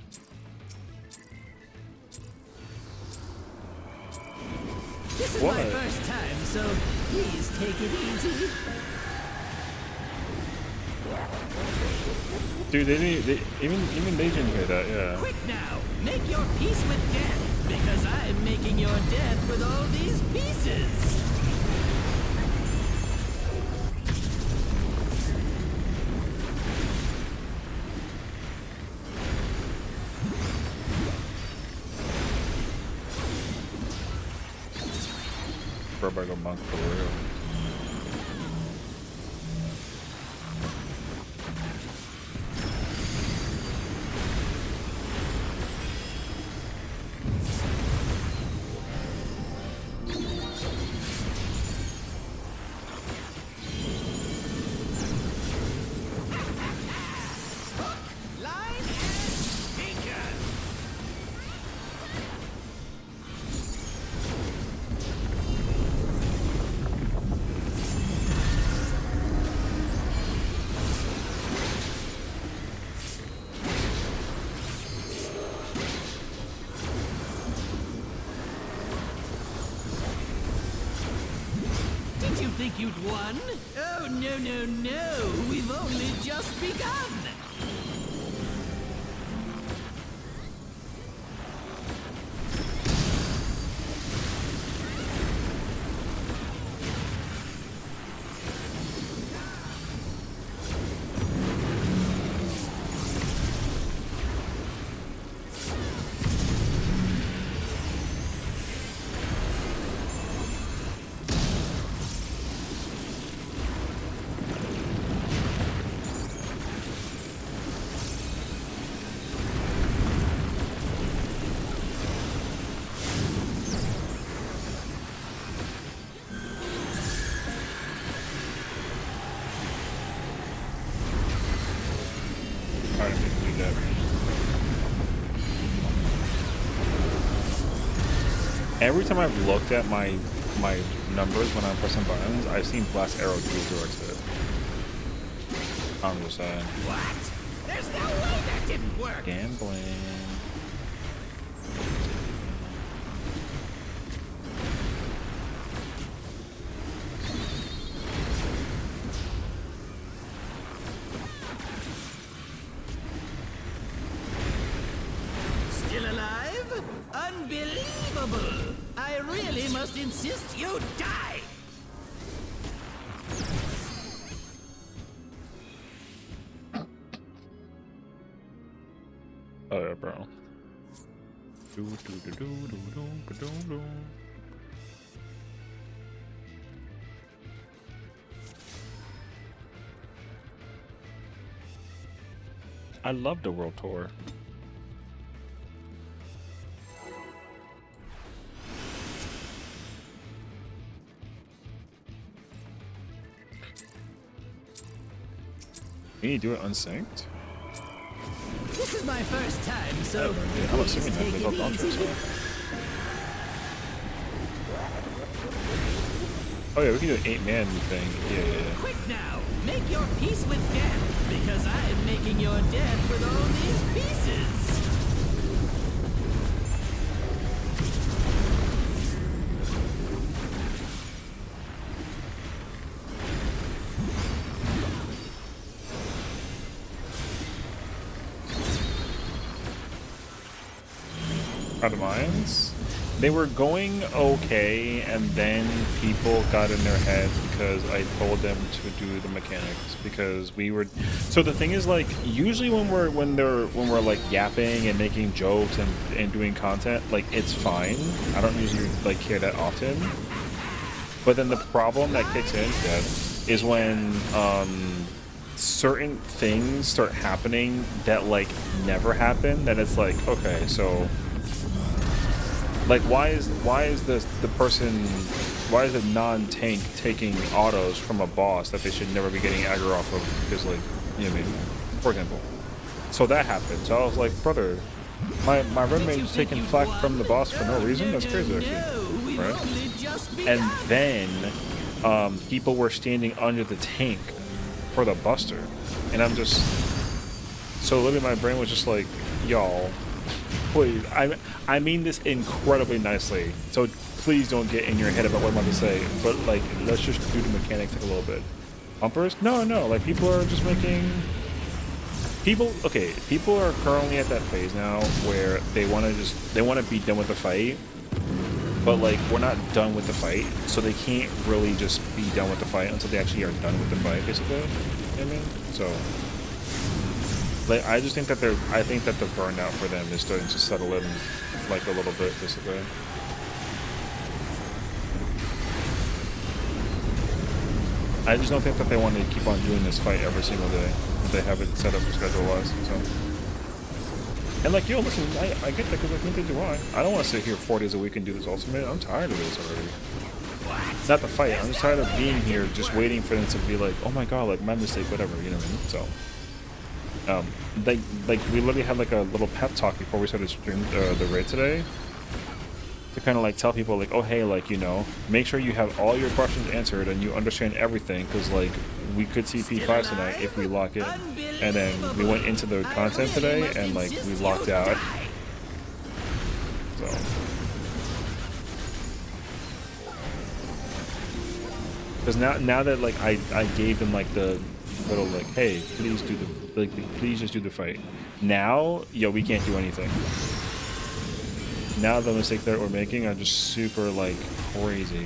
This is What? my first time, so please take it easy. Dude, even they didn't hear that. Yeah. Quick now, make your peace with death, because I'm making your death with all these pieces. Roboto monk for real. Line and beacon. Did you think you'd won? Oh, no, no, no. We've only just begun. I didn't mean to do that. Every time I've looked at my numbers when I'm pressing buttons, I've seen blast arrow do towards it. I'm just saying. What? There's no way that didn't work. Gambling. Still alive? Unbelievable! I really must insist you die! Oh yeah, bro. Do, do, do, do, do, do, do, do. I love the world tour. Can you do it unsynced? This is my first time, so Yeah, I'm please assuming that take there's it no contrast. easy. Oh yeah, we can do an 8-man thing. Yeah. Quick now, make your peace with death, because I'm making your death with all these pieces. Out of mines? They were going okay, and then people got in their head because I told them to do the mechanics because we were. So the thing is, like, usually when we're like yapping and making jokes and doing content, like it's fine. I don't usually like care that often. But then the problem that kicks in is when certain things start happening that like never happen. Then it's like, okay, so. Like, why is the non-tank taking autos from a boss that they should never be getting aggro off of? Because, like, you know what I mean? For example. So that happened. So I was like, brother, my roommate is taking flak from the boss for no reason? That's crazy, actually. Right? And then, people were standing under the tank for the buster. And I'm just... So literally my brain was just like, y'all... Please, I mean this incredibly nicely. So please don't get in your head about what I'm about to say. But like, let's just do the mechanics like a little bit. Bumpers? No, no. Like people are just making. People, okay. People are currently at that phase now where they want to be done with the fight. But like, we're not done with the fight, so they can't really just be done with the fight until they actually are done with the fight, basically. You know what I mean? So, like, I just think that I think that the burnout for them is starting to settle in, like, a little bit, basically. I just don't think that they want to keep on doing this fight every single day. If they have it set up schedule-wise, so. And like, yo, listen, I get that because I think they do I don't want to sit here 4 days a week and do this ultimate. I'm tired of this already. Not the fight. I'm just tired of being here, just waiting for them to be like, oh my god, like my mistake, whatever. You know what I mean? So, like we literally had like a little pep talk before we started stream the raid today, to kind of like tell people like, oh hey, like, you know, make sure you have all your questions answered and you understand everything, because like we could see P5 tonight if we lock in. And then we went into the content today and like we locked out. So because now that like I gave them like the little like, hey, please do the like, please just do the fight. Now, yo, we can't do anything. Now the mistakes that we're making are just super like crazy.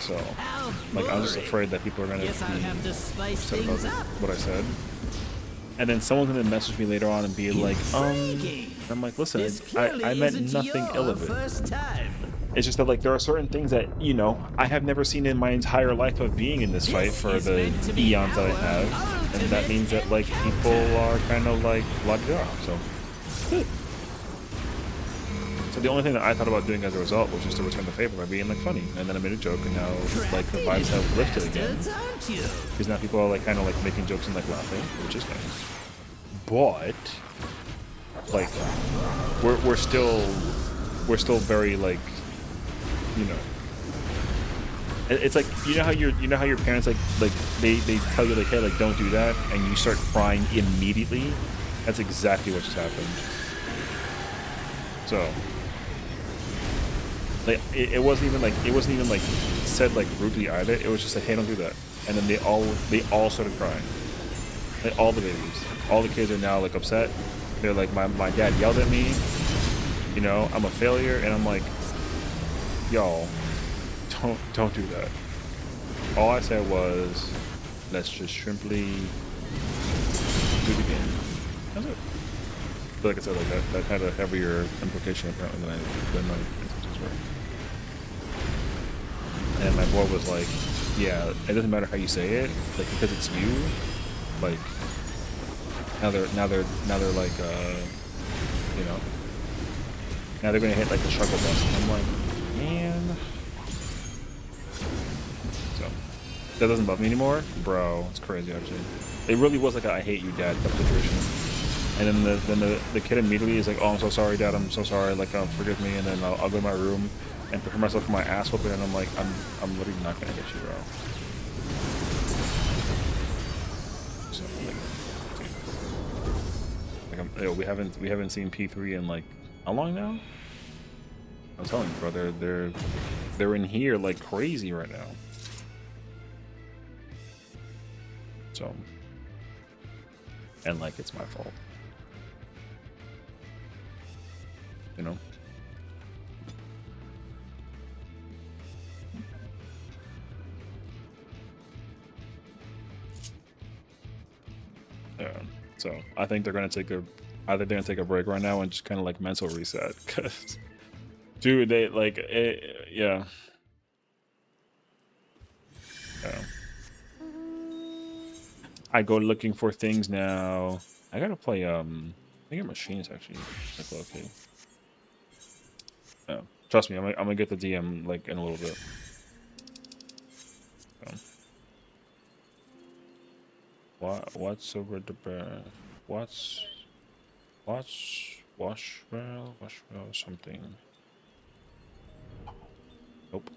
So like I'm just afraid that people are gonna be upset about what I said. And then someone's gonna message me later on and be like, I'm like, listen, I meant nothing ill of it. It's just that like there are certain things that, you know, I have never seen in my entire life of being in this fight for the eons that I have. And that means that like people are kind of like locked off, so. So the only thing that I thought about doing as a result was just to return the favor by being like funny, and then I made a joke, and now like the vibes have lifted again, because now people are like kind of like making jokes and like laughing, which is nice. But like we're still very like, you know, it's like, you know how your parents like they tell you like, hey, like don't do that, and you start crying immediately. That's exactly what just happened. So like it wasn't even like said like rudely either. It was just like, hey, don't do that. And then they all started crying. Like all the babies, all the kids are now like upset. They're like, my dad yelled at me, you know, I'm a failure. And I'm like, y'all, don't do that. All I said was, let's just simply do it again. That's it. But like I said, like that had a heavier implication apparently than my intentions were. And my boy was like, yeah, it doesn't matter how you say it, like because it's you. Like now they're like you know, now they're gonna hit like the struggle bus. And I'm like, man. So that doesn't bug me anymore, bro. It's crazy actually. It really was like a I hate you, dad type situation. And then the kid immediately is like, oh, I'm so sorry, dad. I'm so sorry. Like, forgive me. And then I'll go to my room and prepare myself for my ass whooping. And I'm like, I'm literally not gonna hit you, bro. So, like we haven't seen P3 in like how long now? I'm telling you, bro. They're in here like crazy right now. So, and like it's my fault. You know? Yeah. So I think they're gonna take a break right now and just kind of like mental reset, cause dude, they like yeah. Yeah. I go looking for things now. I gotta play I think machines actually like okay. Yeah. Trust me, I'm gonna get the DM like in a little bit. What's over the bear? What's Washwell something. Nope.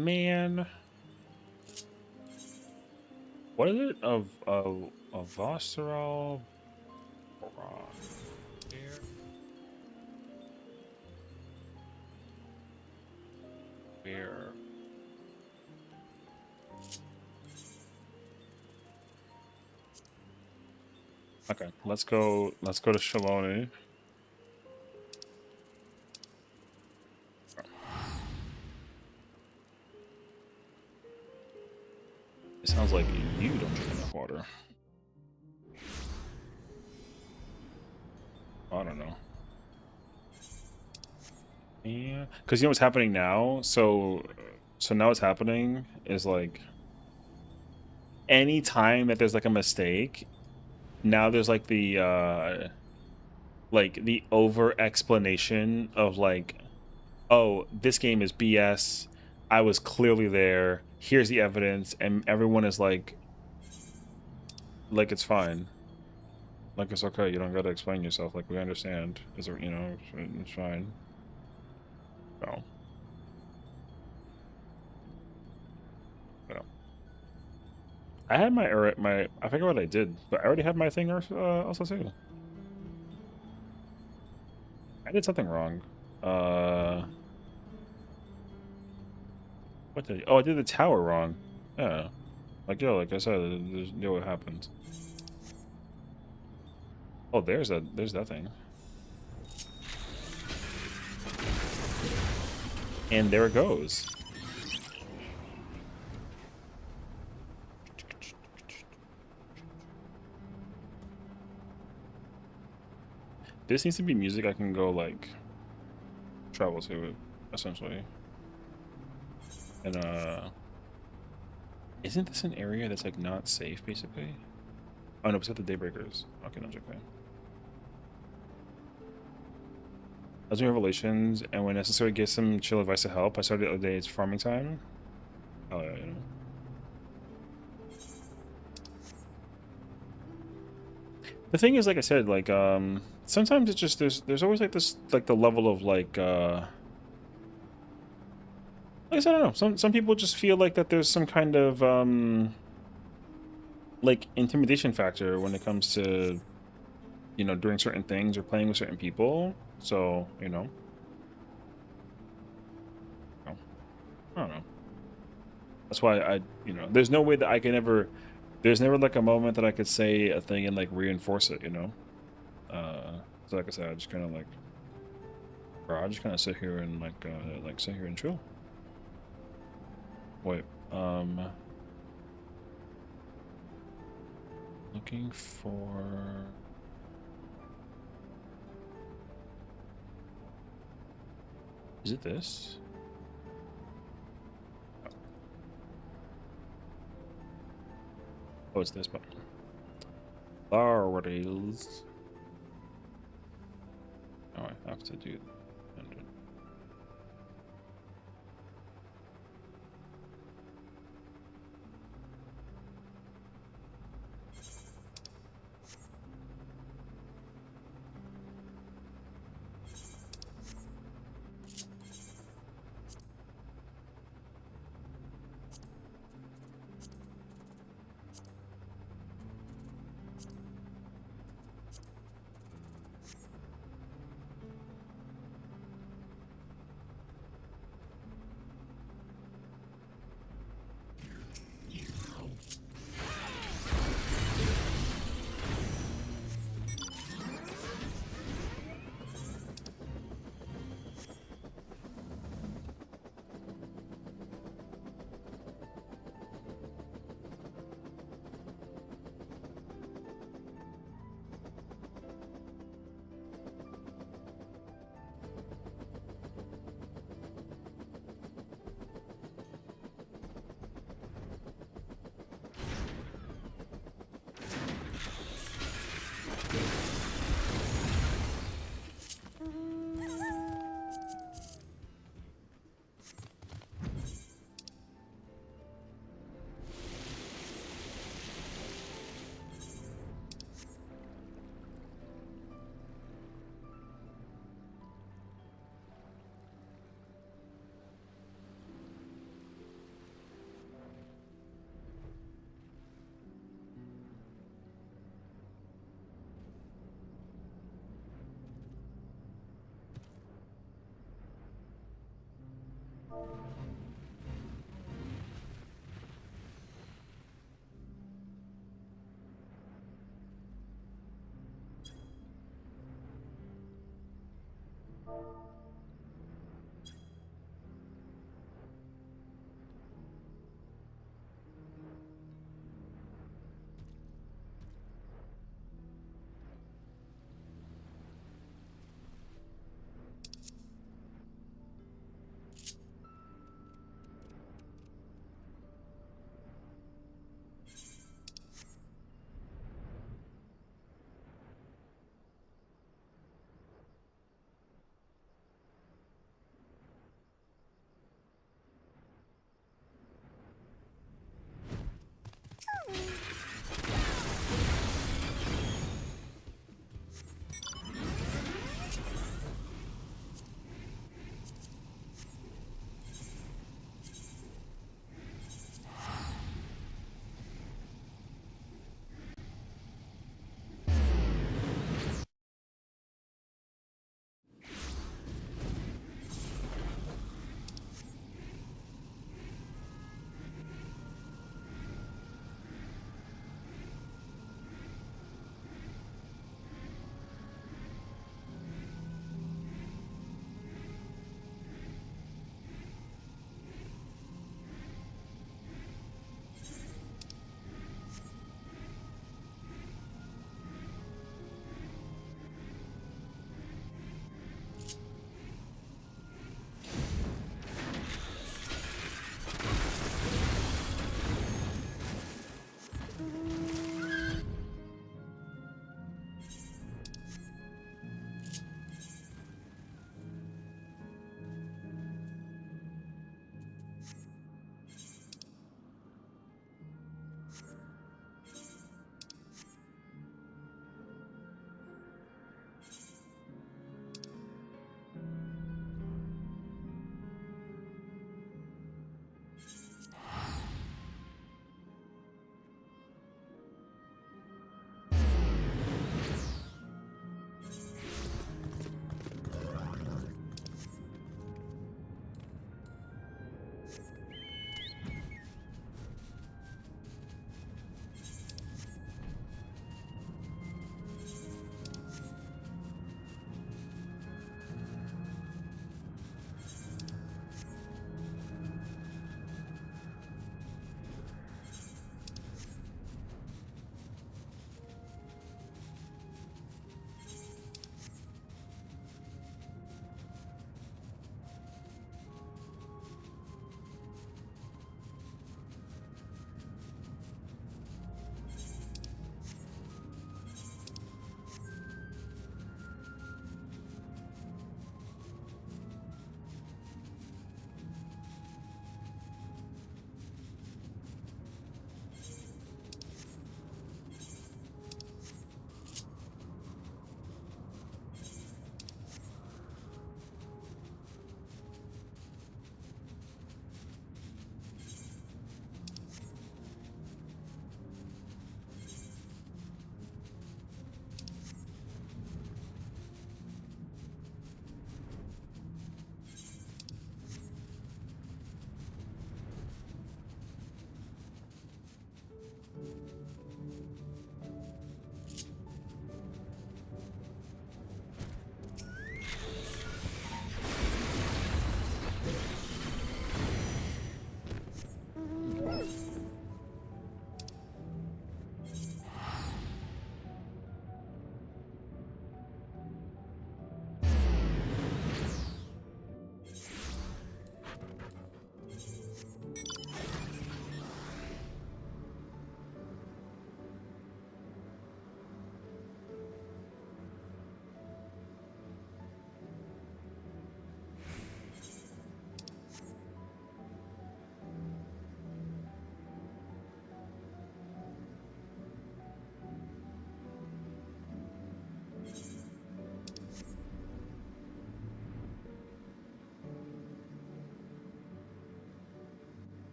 Man, what is it? Of visceral here. Where? Okay, let's go. Let's go to Shaloni. It sounds like you don't drink enough water. I don't know. Yeah, because you know what's happening now. So now what's happening is like any time that there's like a mistake, now there's like the over explanation of like, oh, this game is BS. I was clearly there. Here's the evidence, and everyone is like it's fine. Like it's okay. You don't gotta explain yourself. Like we understand. Is it, you know, it's fine. No. No. I had my I forget what I did, but I already had my thing also too. I did something wrong. Uh, what did I, oh, I did the tower wrong. Yeah. Like yo, like I said, there's you know what happened. Oh, there's that thing. And there it goes. This needs to be music I can go like travel to it, essentially. And isn't this an area that's like not safe basically? Oh no, it's at the Daybreakers. Okay, no, it's okay. I was doing Revelations, and when necessary, get some chill advice to help. I started the other day. It's farming time. Oh yeah, you know. The thing is, like I said, like sometimes it's just there's always like this like the level of like I said, I don't know. Some people just feel like that there's some kind of like intimidation factor when it comes to, you know, doing certain things or playing with certain people. So, you know, I don't know. That's why you know, there's no way that I can ever, there's never like a moment that I could say a thing and like reinforce it, you know? So like I said, I just kind of like, or I just kind of sit here and like sit here and chill. Wait, looking for, is it this? Oh, it's this button. There it is. Oh, I have to do.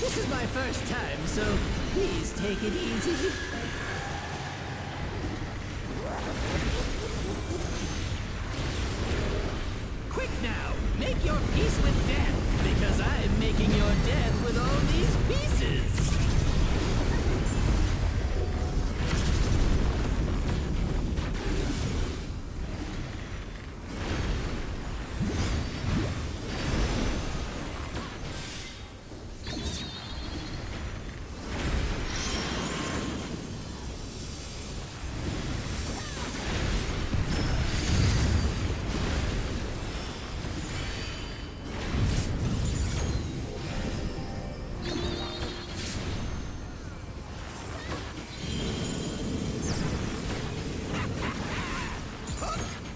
This is my first time, so please take it easy. Quick now, make your peace with death, because I'm making your death with all these pieces.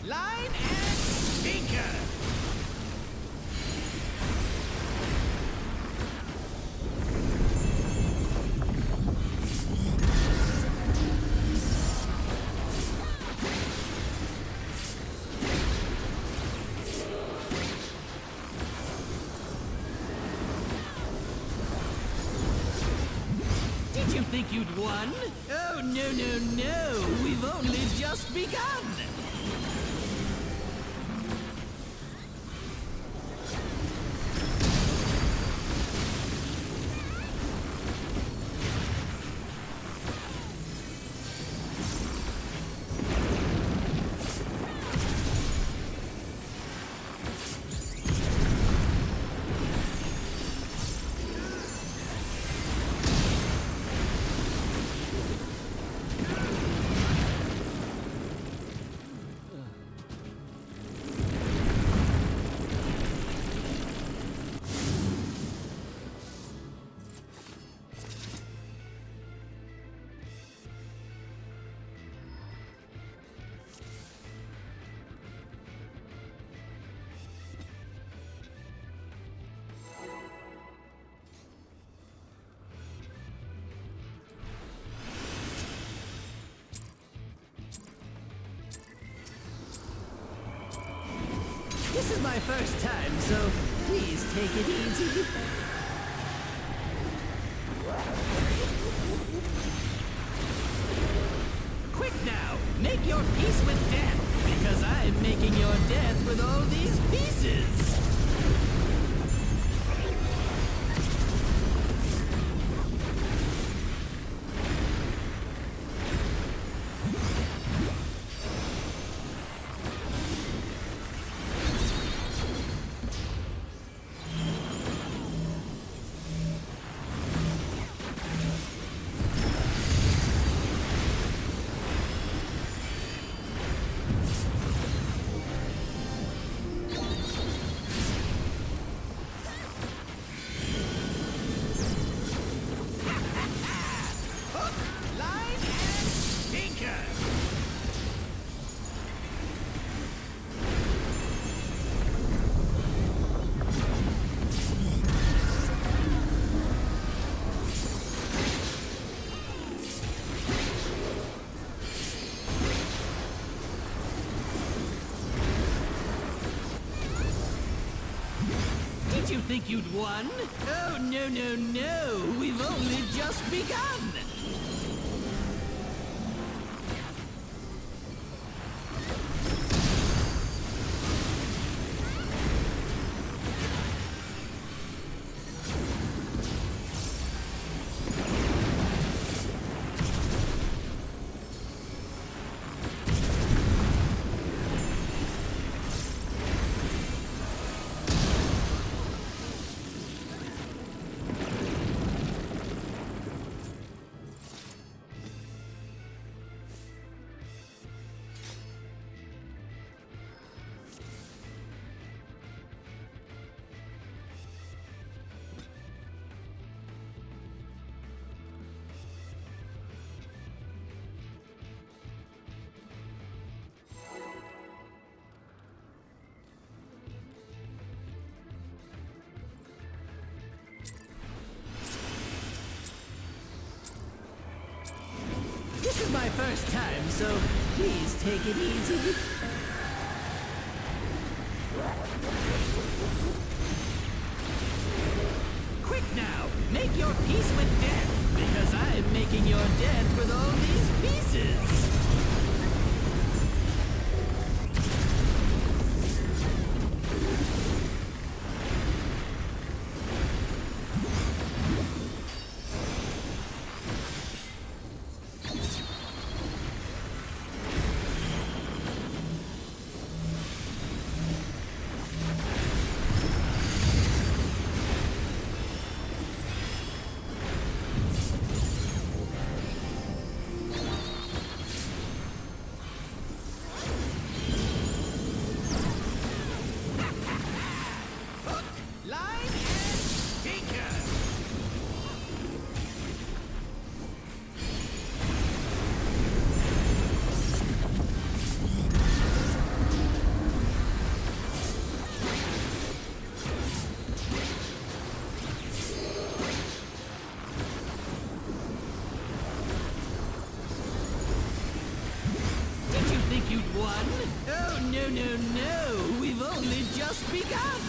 Line and sinker! Did you think you'd won? Oh, no, no, no! We've only just begun! This is my first time, so please take it easy. Quick now, make your peace with death, because I'm making your death with all these pieces. Line and sinker! Did you think you'd won? Oh, no, no, no! We've only just begun! This is my first time, so please take it easy. Quick Quick now, make your peace with death, because I'm making your death with all these pieces. You'd won? Oh, no, no, no! We've only just begun!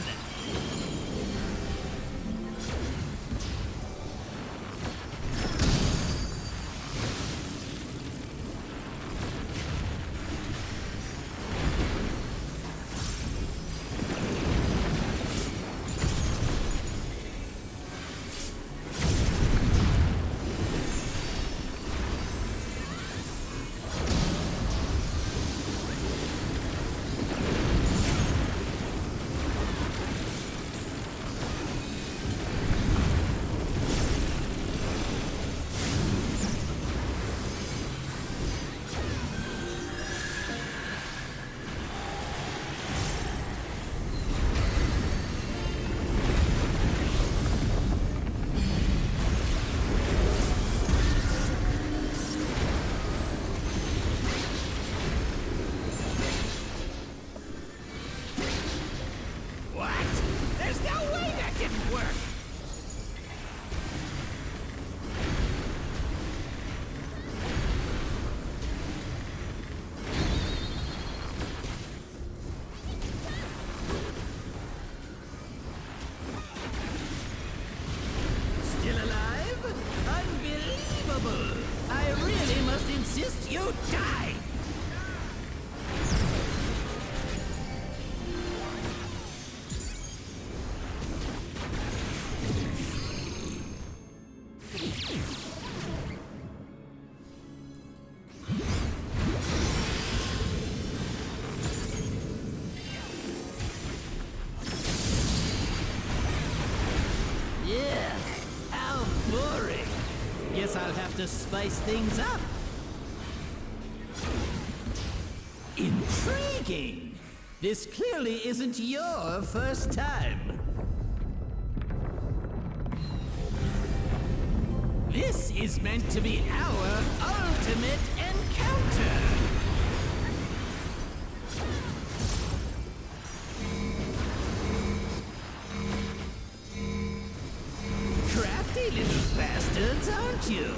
I really must insist you die! Yeah, how boring! Guess I'll have to spice things up. Intriguing! This clearly isn't your first time. This is meant to be our ultimate encounter! Crafty little bastards, aren't you?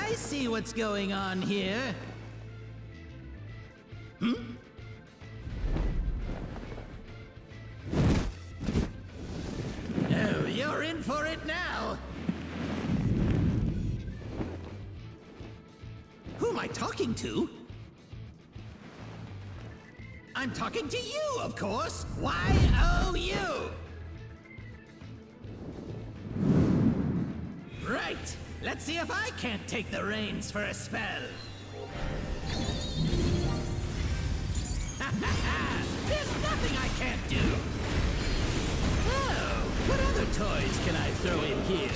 I see what's going on here. Oh, you're in for it now. Who am I talking to? I'm talking to you, of course. Y-O-U. Right. Let's see if I can't take the reins for a spell. There's nothing I can't do. Oh, what other toys can I throw in here?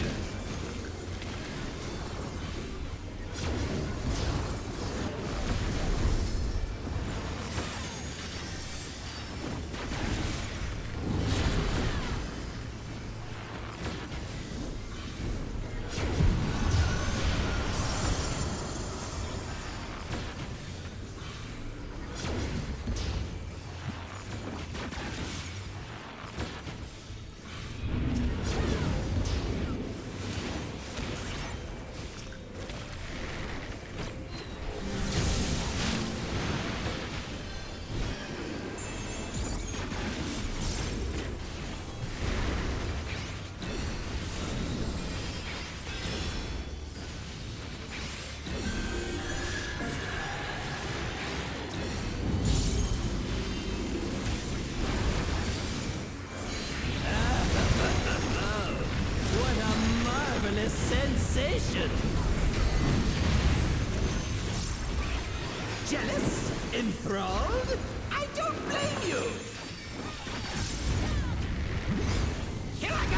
Sensation! Jealous? Enthralled? I don't blame you! Here I go!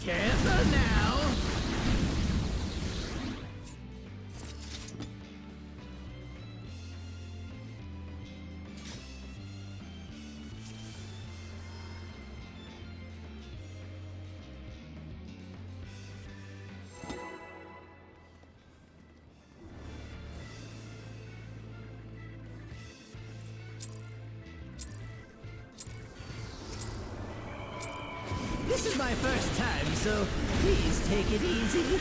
Careful now! This is my first time, so please take it easy.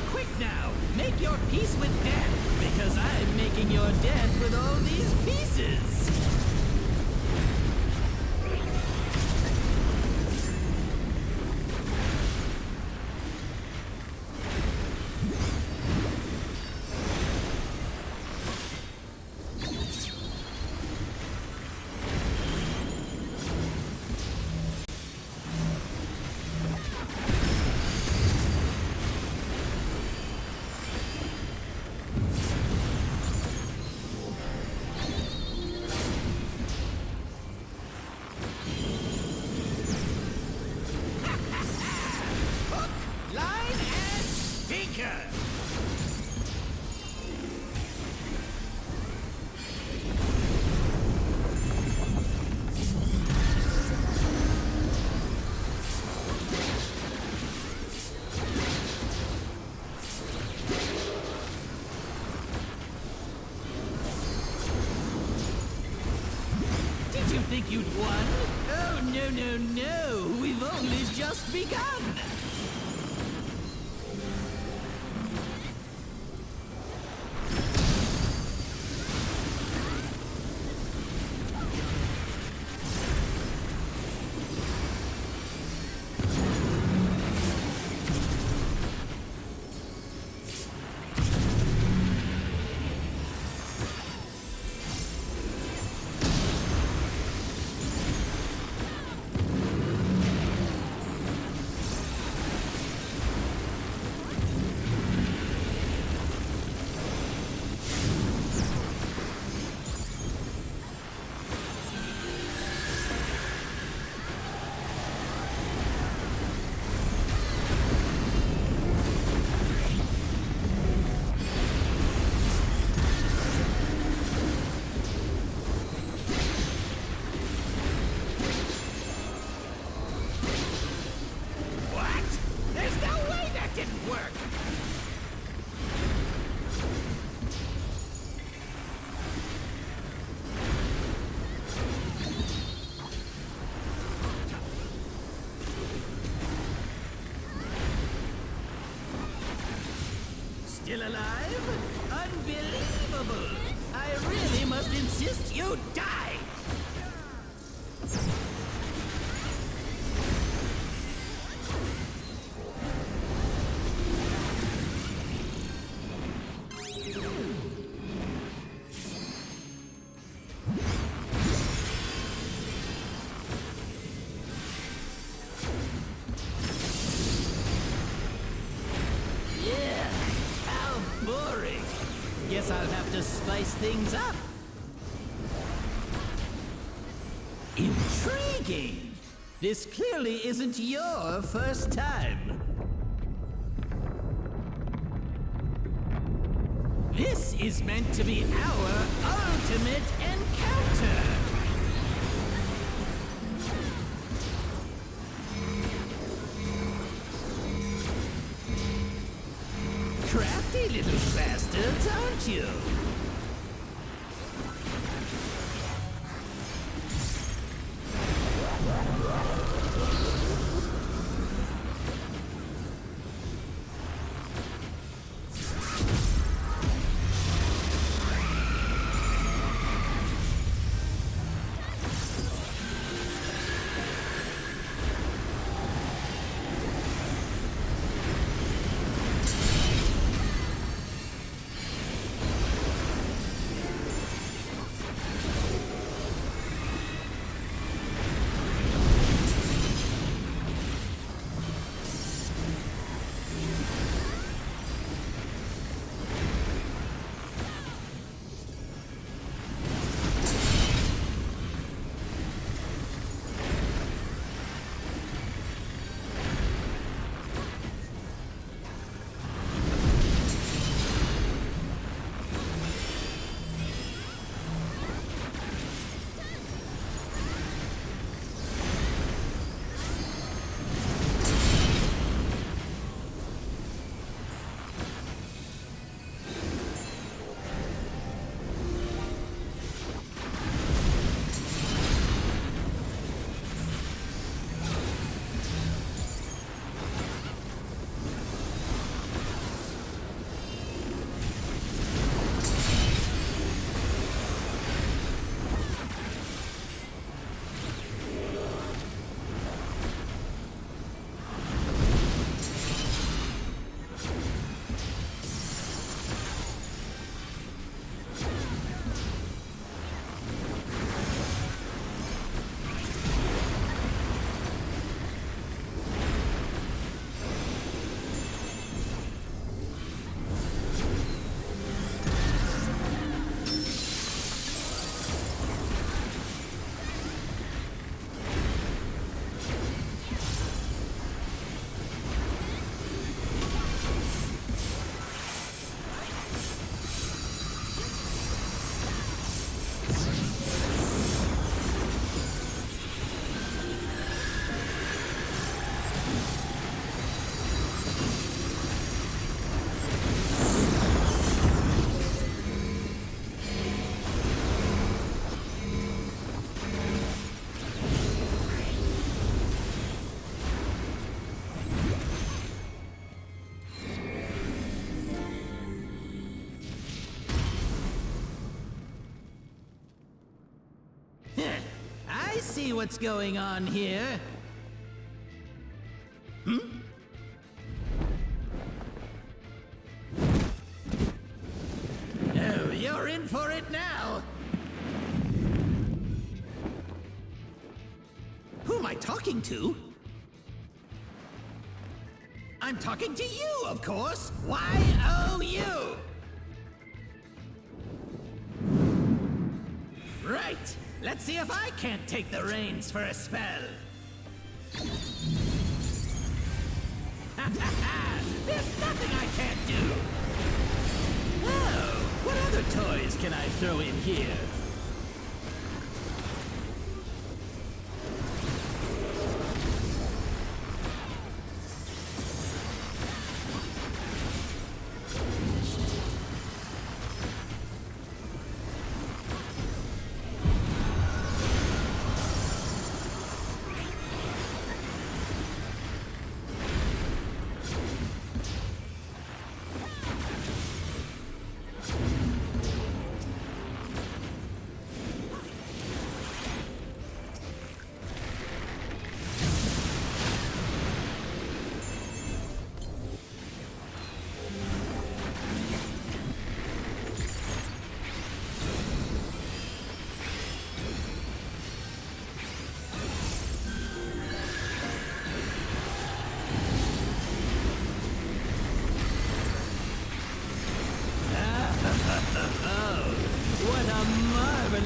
Quick now, make your peace with death, because I'm making your death with all these pieces. Did you think you'd won? Oh, no, no, no! We've only just begun! you die! Yeah, how boring. Guess I'll have to spice things up. Intriguing! This clearly isn't your first time. This is meant to be our ultimate encounter! Crafty little bastards, aren't you? I see what's going on here. Oh, you're in for it now. Who am I talking to? I'm talking to you, of course. Y-O-U. Right. Let's see if I can't take the reins for a spell. There's nothing I can't do. Oh, what other toys can I throw in here?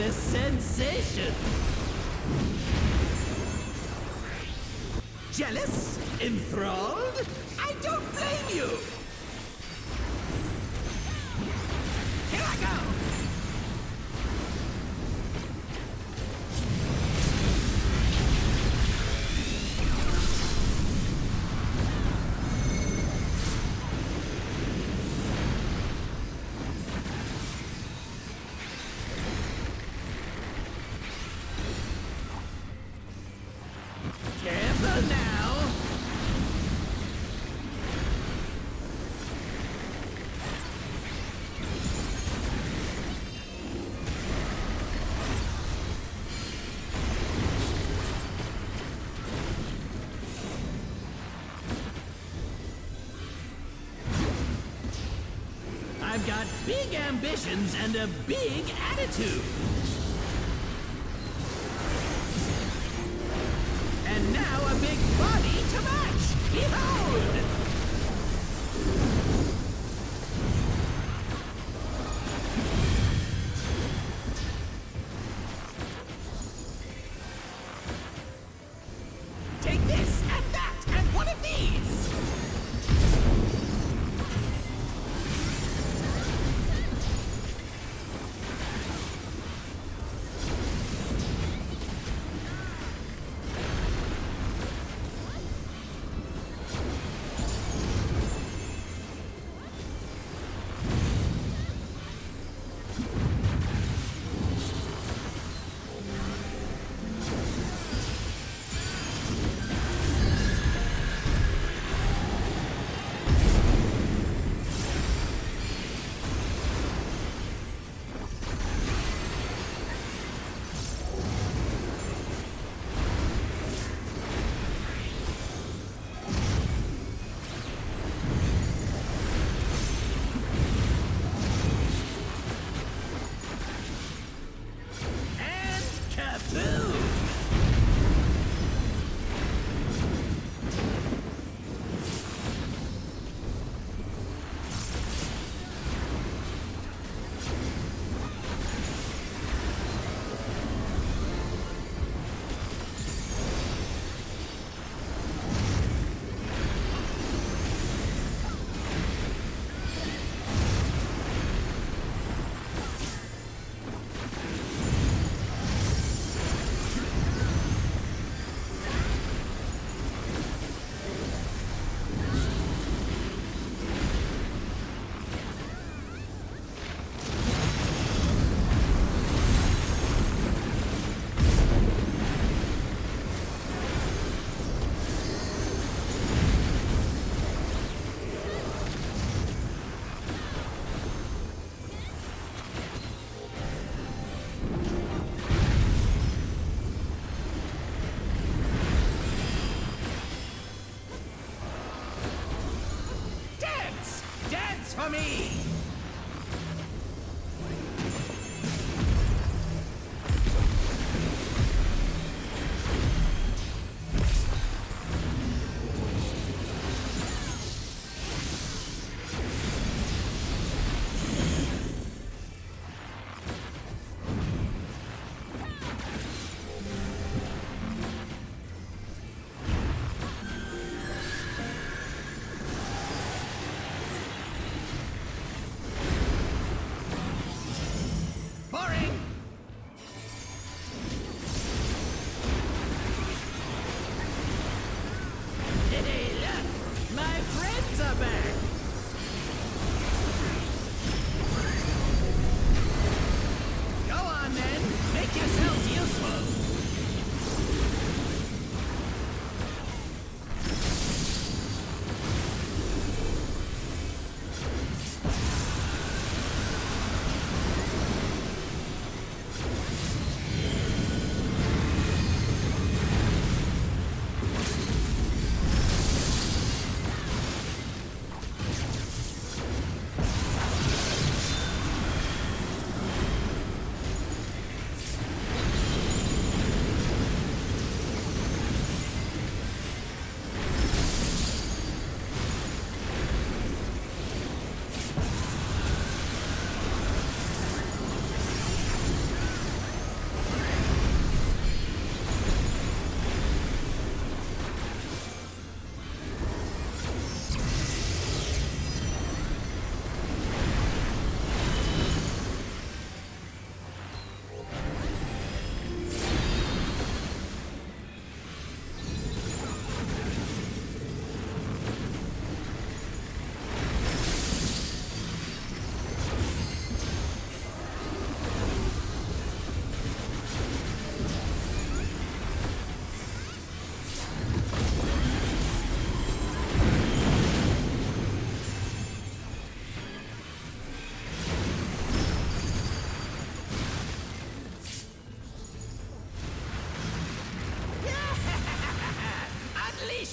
a sensation. Jealous? Enthralled? I don't blame you! Here I go! Careful now! I've got big ambitions and a big attitude. And now a big body to match! Behold! Take this, and that, and one of these!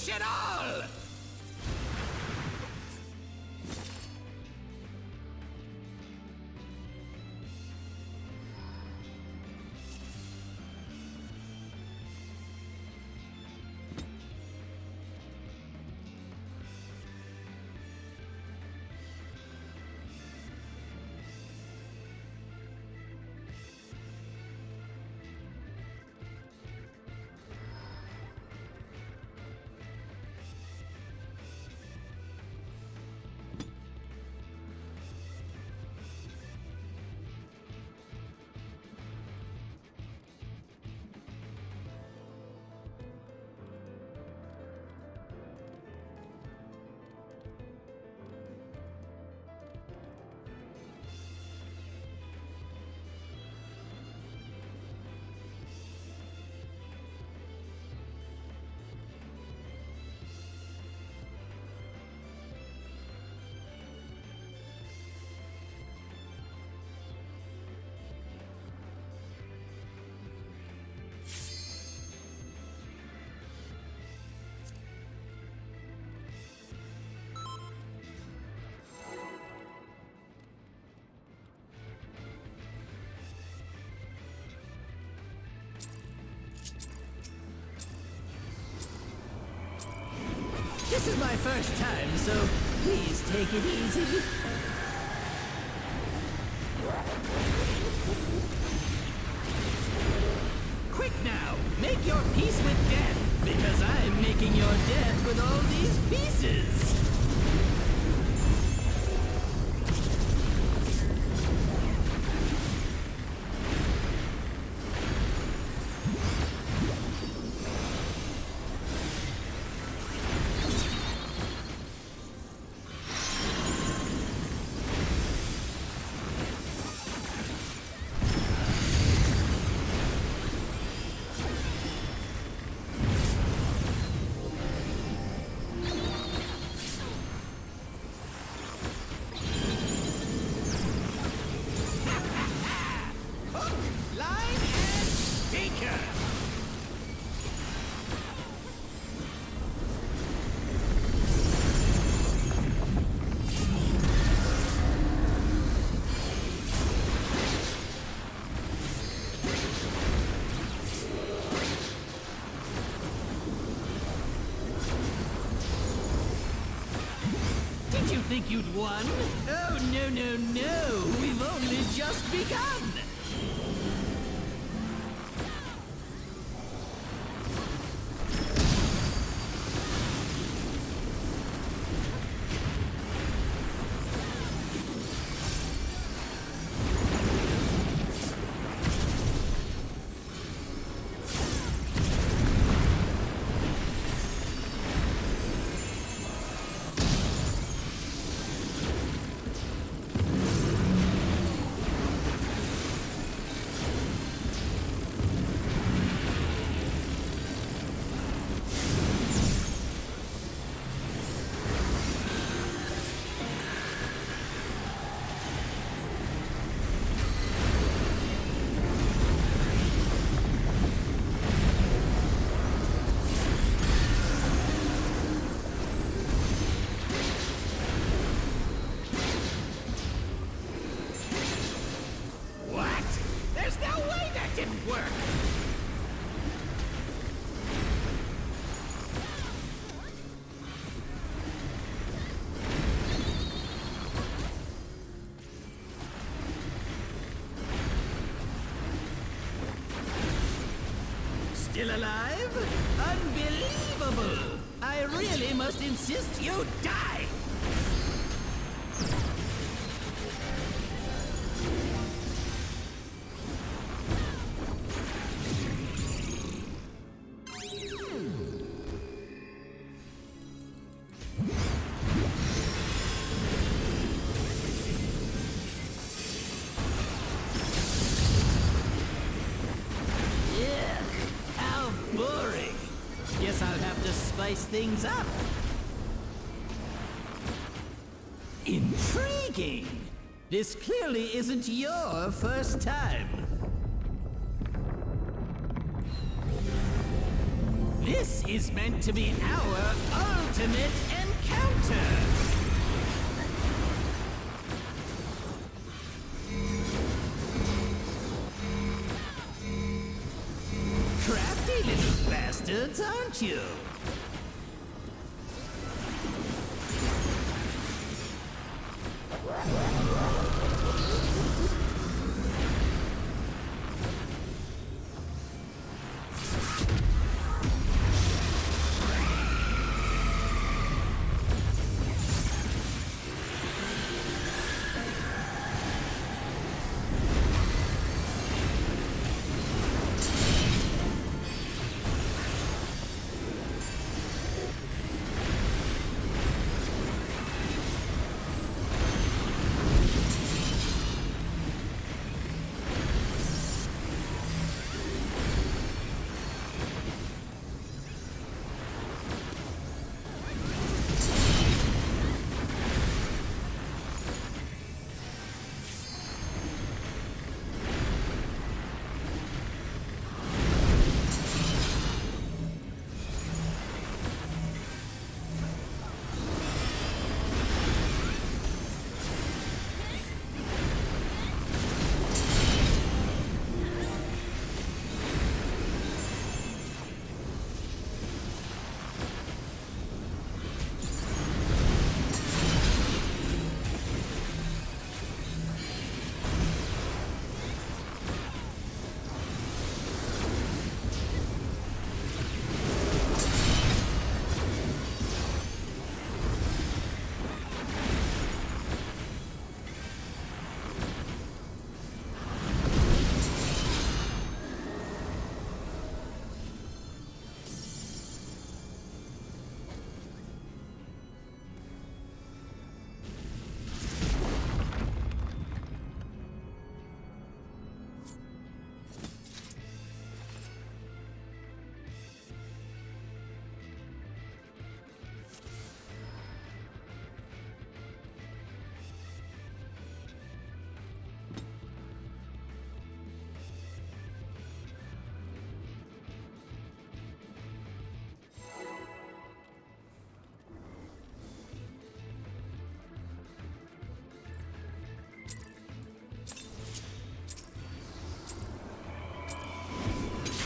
Crush it all! This is my first time, so please take it easy. Quick now, make your peace with death, because I'm making your death with all these pieces. Did you think you'd won? Oh, no, no, no! We've only just begun! Still alive? Unbelievable! I really must insist you die! Guess I'll have to spice things up. Intriguing! This clearly isn't your first time. This is meant to be our ultimate encounter! Crafty little bastards, aren't you?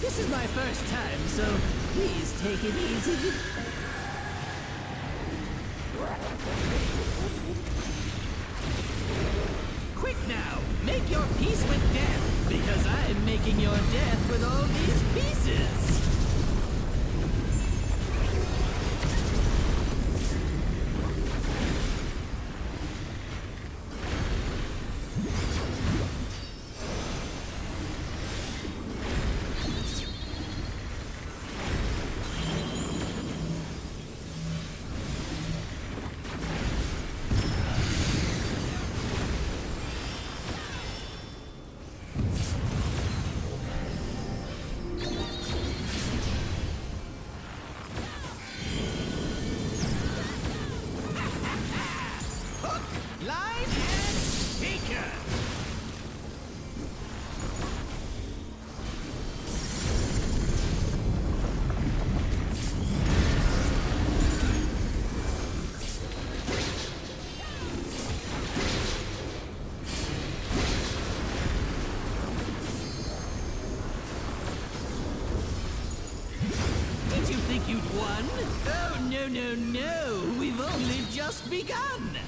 This is my first time, so please take it easy. Quick now, make your peace with death, because I'm making your death with all these pieces. Line and sinker! Did you think you'd won? Oh, no, no, no! We've only just begun!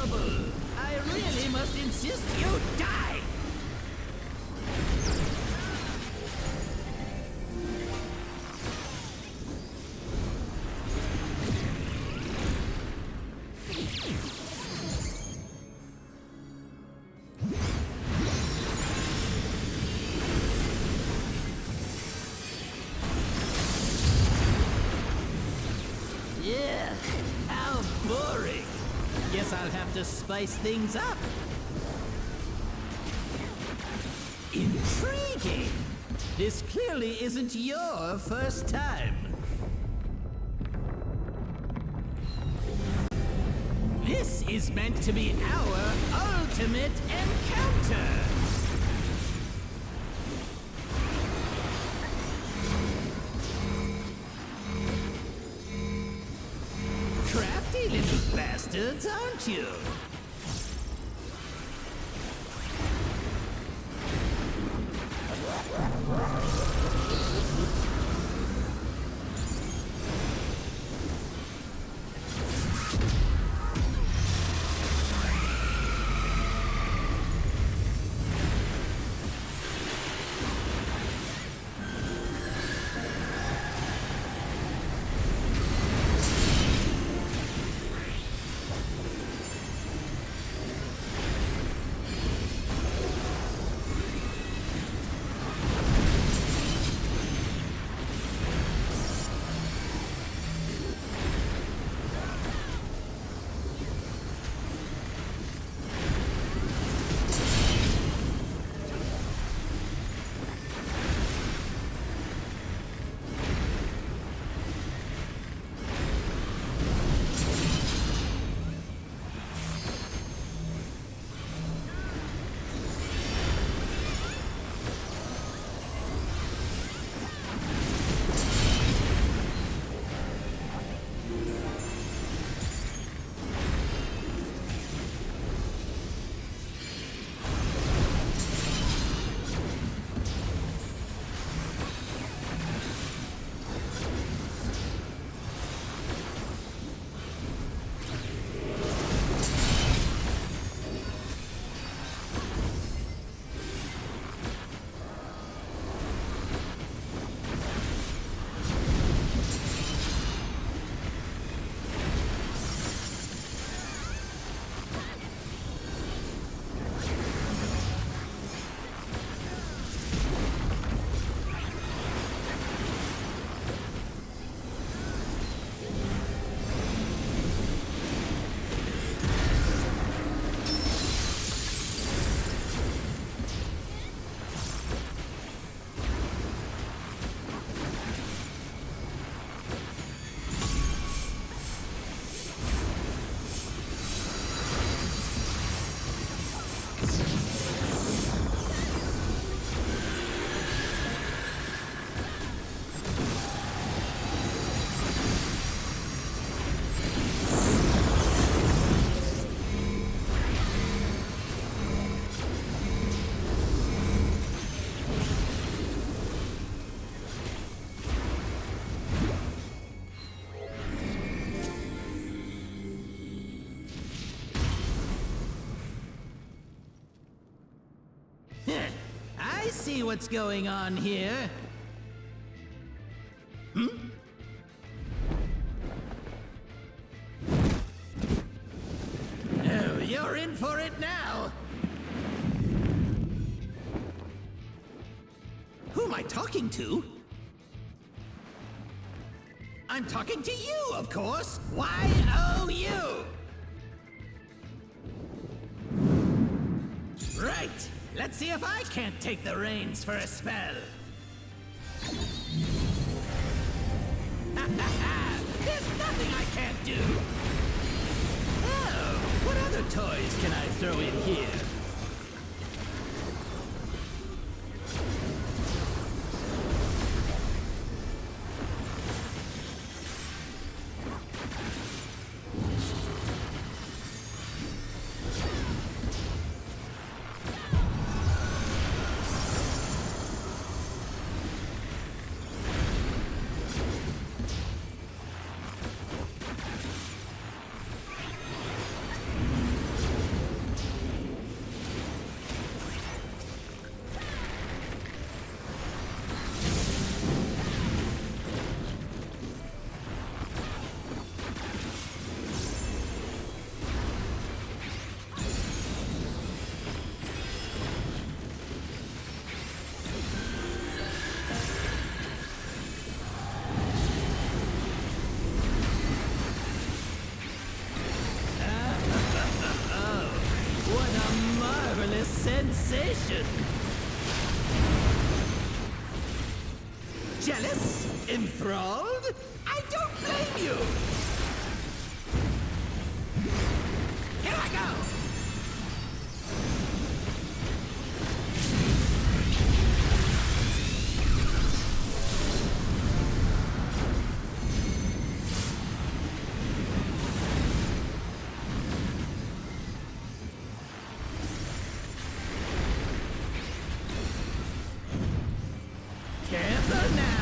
Unbelievable! I really must insist you die! Yeah, how boring. Guess I'll have to spice things up. Intriguing. This clearly isn't your first time. This is meant to be our ultimate encounter. Crafty little bastards, aren't you? I see what's going on here. Oh, you're in for it now. Who am I talking to? I'm talking to you, of course. Y-O-U. Right. Let's see if I can't take the reins for a spell. There's nothing I can't do. Oh, what other toys can I throw in here? a sensation. Jealous? Enthralled? I don't blame you! Here I go! Careful now!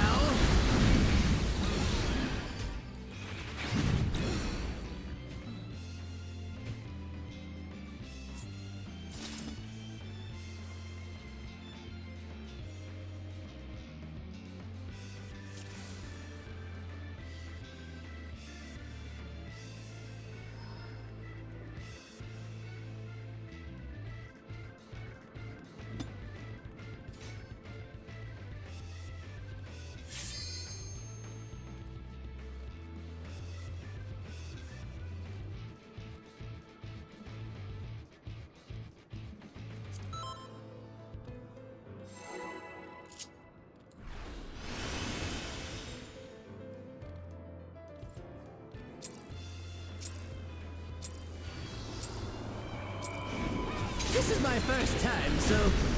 This is my first time, so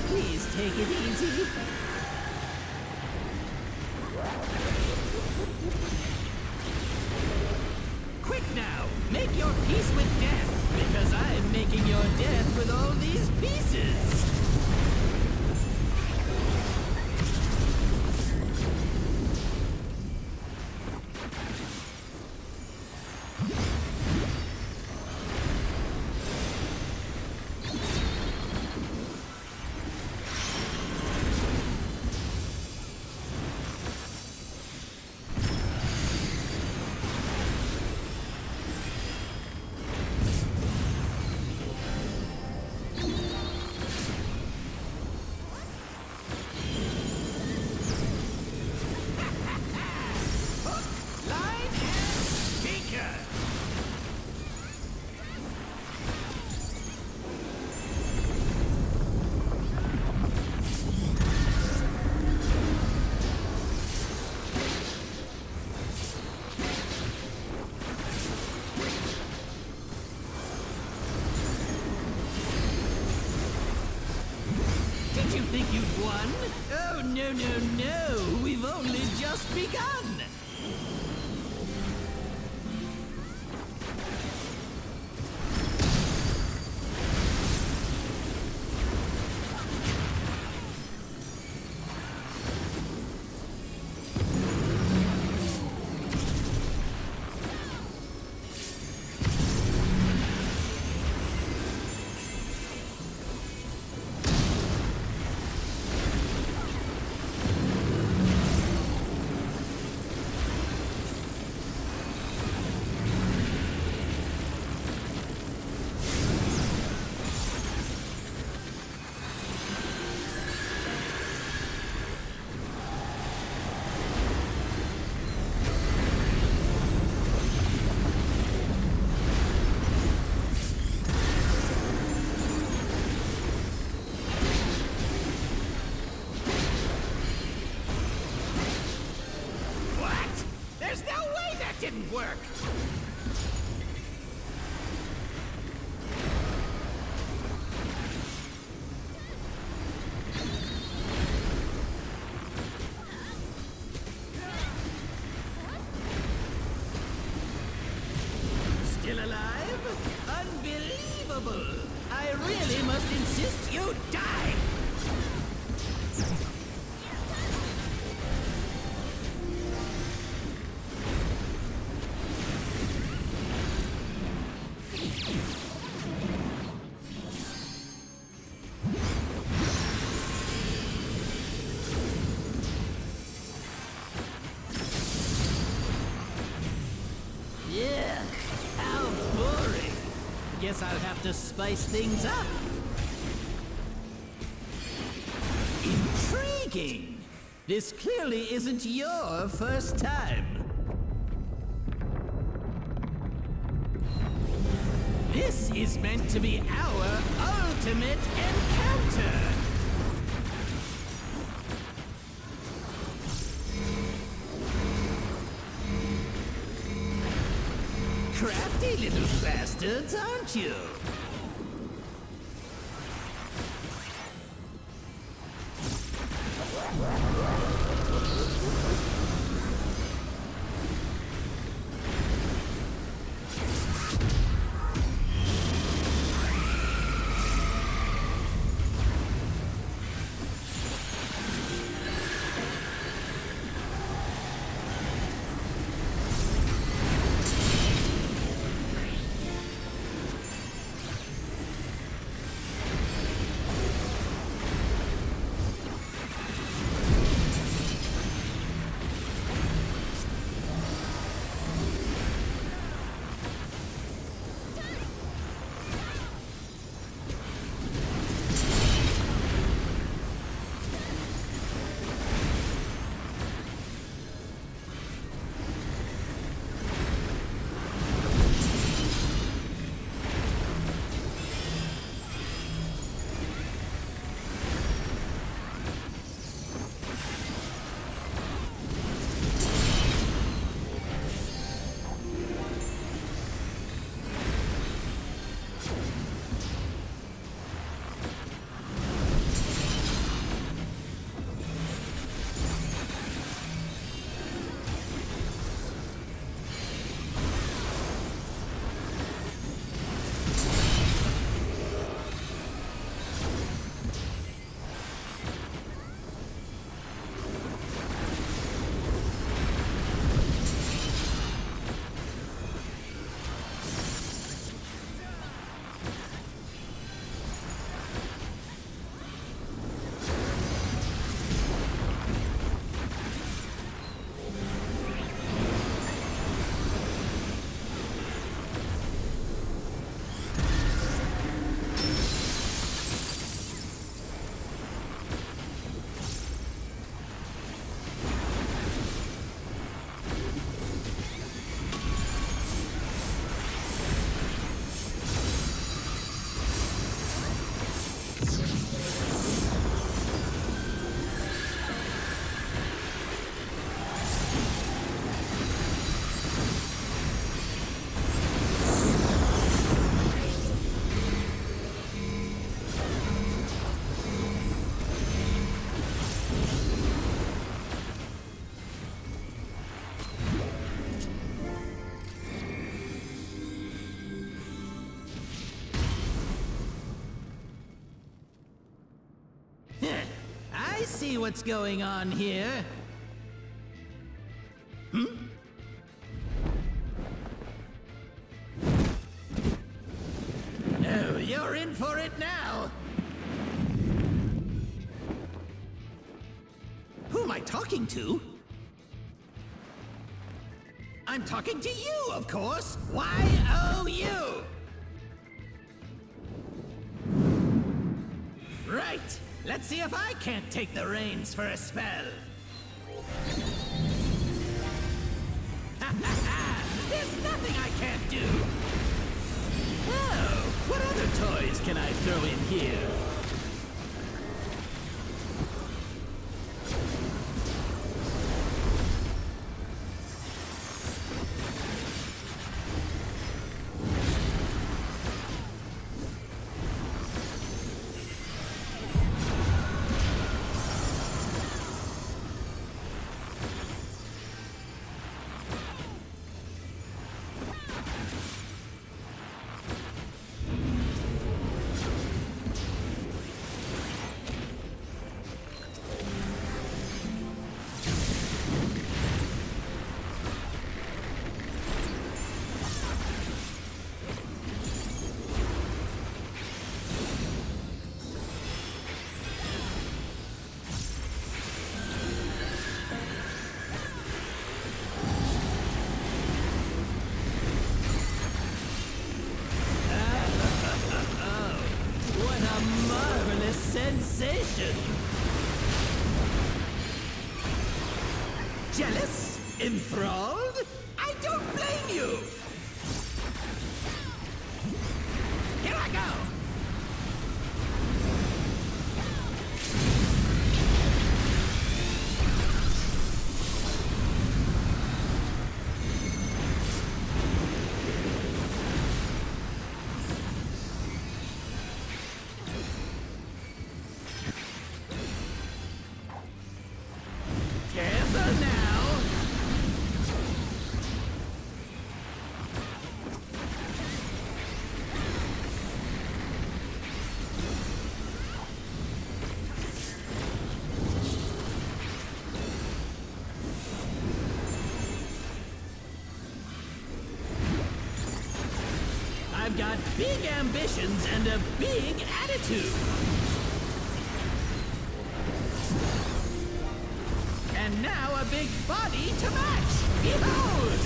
please take it easy. Quick now! Make your peace with death, because I'm making your death with all these pieces! Did you think you'd won? Oh, no, no, no! We've only just begun! There's no way that didn't work! Still alive? Unbelievable! I really must insist you die! Yeah, how boring. Guess I'll have to spice things up. Intriguing. This clearly isn't your first time. This This is meant to be our ultimate encounter! Crafty little bastards, aren't you? I see what's going on here. Oh, you're in for it now. Who am I talking to? I'm talking to you, of course. Y-O-U. Right. Let's see if I can't take the reins for a spell. There's nothing I can't do. Oh, what other toys can I throw in here? Sensation! Jealous? Enthralled? I don't blame you! big ambitions and a big attitude. And now a big body to match. Behold!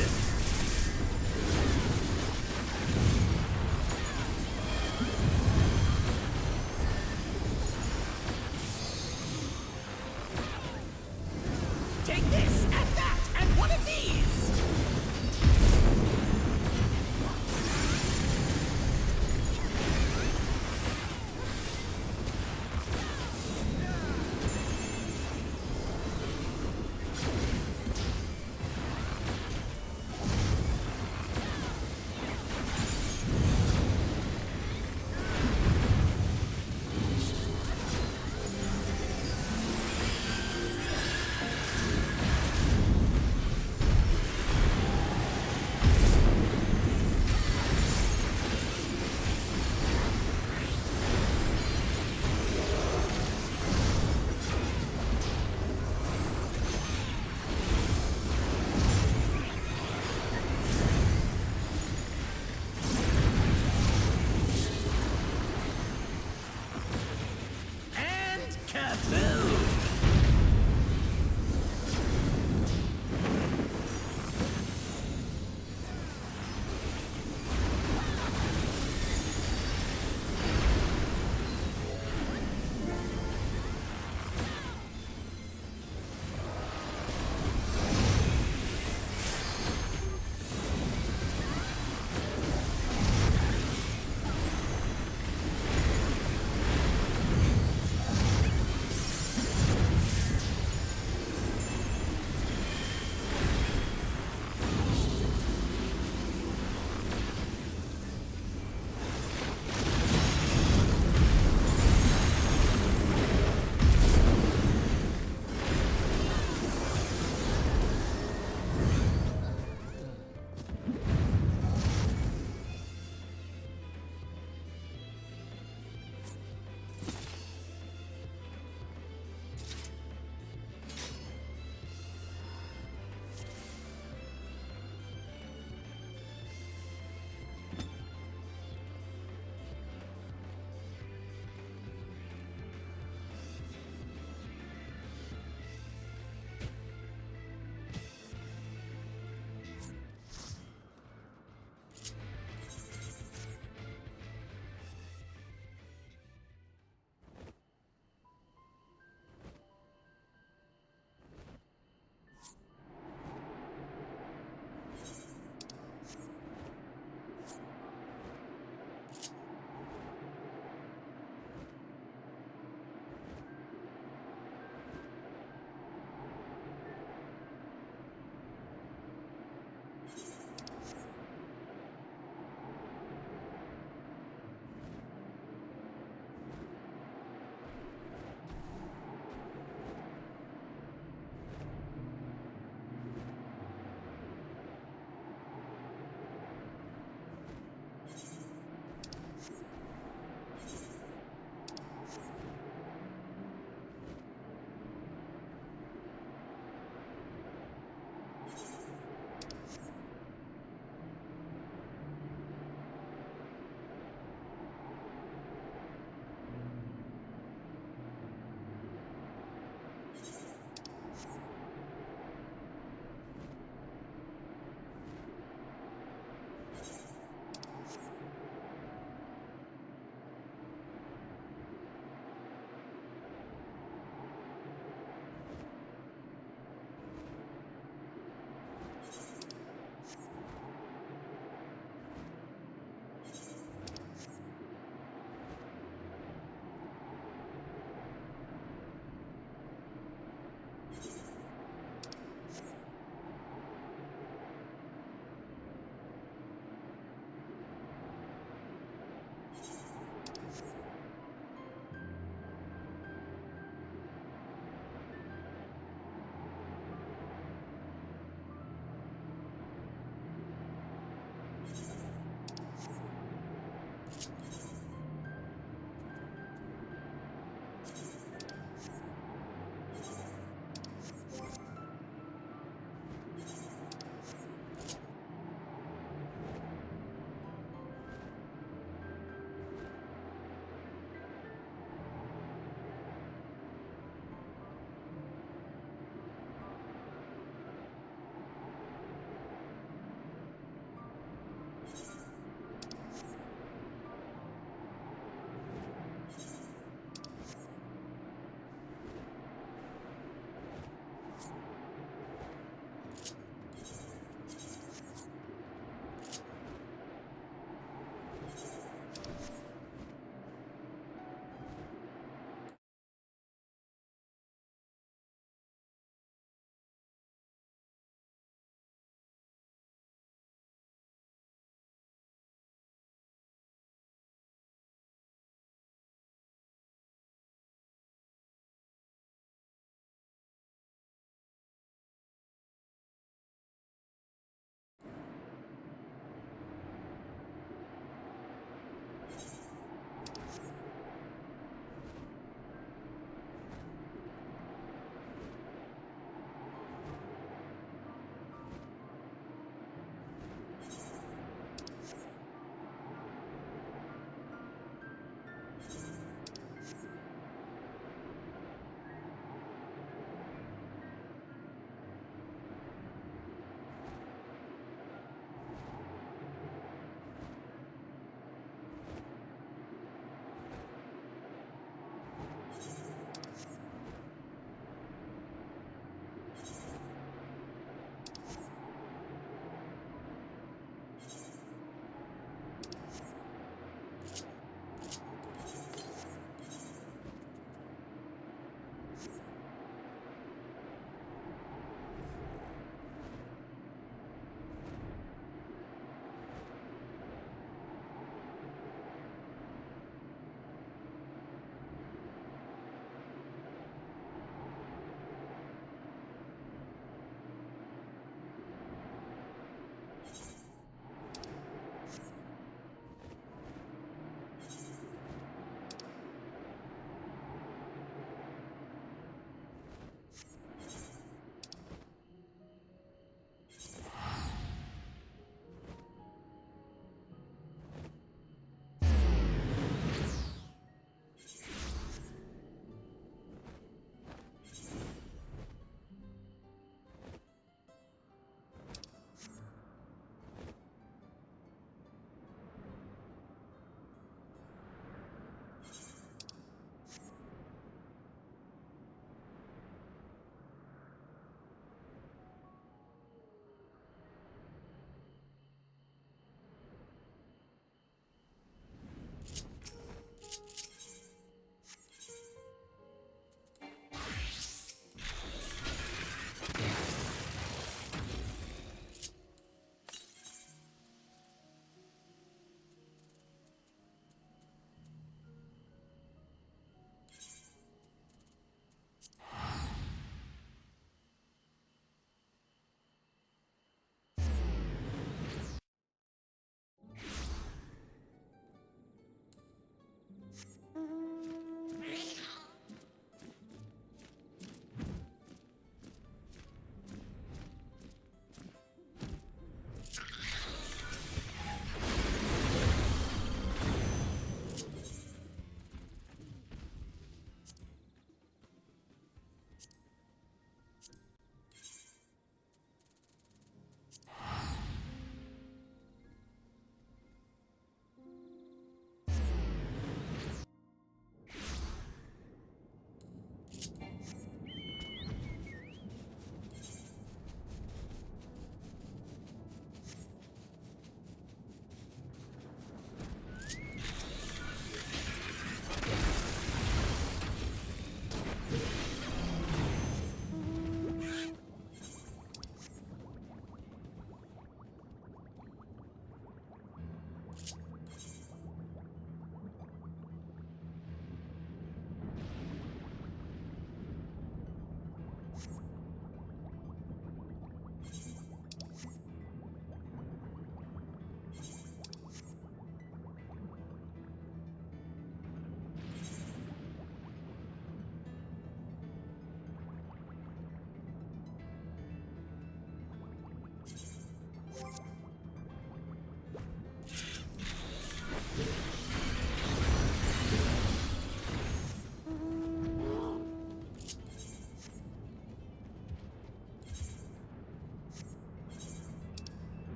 Take this and that and one of these.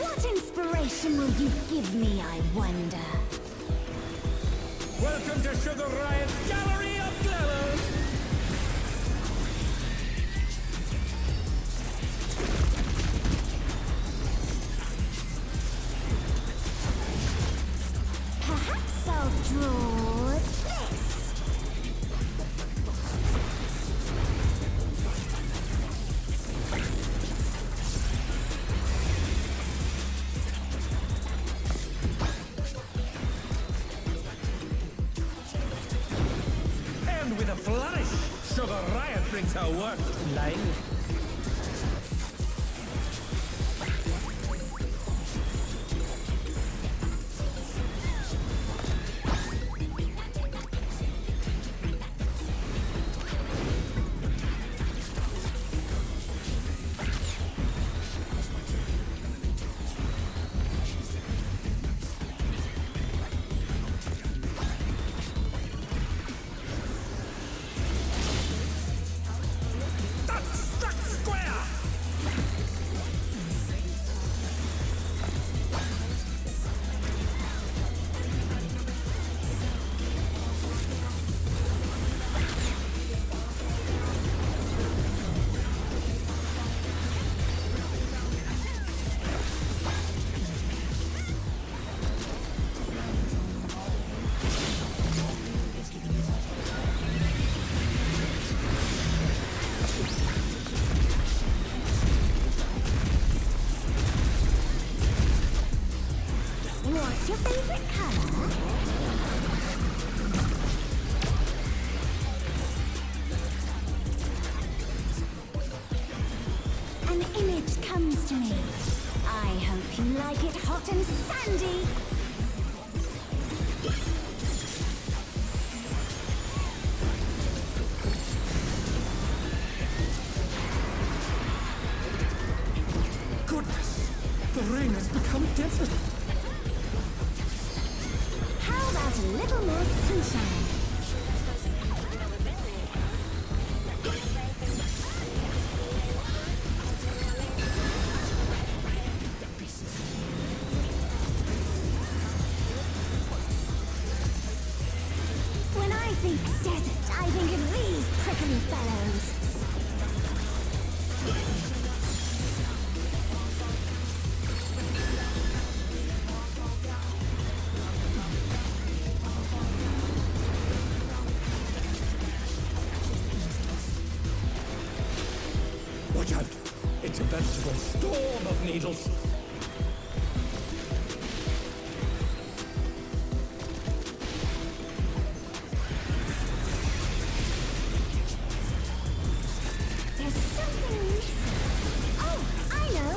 What inspiration will you give me, I wonder? Welcome to Sugar Riot's Gallery of Glamour! Perhaps I'll draw this. And with a flourish, Sugar Riot brings her work to life. What's your favorite color? An image comes to me. I hope you like it hot and sandy. Goodness! The rain has become desert! How about a little more sunshine? When I think desert, I think of these prickly fellows. Watch out! It's a veritable storm of needles! There's something missing. Oh, I know.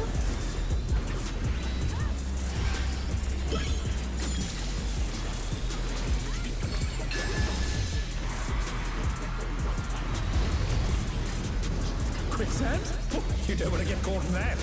Quicksand? Oh, you don't want to get caught in that!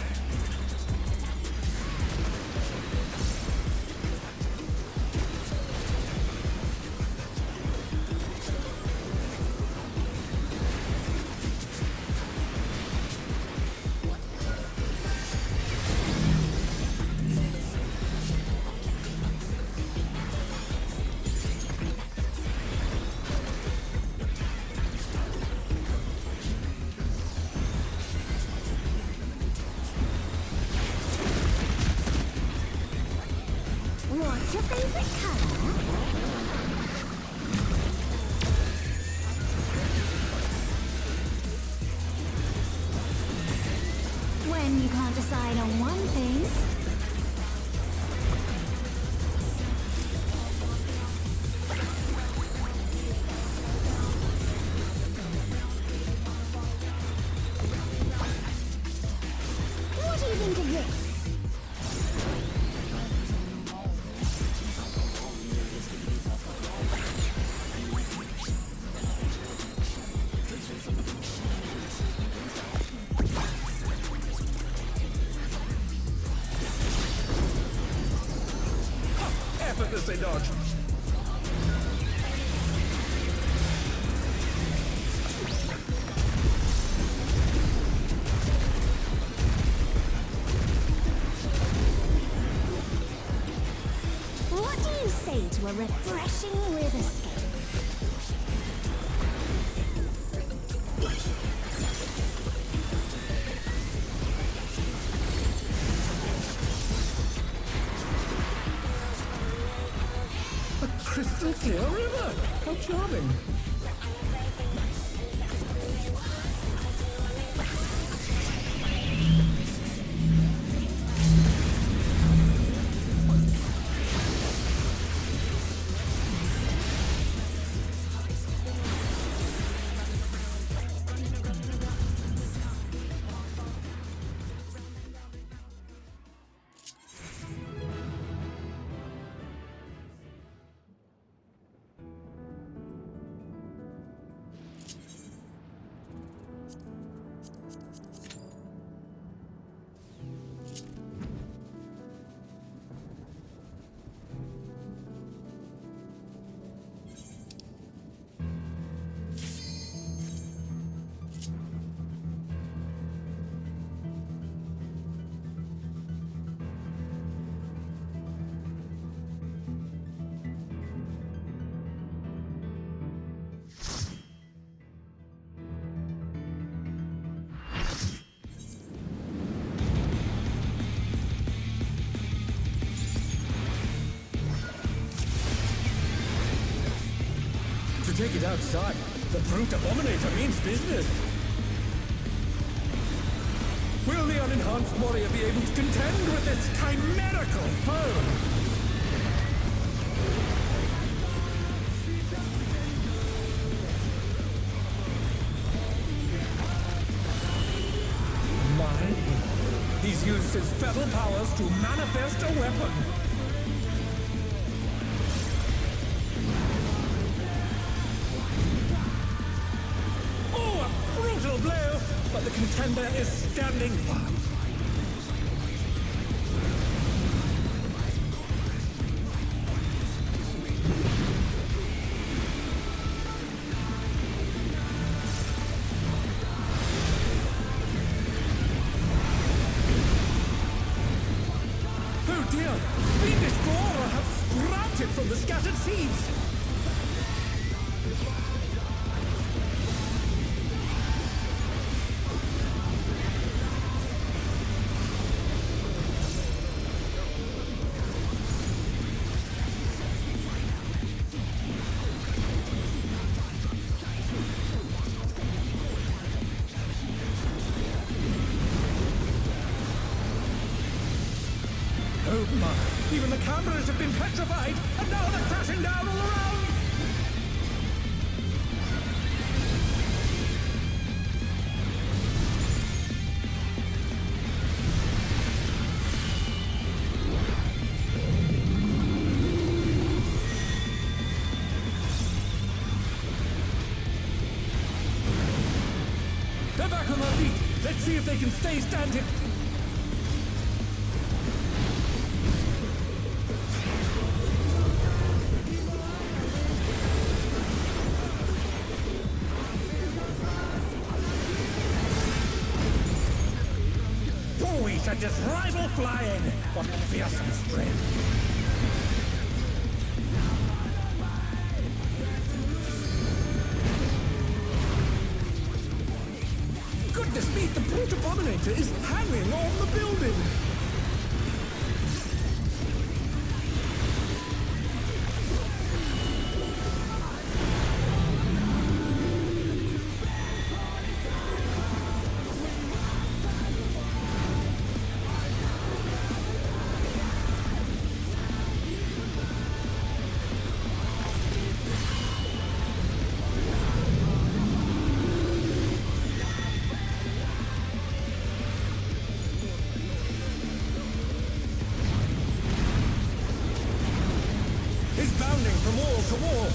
What's your favorite color? When you can't decide on one thing. they dodge. What do you say to a refreshing riverscape? A crystal clear river! How charming! To take it outside, the brute abominator means business. Will the unenhanced warrior be able to contend with this chimerical foe? My, he's used his feral powers to manifest a weapon. Brutal blow, but the contender is standing firm. Oh dear! Fiendish Flora have sprouted from the scattered seeds! Oh my! Even the cameras have been petrified, and now they're crashing down all around! They're back on their feet! Let's see if they can stay standing! Sent his rival flying! What fearsome strength! Goodness me, the brute abominator is hanging on the building! From wall to wall.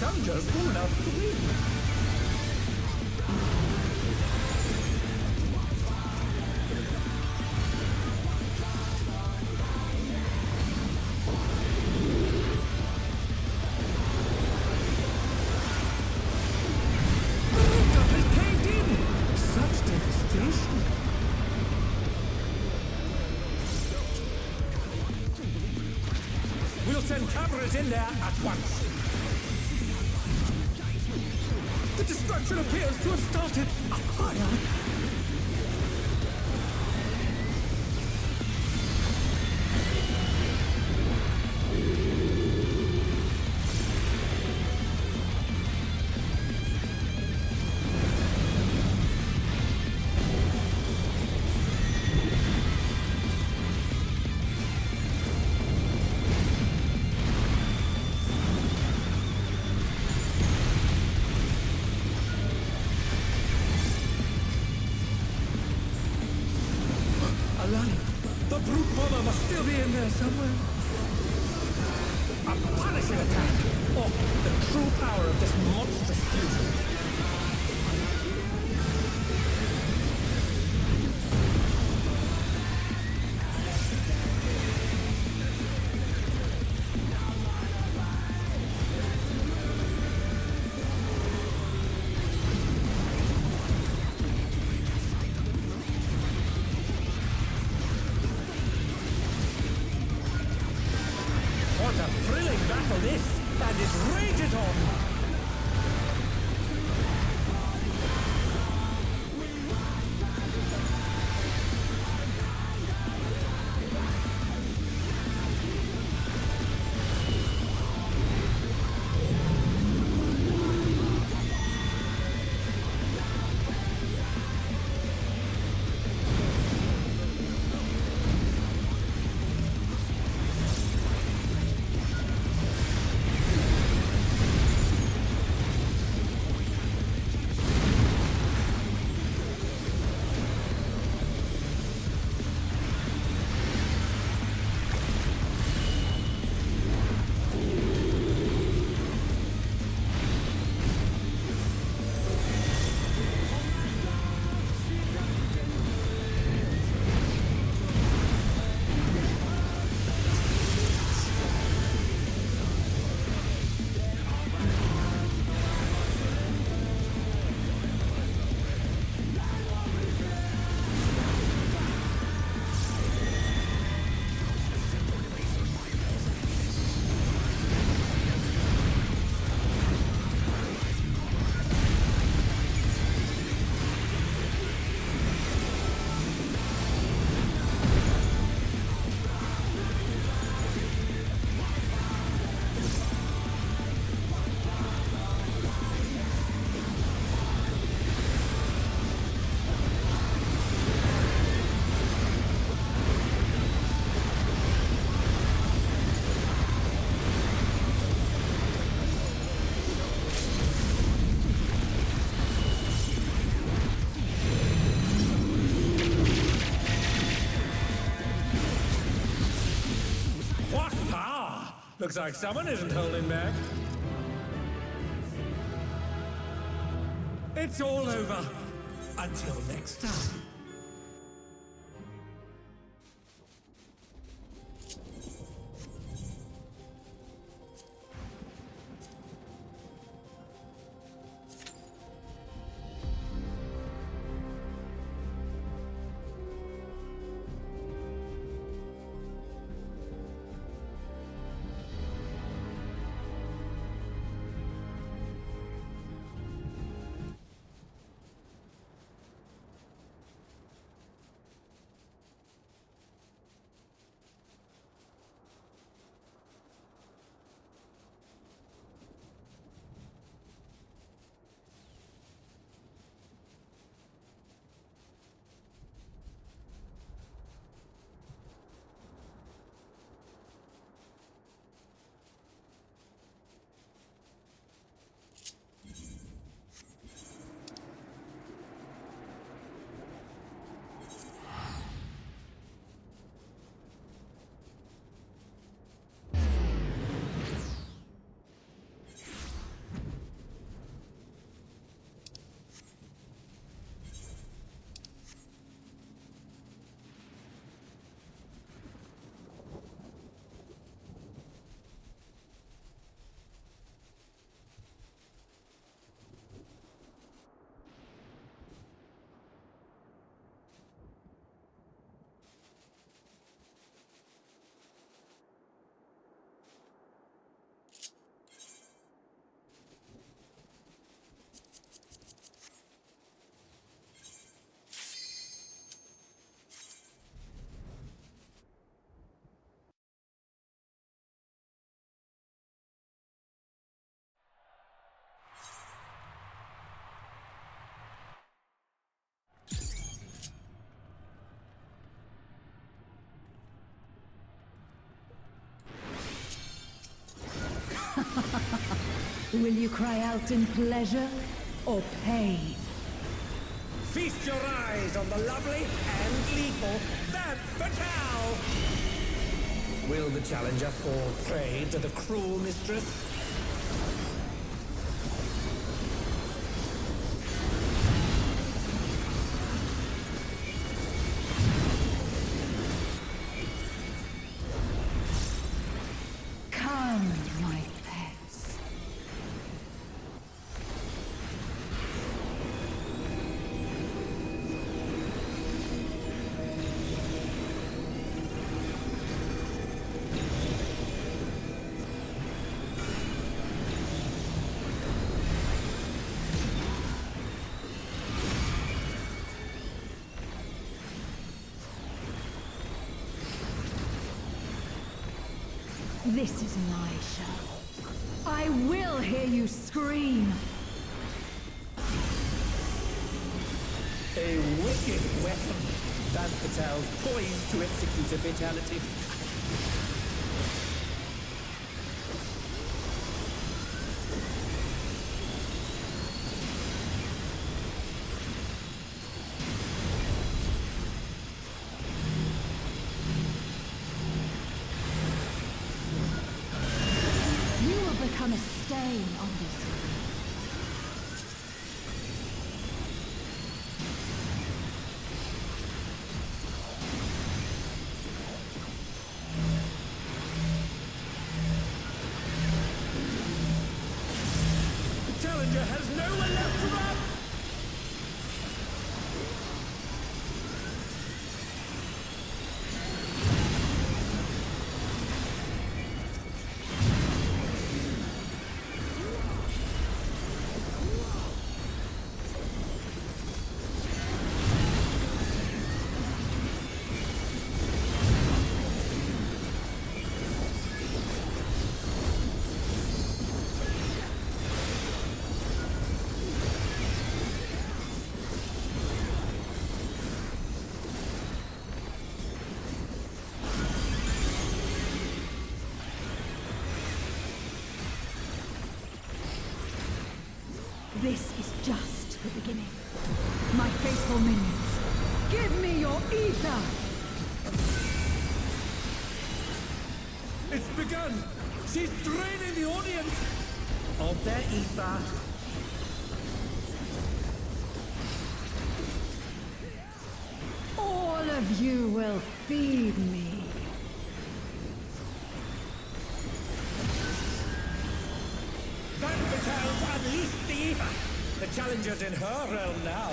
challenger full enough to win. We'll send cameras in there at once. The destruction appears to have started a fire. The brute bomber must still be in there somewhere. A punishing attack! Oh, the true power of this monstrous fusion. What a thrilling battle this, and it rages on! What power! Looks like someone isn't holding back. It's all over. Until next time. Will you cry out in pleasure or pain? Feast your eyes on the lovely and lethal Femme Fatale! Will the challenger fall prey to the cruel mistress? Come, my pets. This is my show. I will hear you scream. A wicked weapon. Femme Fatale poised to execute a fatality. You will become a stain on this room. The challenger has nowhere left to run! This is just the beginning. My faithful minions, give me your ether! It's begun! She's draining the audience of their ether. All of you will feed me. Femme Fatale's unleashed the ether! The challenger's in her realm now.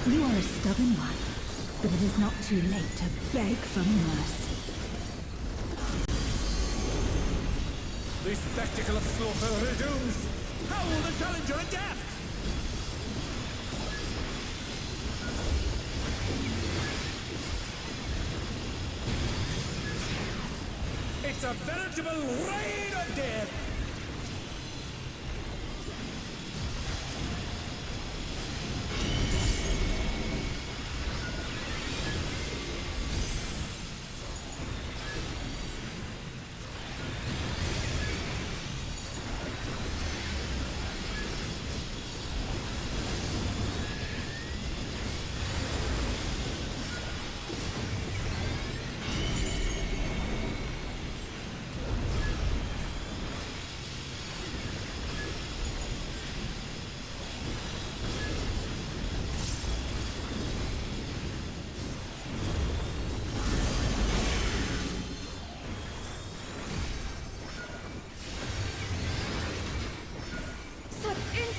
You are a stubborn one, but it is not too late to beg for mercy. The spectacle of slaughter resumes! How will the challenger adapt? It's a veritable rain of death!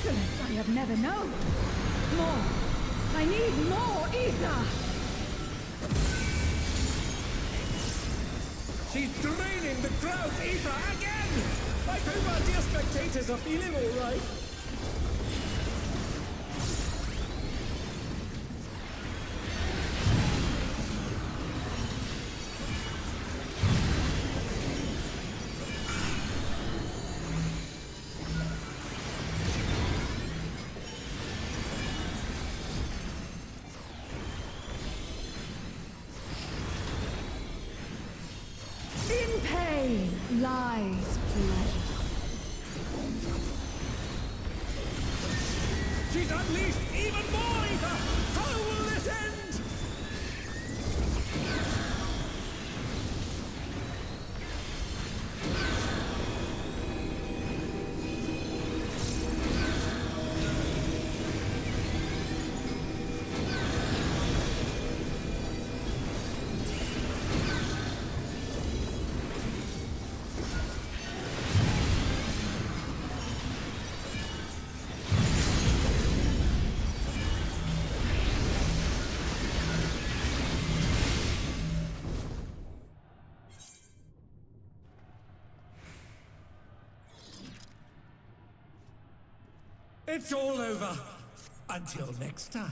excellence I have never known. More. I need more ether. She's draining the crowd's ether again! I hope our dear spectators are feeling all right. In pain lies pleasure. She's unleashed even more ether! How will this end? It's all over. Until next time.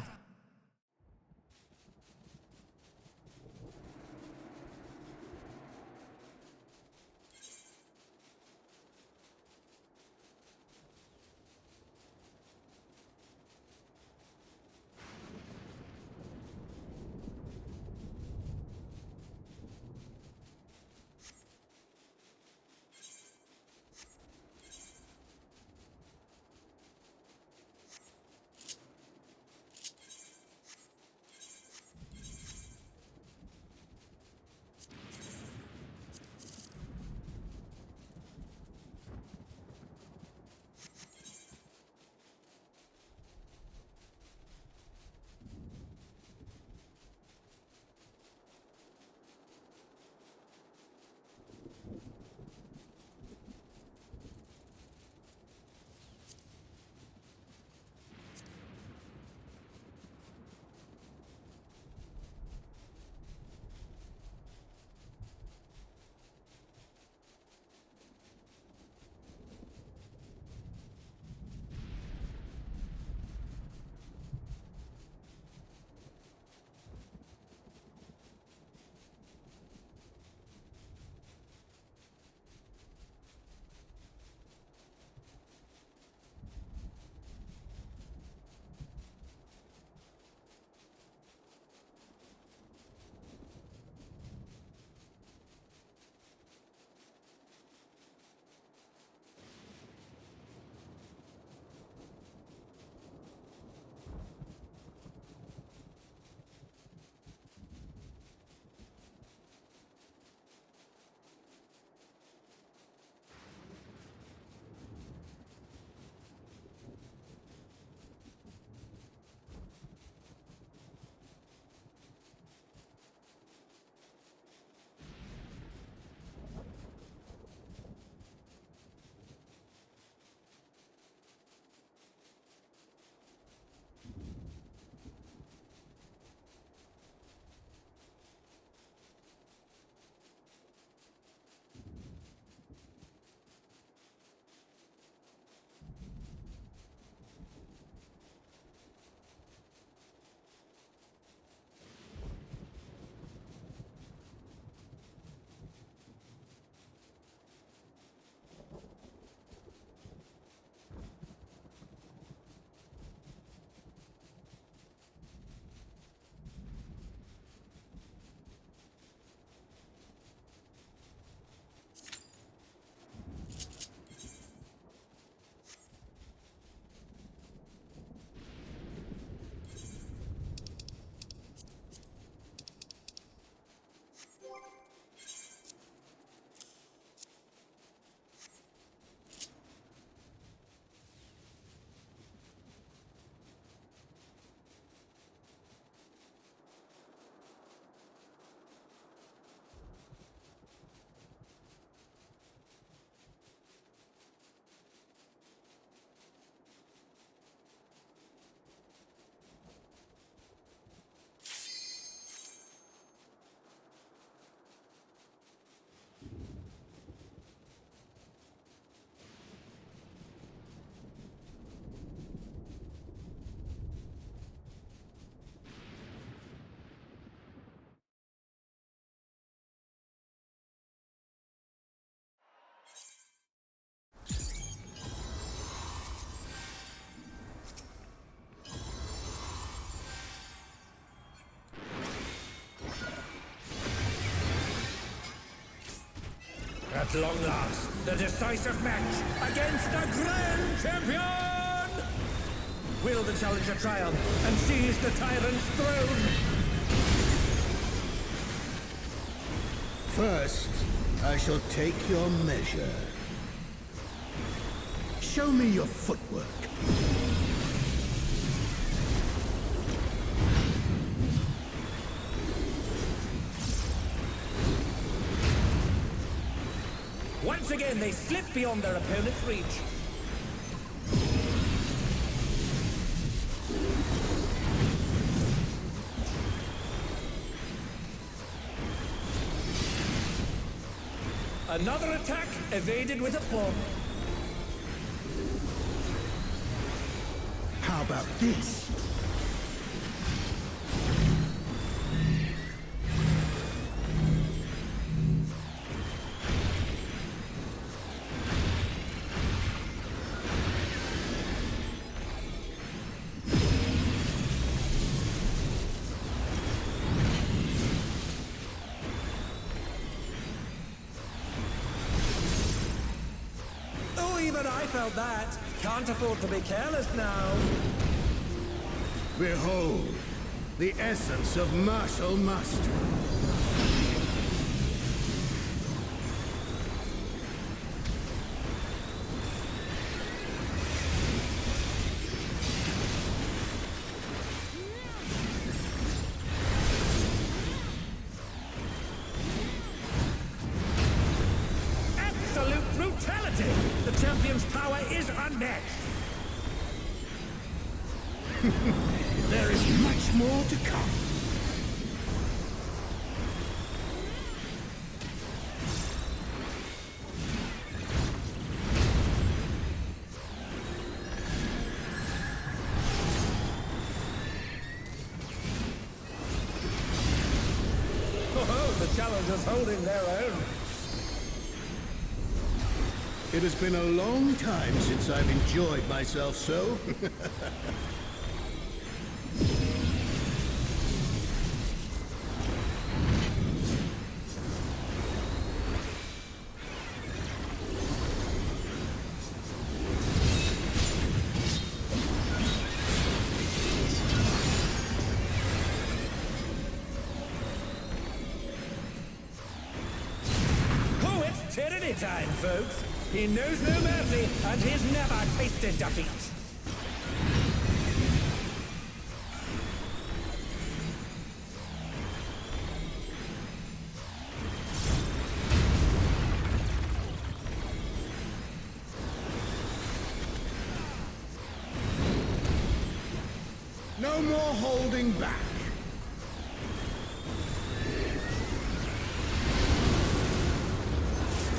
At long last, the decisive match against the Grand Champion! Will the challenger triumph and seize the tyrant's throne? First, I shall take your measure. Show me your footwork. Once again, they slip beyond their opponent's reach. Another attack evaded with a pull. How about this? Oh, even I felt that. Can't afford to be careless now. Behold, the essence of martial mastery. Absolute brutality! The champion's power is unmatched. There is much more to come. Oh, the challenger's holding their own. It has been a long time since I've enjoyed myself so. Oh, it's tyranny time, folks. He knows no mercy, and he's never tasted defeat. No more holding back.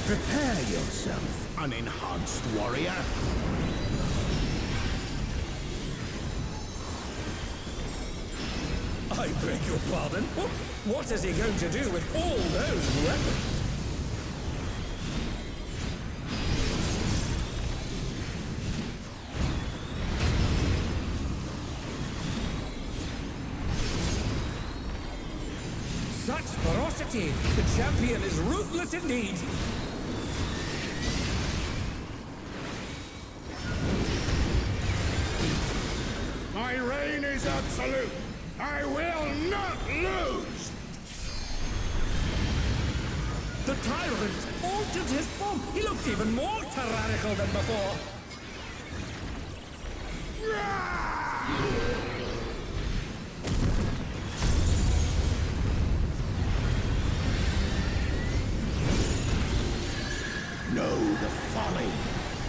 Prepare yourself, unenhanced warrior. I beg your pardon? What is he going to do with all those weapons? Such ferocity! The champion is ruthless indeed! My reign is absolute. I will not lose. The tyrant altered his form. He looks even more tyrannical than before. Know the folly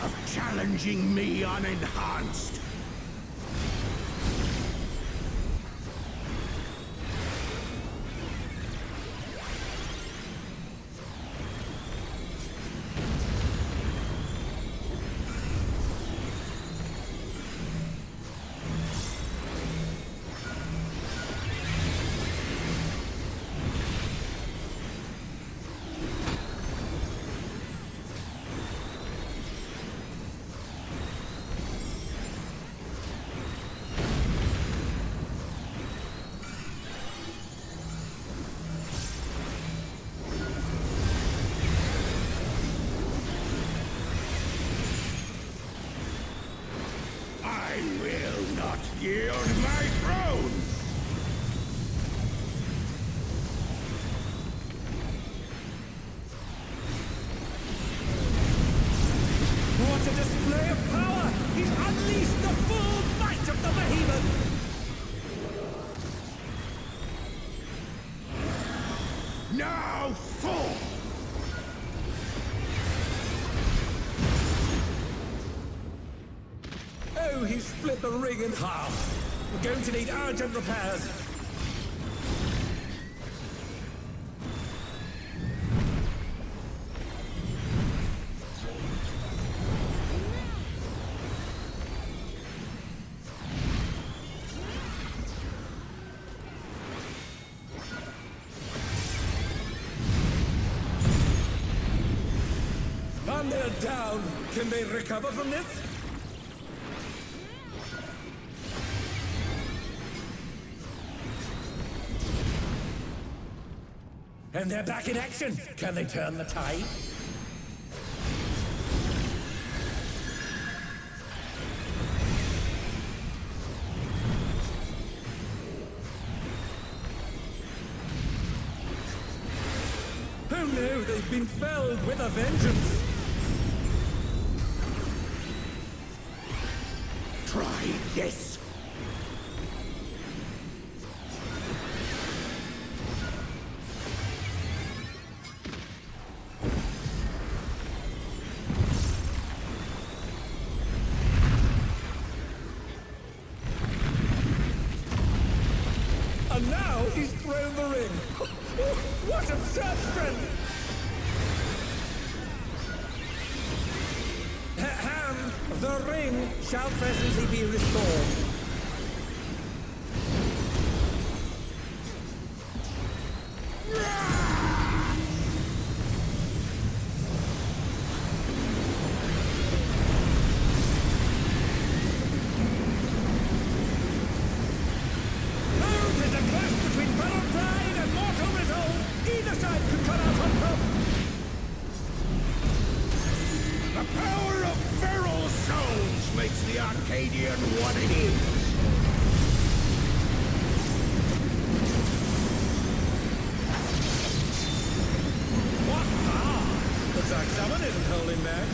of challenging me unenhanced. I will not yield my throne! What a display of power! He's unleashed the full might of the behemoth! Now fall! Oh, he split the ring in half. We're going to need urgent repairs. And they're down. Can they recover from this? And they're back in action. Can they turn the tide? Oh no, they've been felled with a vengeance. Try this! And now he's thrown the ring. What absurd strength! Ham, the ring shall presently be restored. Oh, 'tis a clash between battle pride and mortal resolve. Either side could come out on top. The power of feral souls makes the Arcadian what it is! What power! Looks like someone isn't holding back.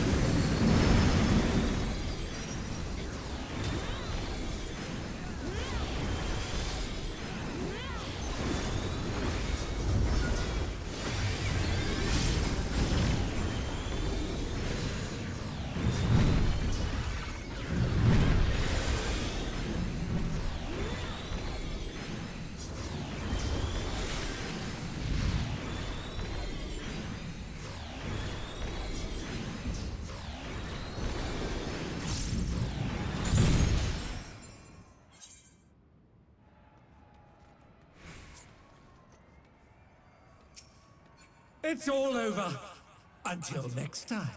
It's all over. Until next time.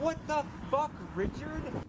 What the fuck, Richard?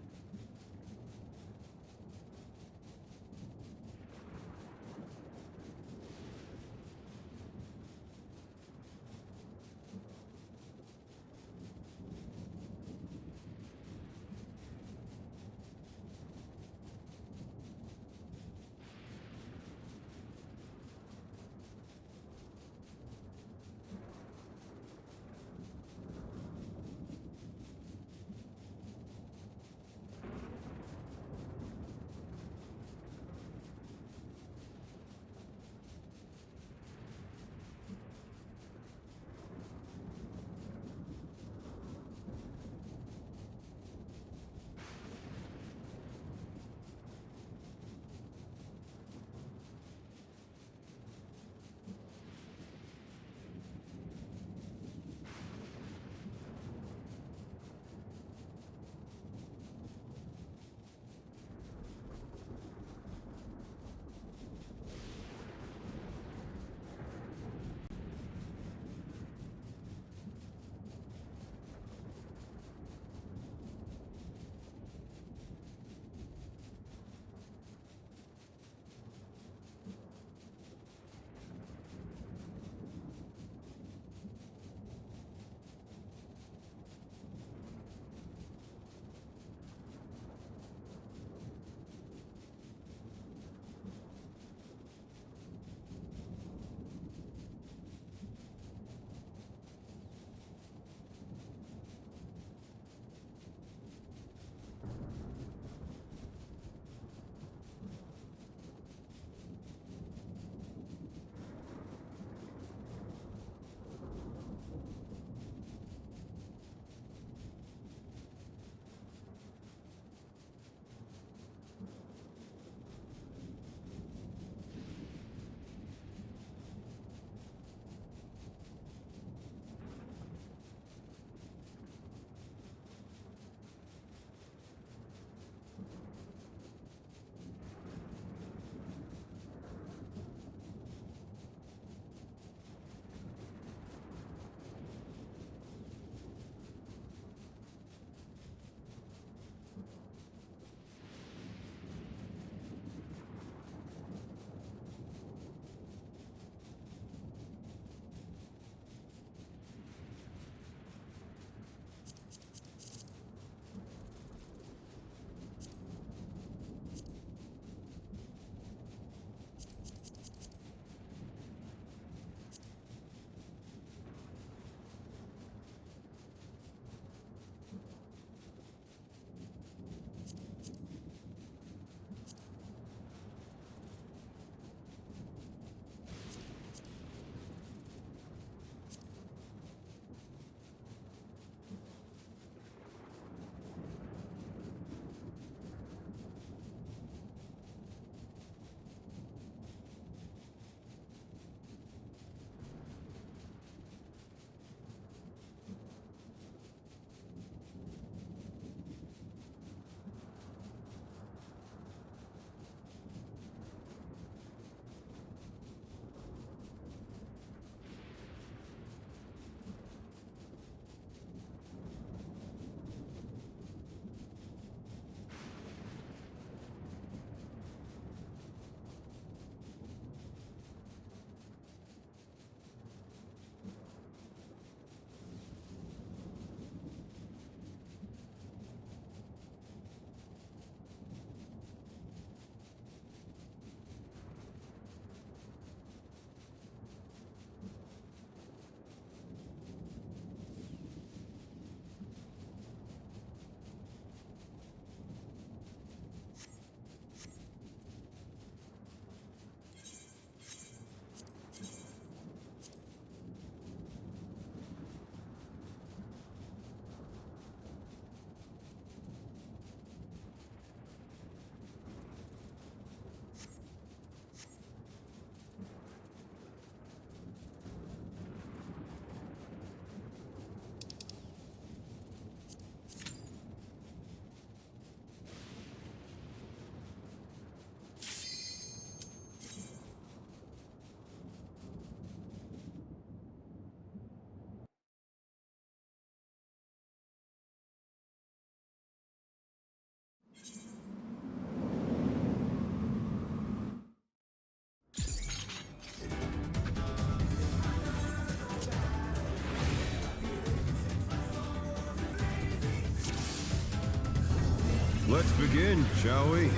Let's begin, shall we?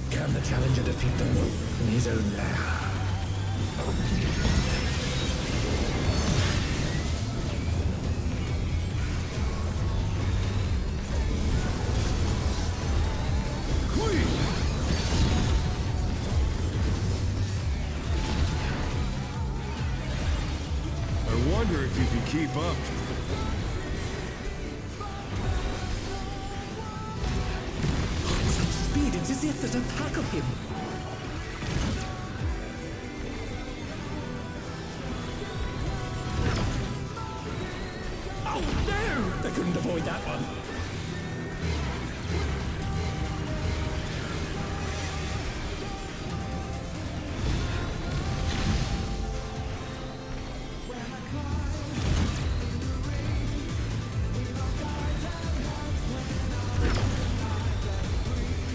Can the challenger defeat the wolf in his own lair? I wonder if you can keep up. Such speed, it's as if there's a pack of him. Oh no! They couldn't avoid that one.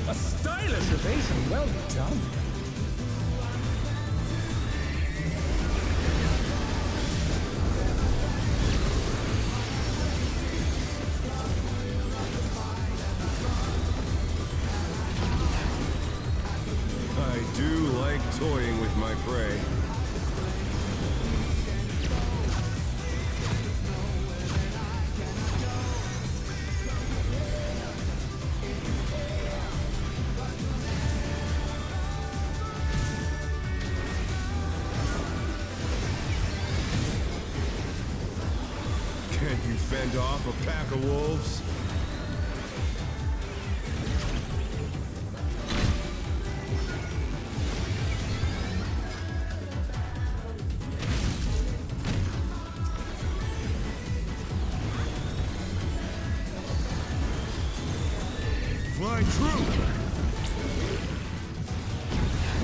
A stylish evasion, well done. I do like toying with my prey. Can't you fend off a pack of wolves? Fly true!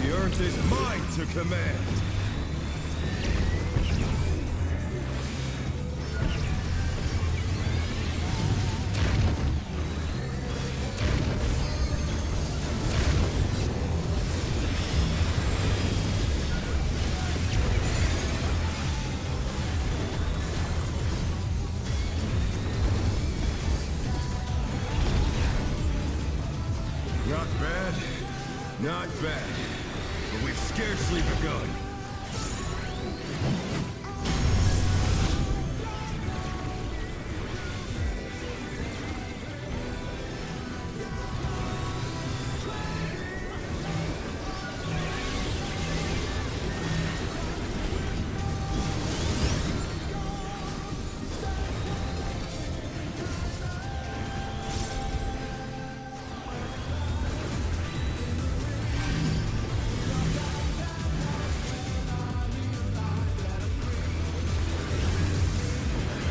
The earth is mine to command! Not bad, not bad, but we've scarcely begun.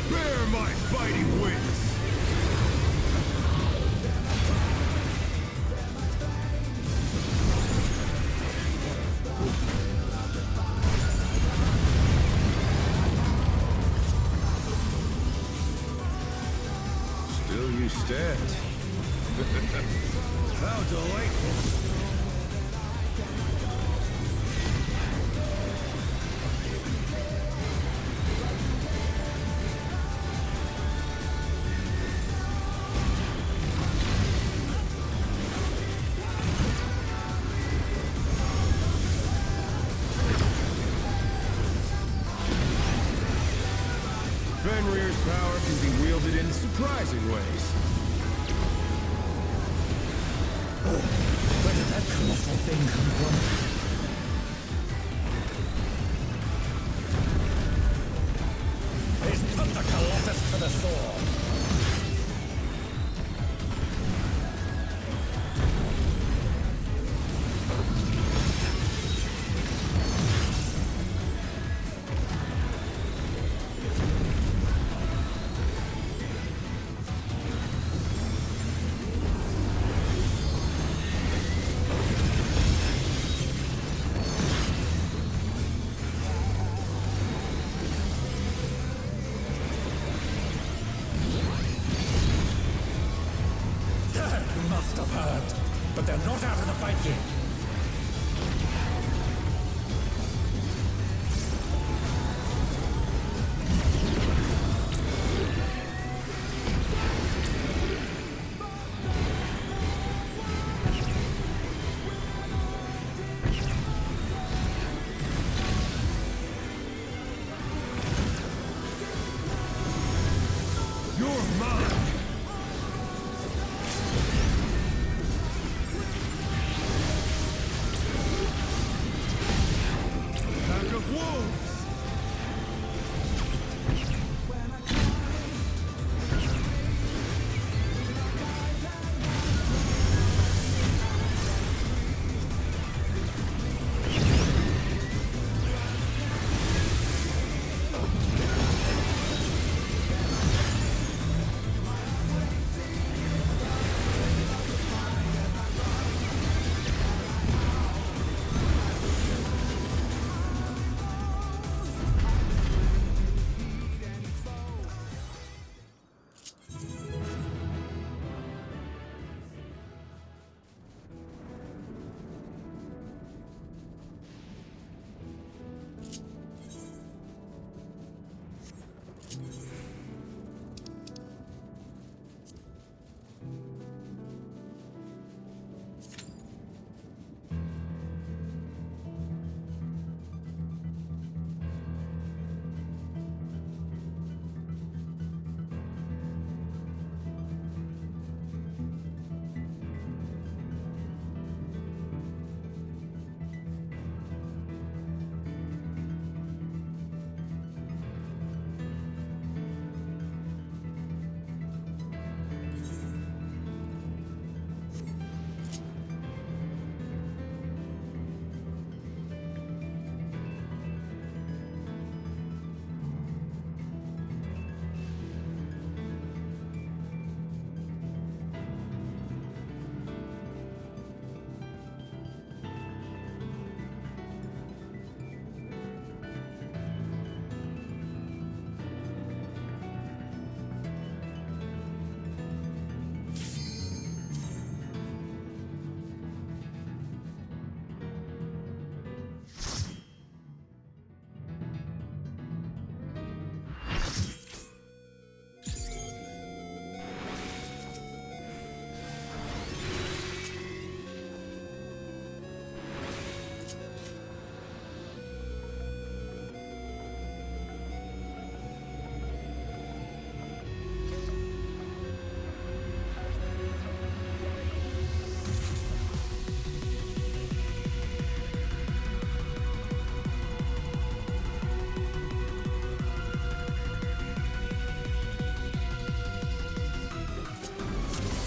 Bear my fighting wings! Still you stand. How delightful! Fenrir's power can be wielded in surprising ways. Where did that colossal thing come from? He's put the Colossus to the sword. mine! Pack of wolves!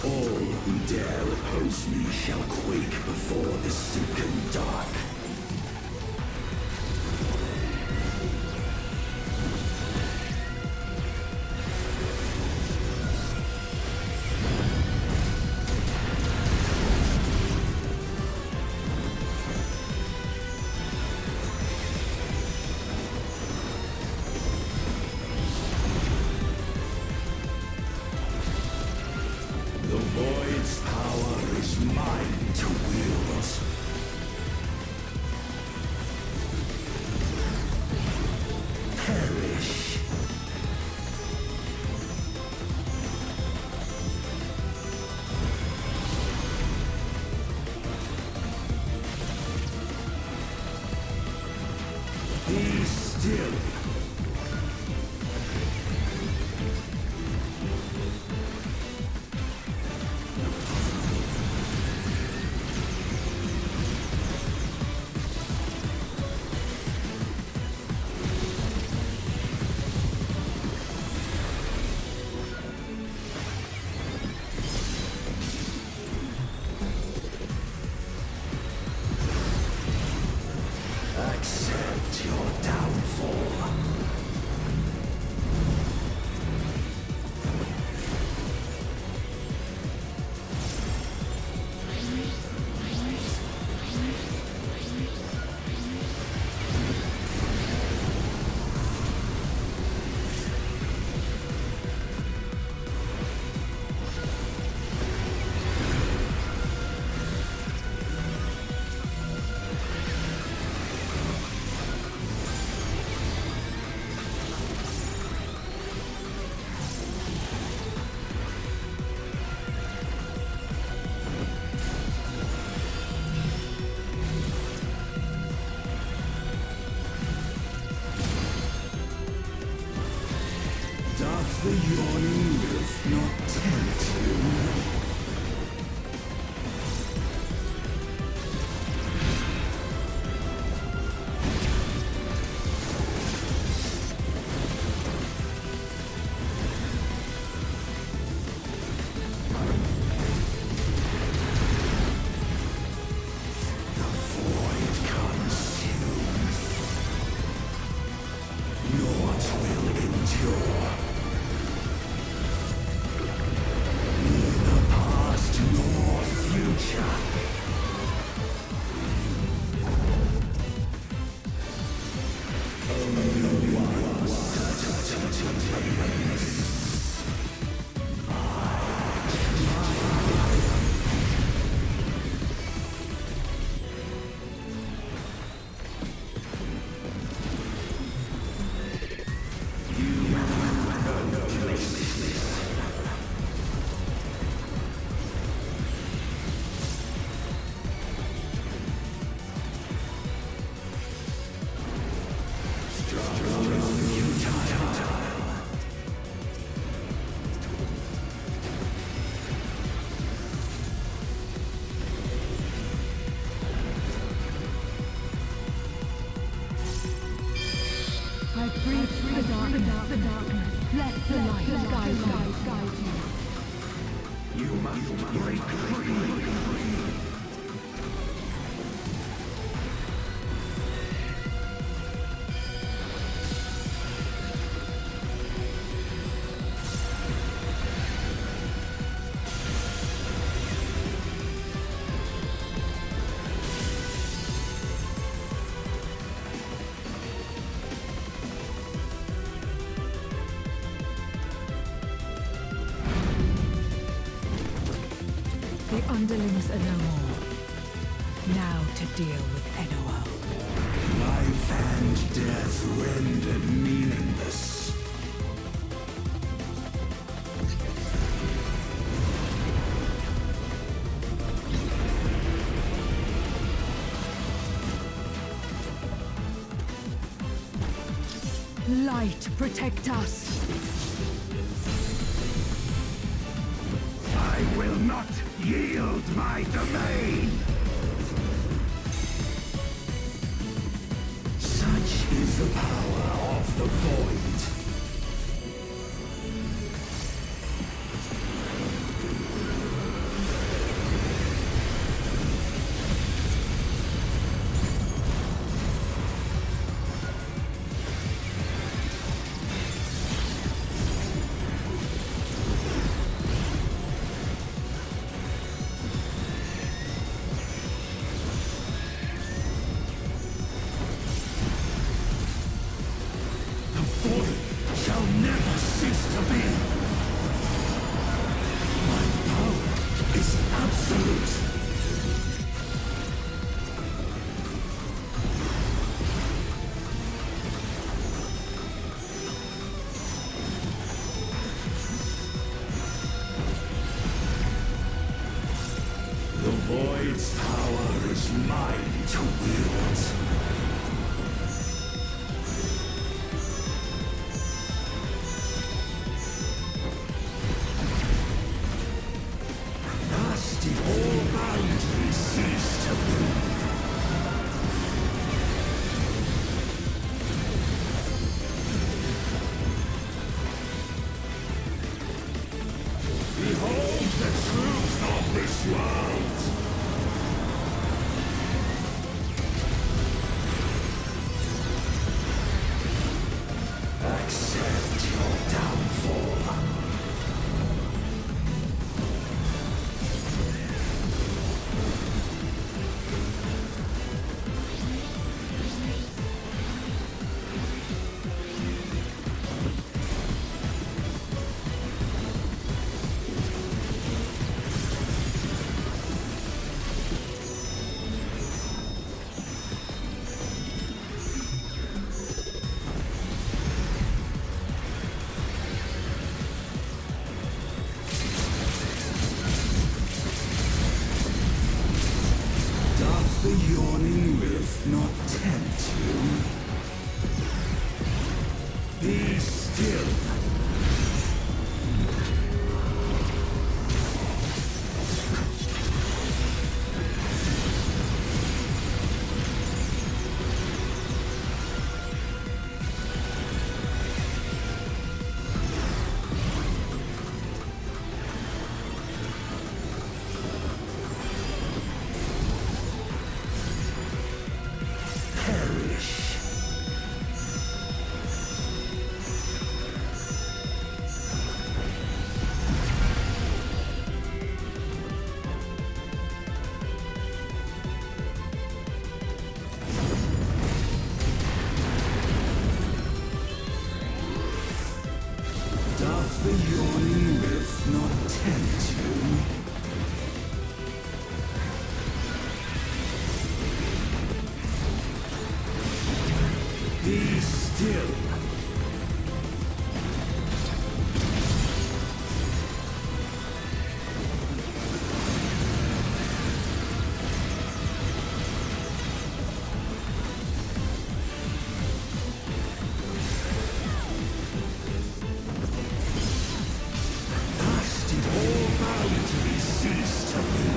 All who dare oppose me shall quake before the silken dark. The Void's power is mine to wield. Perish. Be still. Accept your downfall. Doth the yawning wolf not tempt you? I breathe the darkness. Let the light guide you. You must break free. The underlings are no more. Now to deal with Enoa. Life and death rendered meaningless. Light, protect us. I will not yield my domain! Such is the power of the void. Shall never cease to be. My power is absolute. The void's power is mine to wield. All boundaries cease to be. Behold the truth of this world! Accept your downfall. The yawning wolf not tempt you? Be still. still. Thus did all bounty cease to be.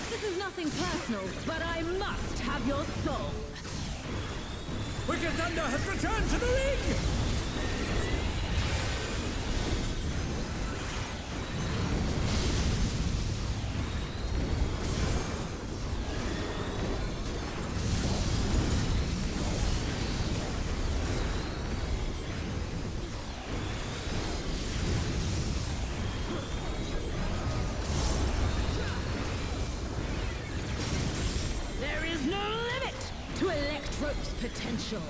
This is nothing personal, but I must have your soul. Wicked Thunder has returned to the ring! There is no limit to Electrope's potential.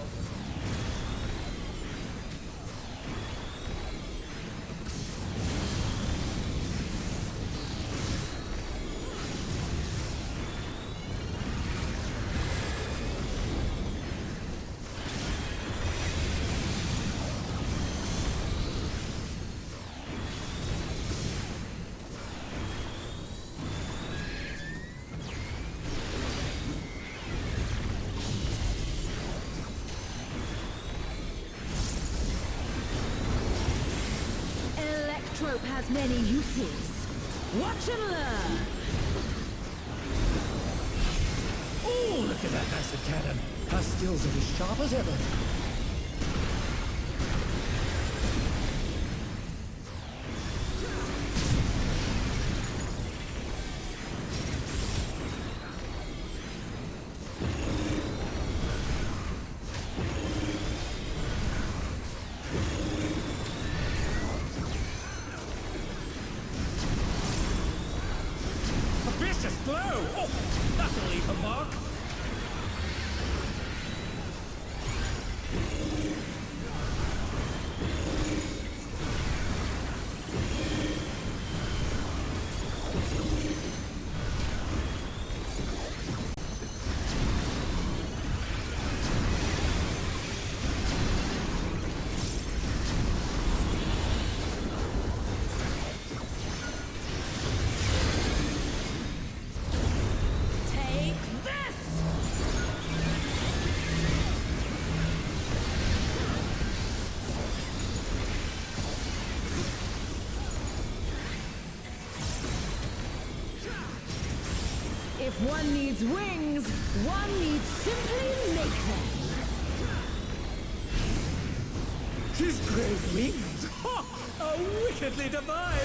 Electrope has many uses. Watch and learn. Oh, look at that massive cannon! Her skills are as sharp as ever. A vicious blow! Oh, that'll leave a mark! Take this! If one needs wings, one needs simply make them. She's great wings! How wickedly divine!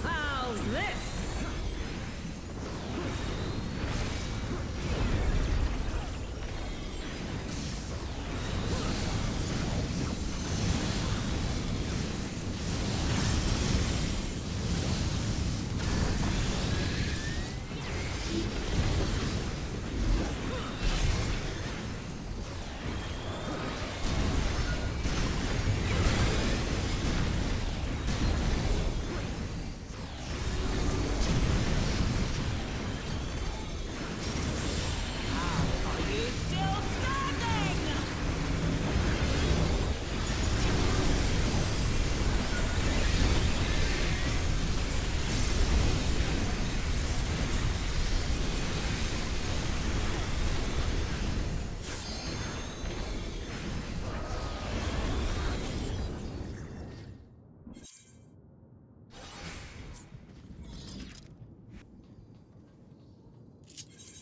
How's this?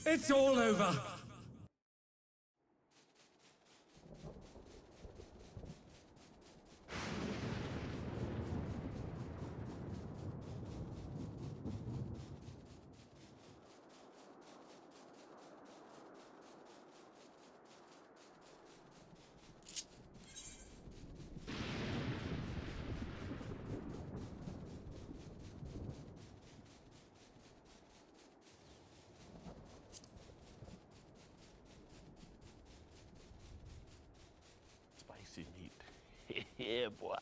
It's all over! Spicy meat. Yeah, boy.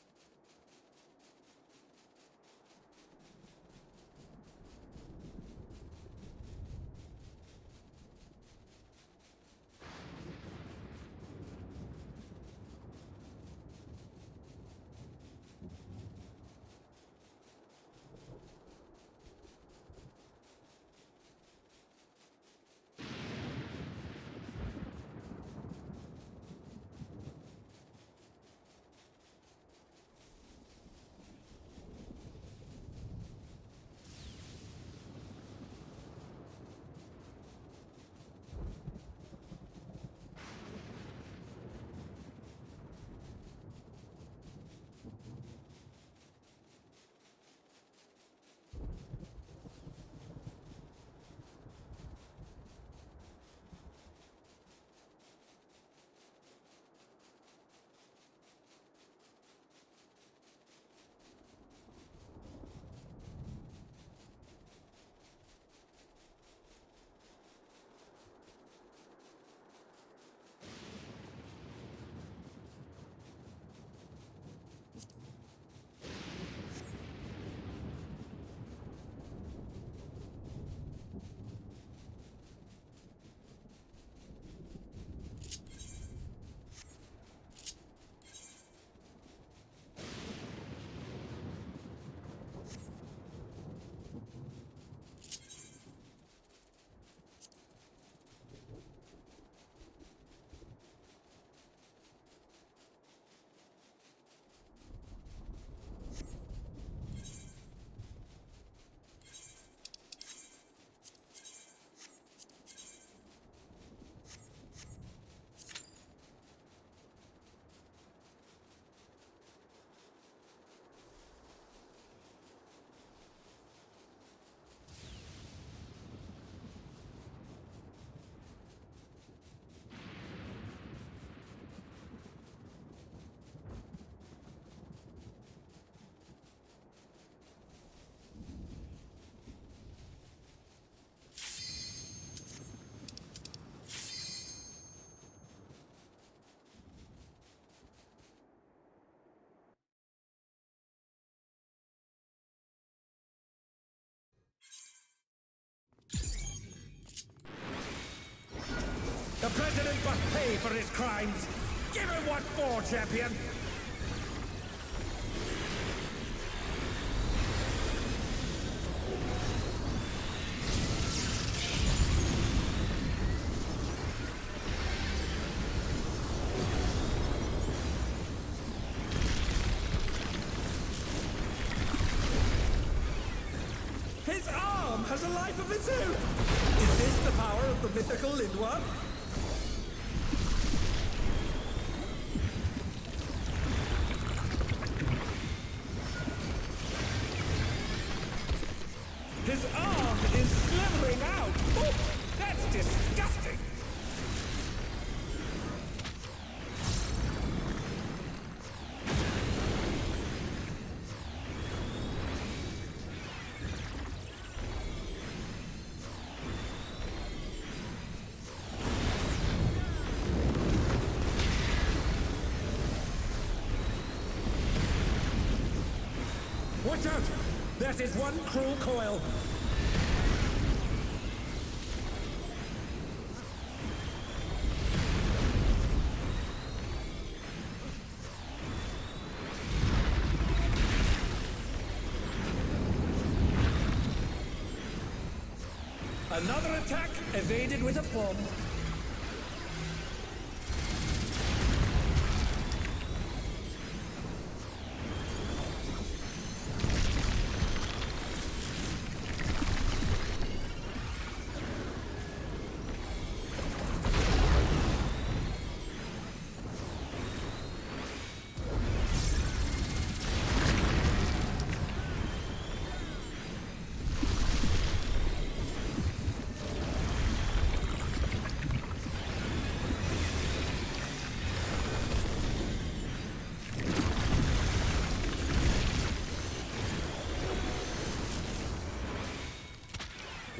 The president must pay for his crimes. Give him what for, champion. His arm has a life of its own! Is this the power of the mythical Lindwa? His arm is slithering out! Oh, that's disgusting! Watch out! That is one cruel coil! Another attack evaded with a bomb.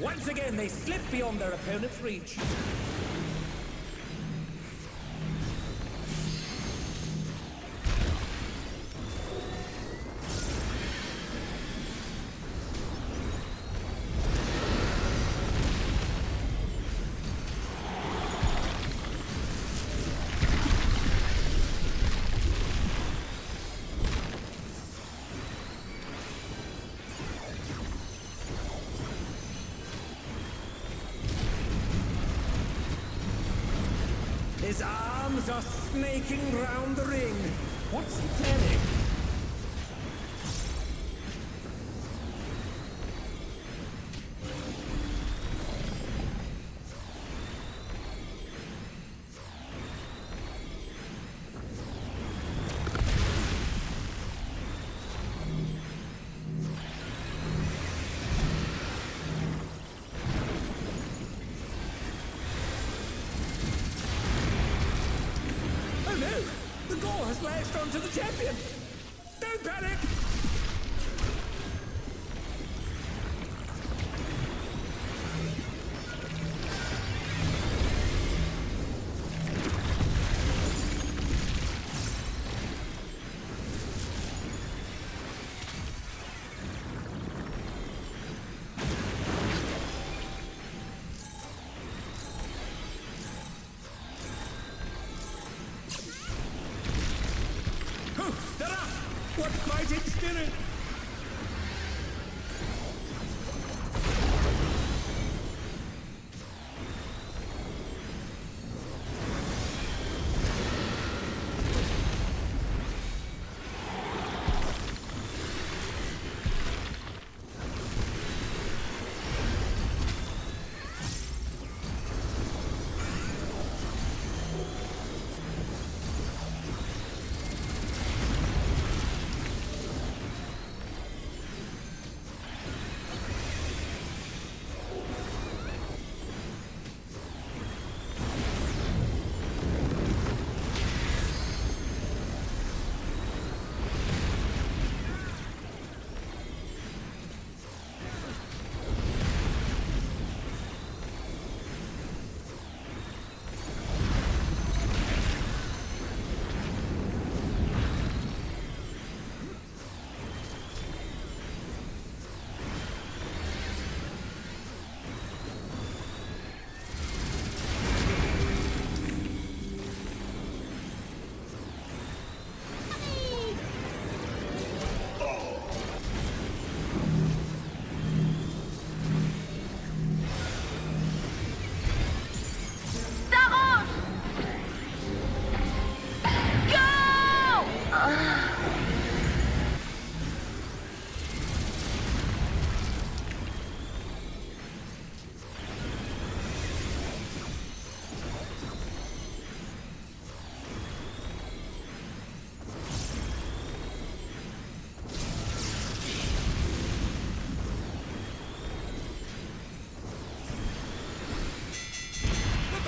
Once again, they slip beyond their opponent's reach. His arms are snaking round the ring. What's he planning? The gore has lashed onto the champion! Don't panic! What fighting spirit!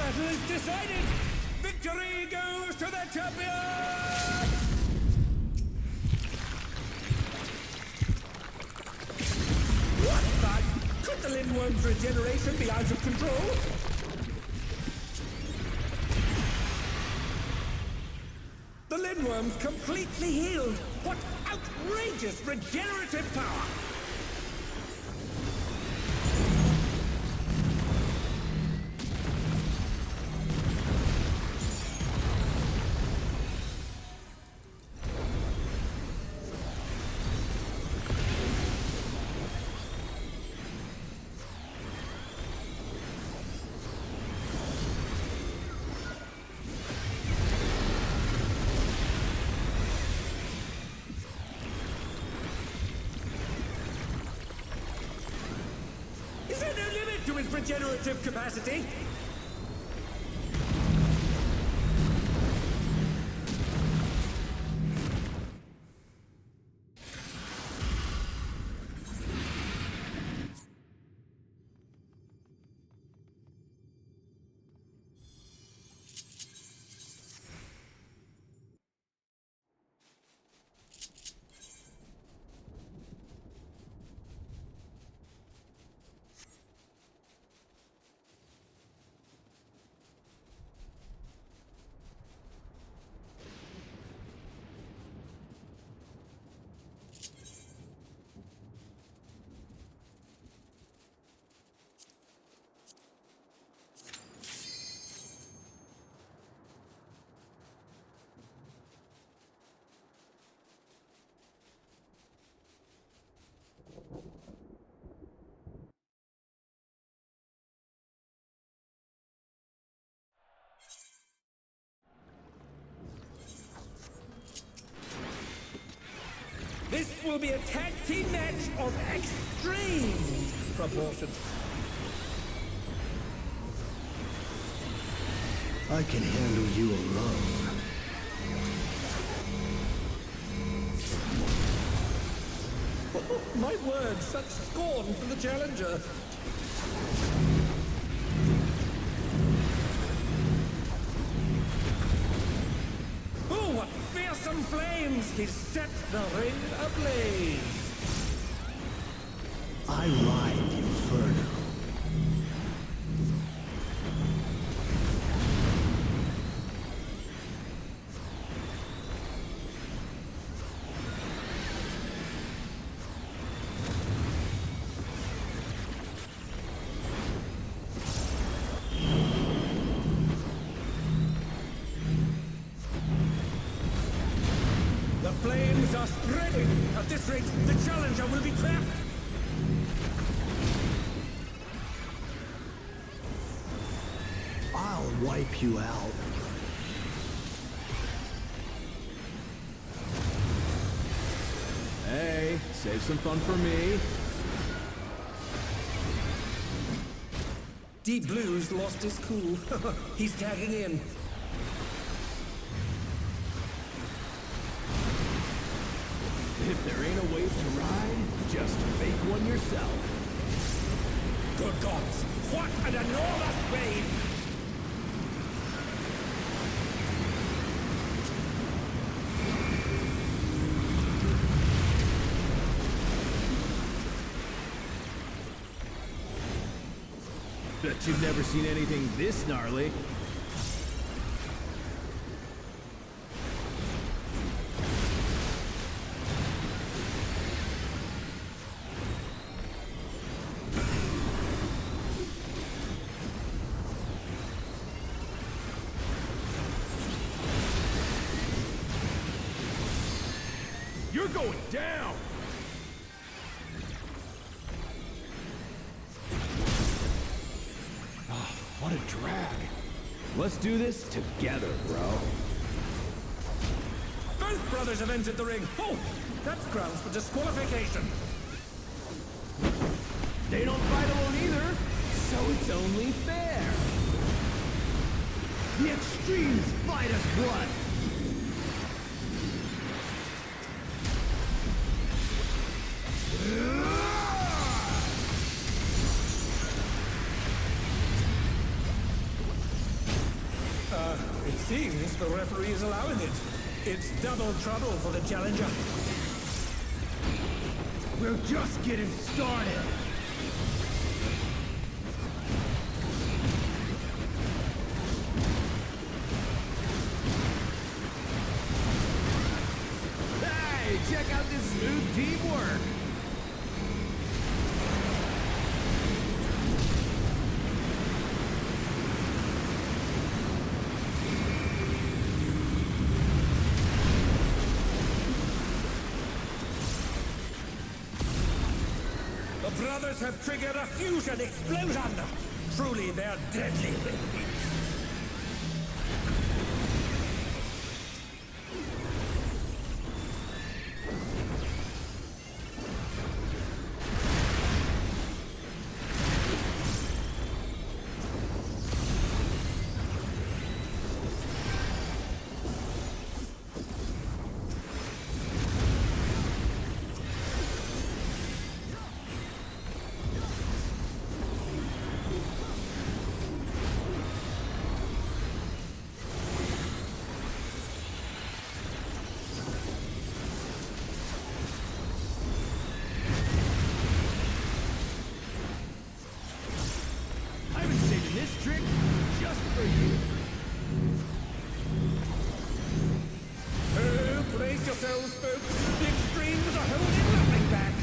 battle is decided! Victory goes to the champion! What the? Could the Lindworm's regeneration be out of control? The Lindworm's completely healed! What outrageous regenerative power! Is there no limit to his regenerative capacity? This will be a tag team match of extreme proportions. I can handle you alone. Oh, my word, such scorn for the challenger. Oh, what fearsome flames! He set the ring ablaze! I ride the inferno. The flames are spreading! At this rate, the challenger will be trapped! I'll wipe you out. Hey, save some fun for me. Deep Blue's lost his cool. He's tagging in. If there ain't a wave to ride, just fake one yourself. Good gods! What an enormous wave! Bet you've never seen anything this gnarly. You're going down! Oh, what a drag. Let's do this together, bro. Both brothers have entered the ring. Oh, that's grounds for disqualification. They don't fight alone either, so it's only fair. The extremes fight as one. seems the referee is allowing it. It's double trouble for the challenger. We're just getting started. Hey, check out this smooth teamwork. The brothers have triggered a fusion explosion! Truly, they're deadly. This trick just for you. Oh, brace yourselves, folks. The extremes are holding nothing back.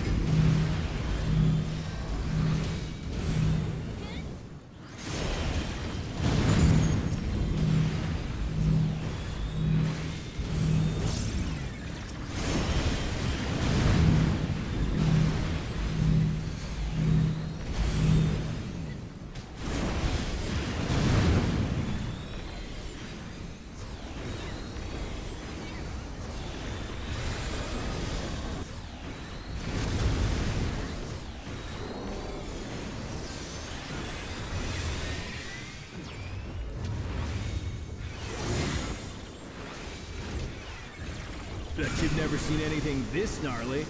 Bet you've never seen anything this gnarly.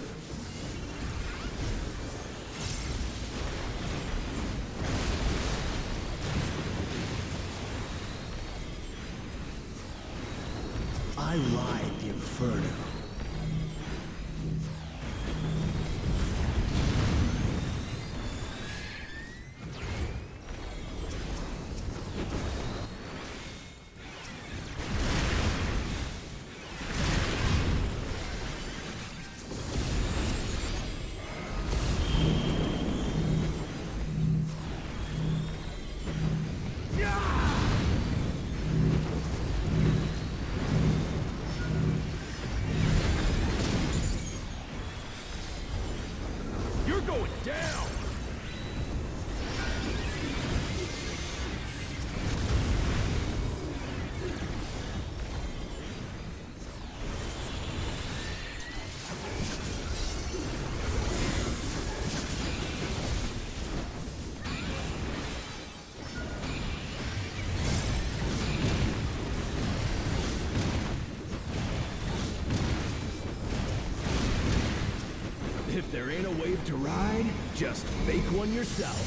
I ride the inferno. You're going down! If there ain't a wave to ride, just make one yourself.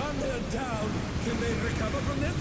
And they're down. Can they recover from this?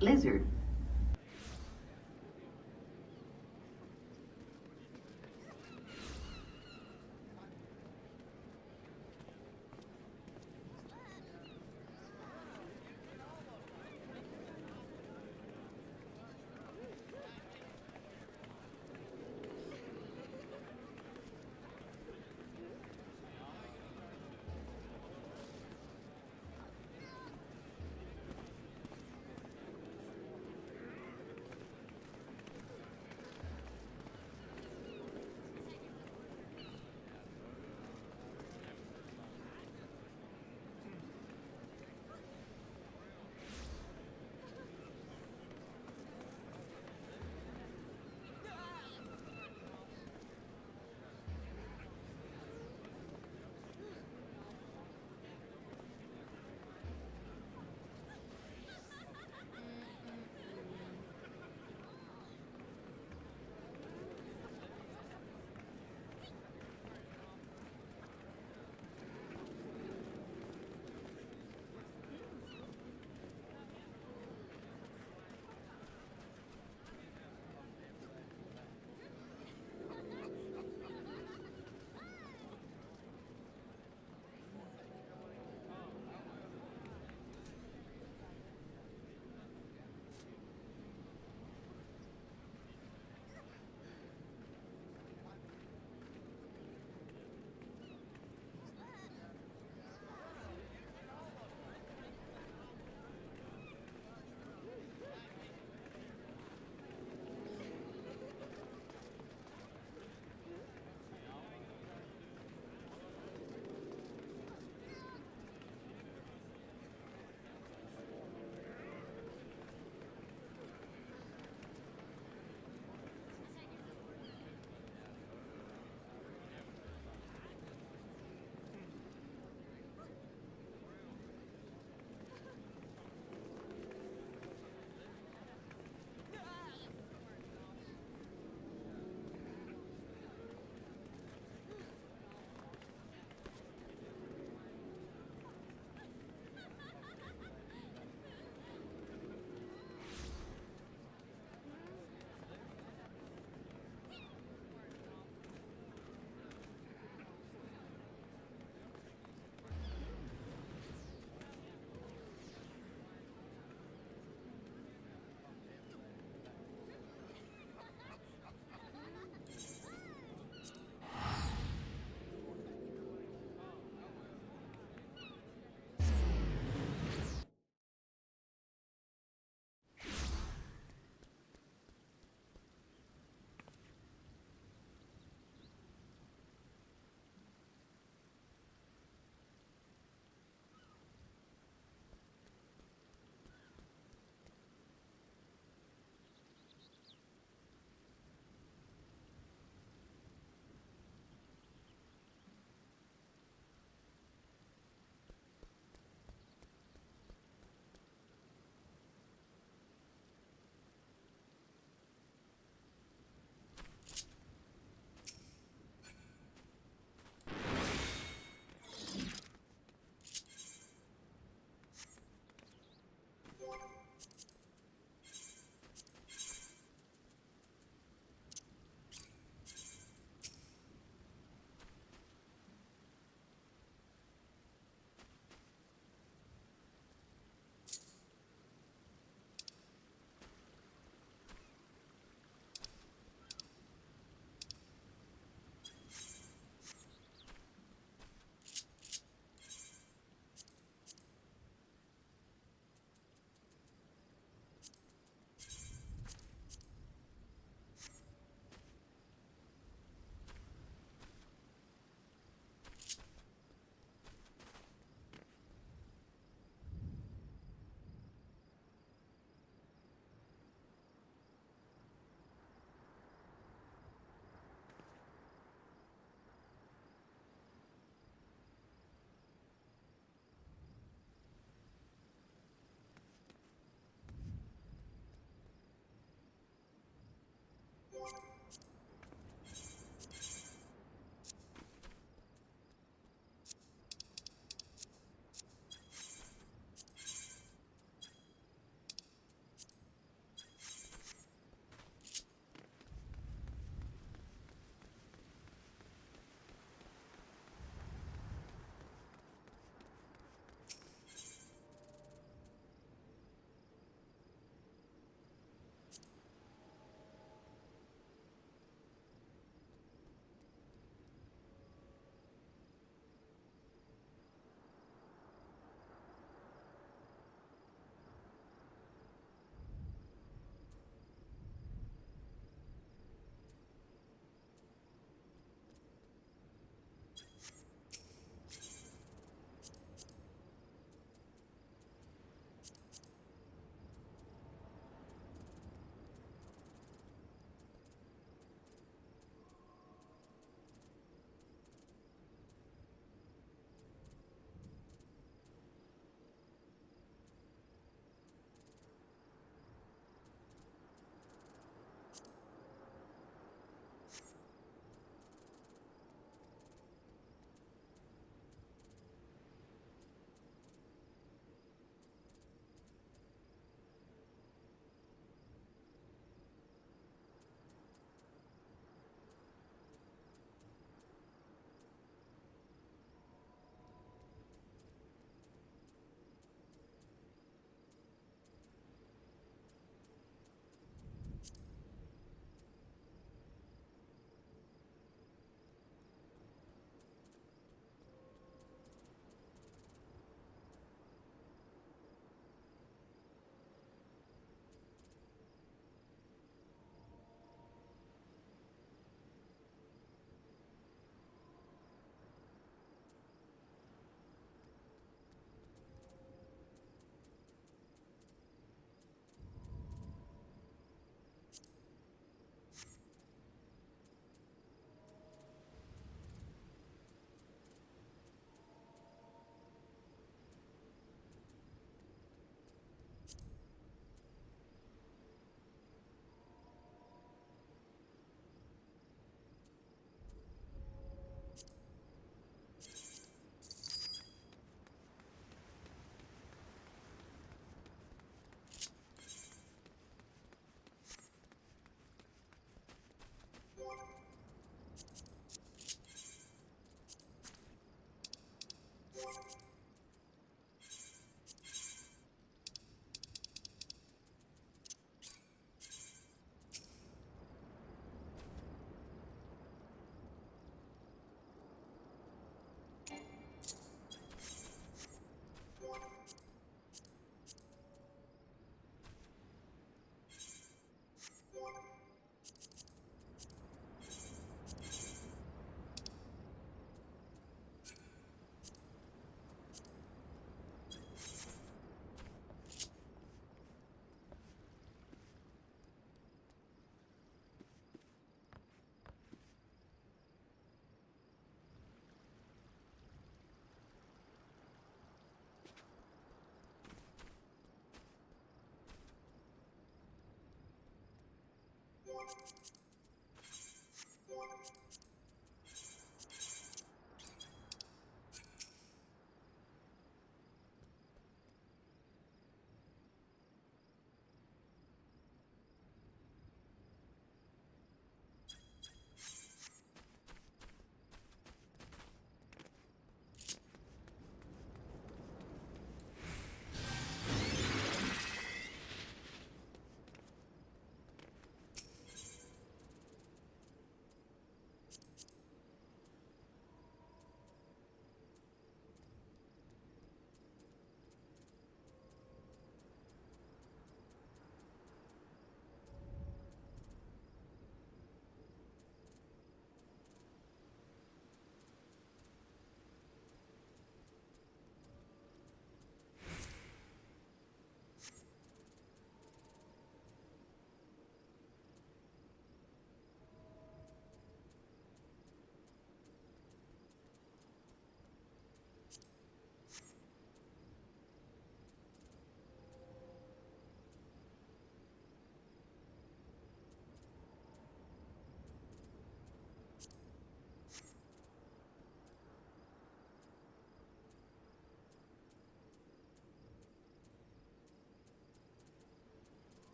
Lizard.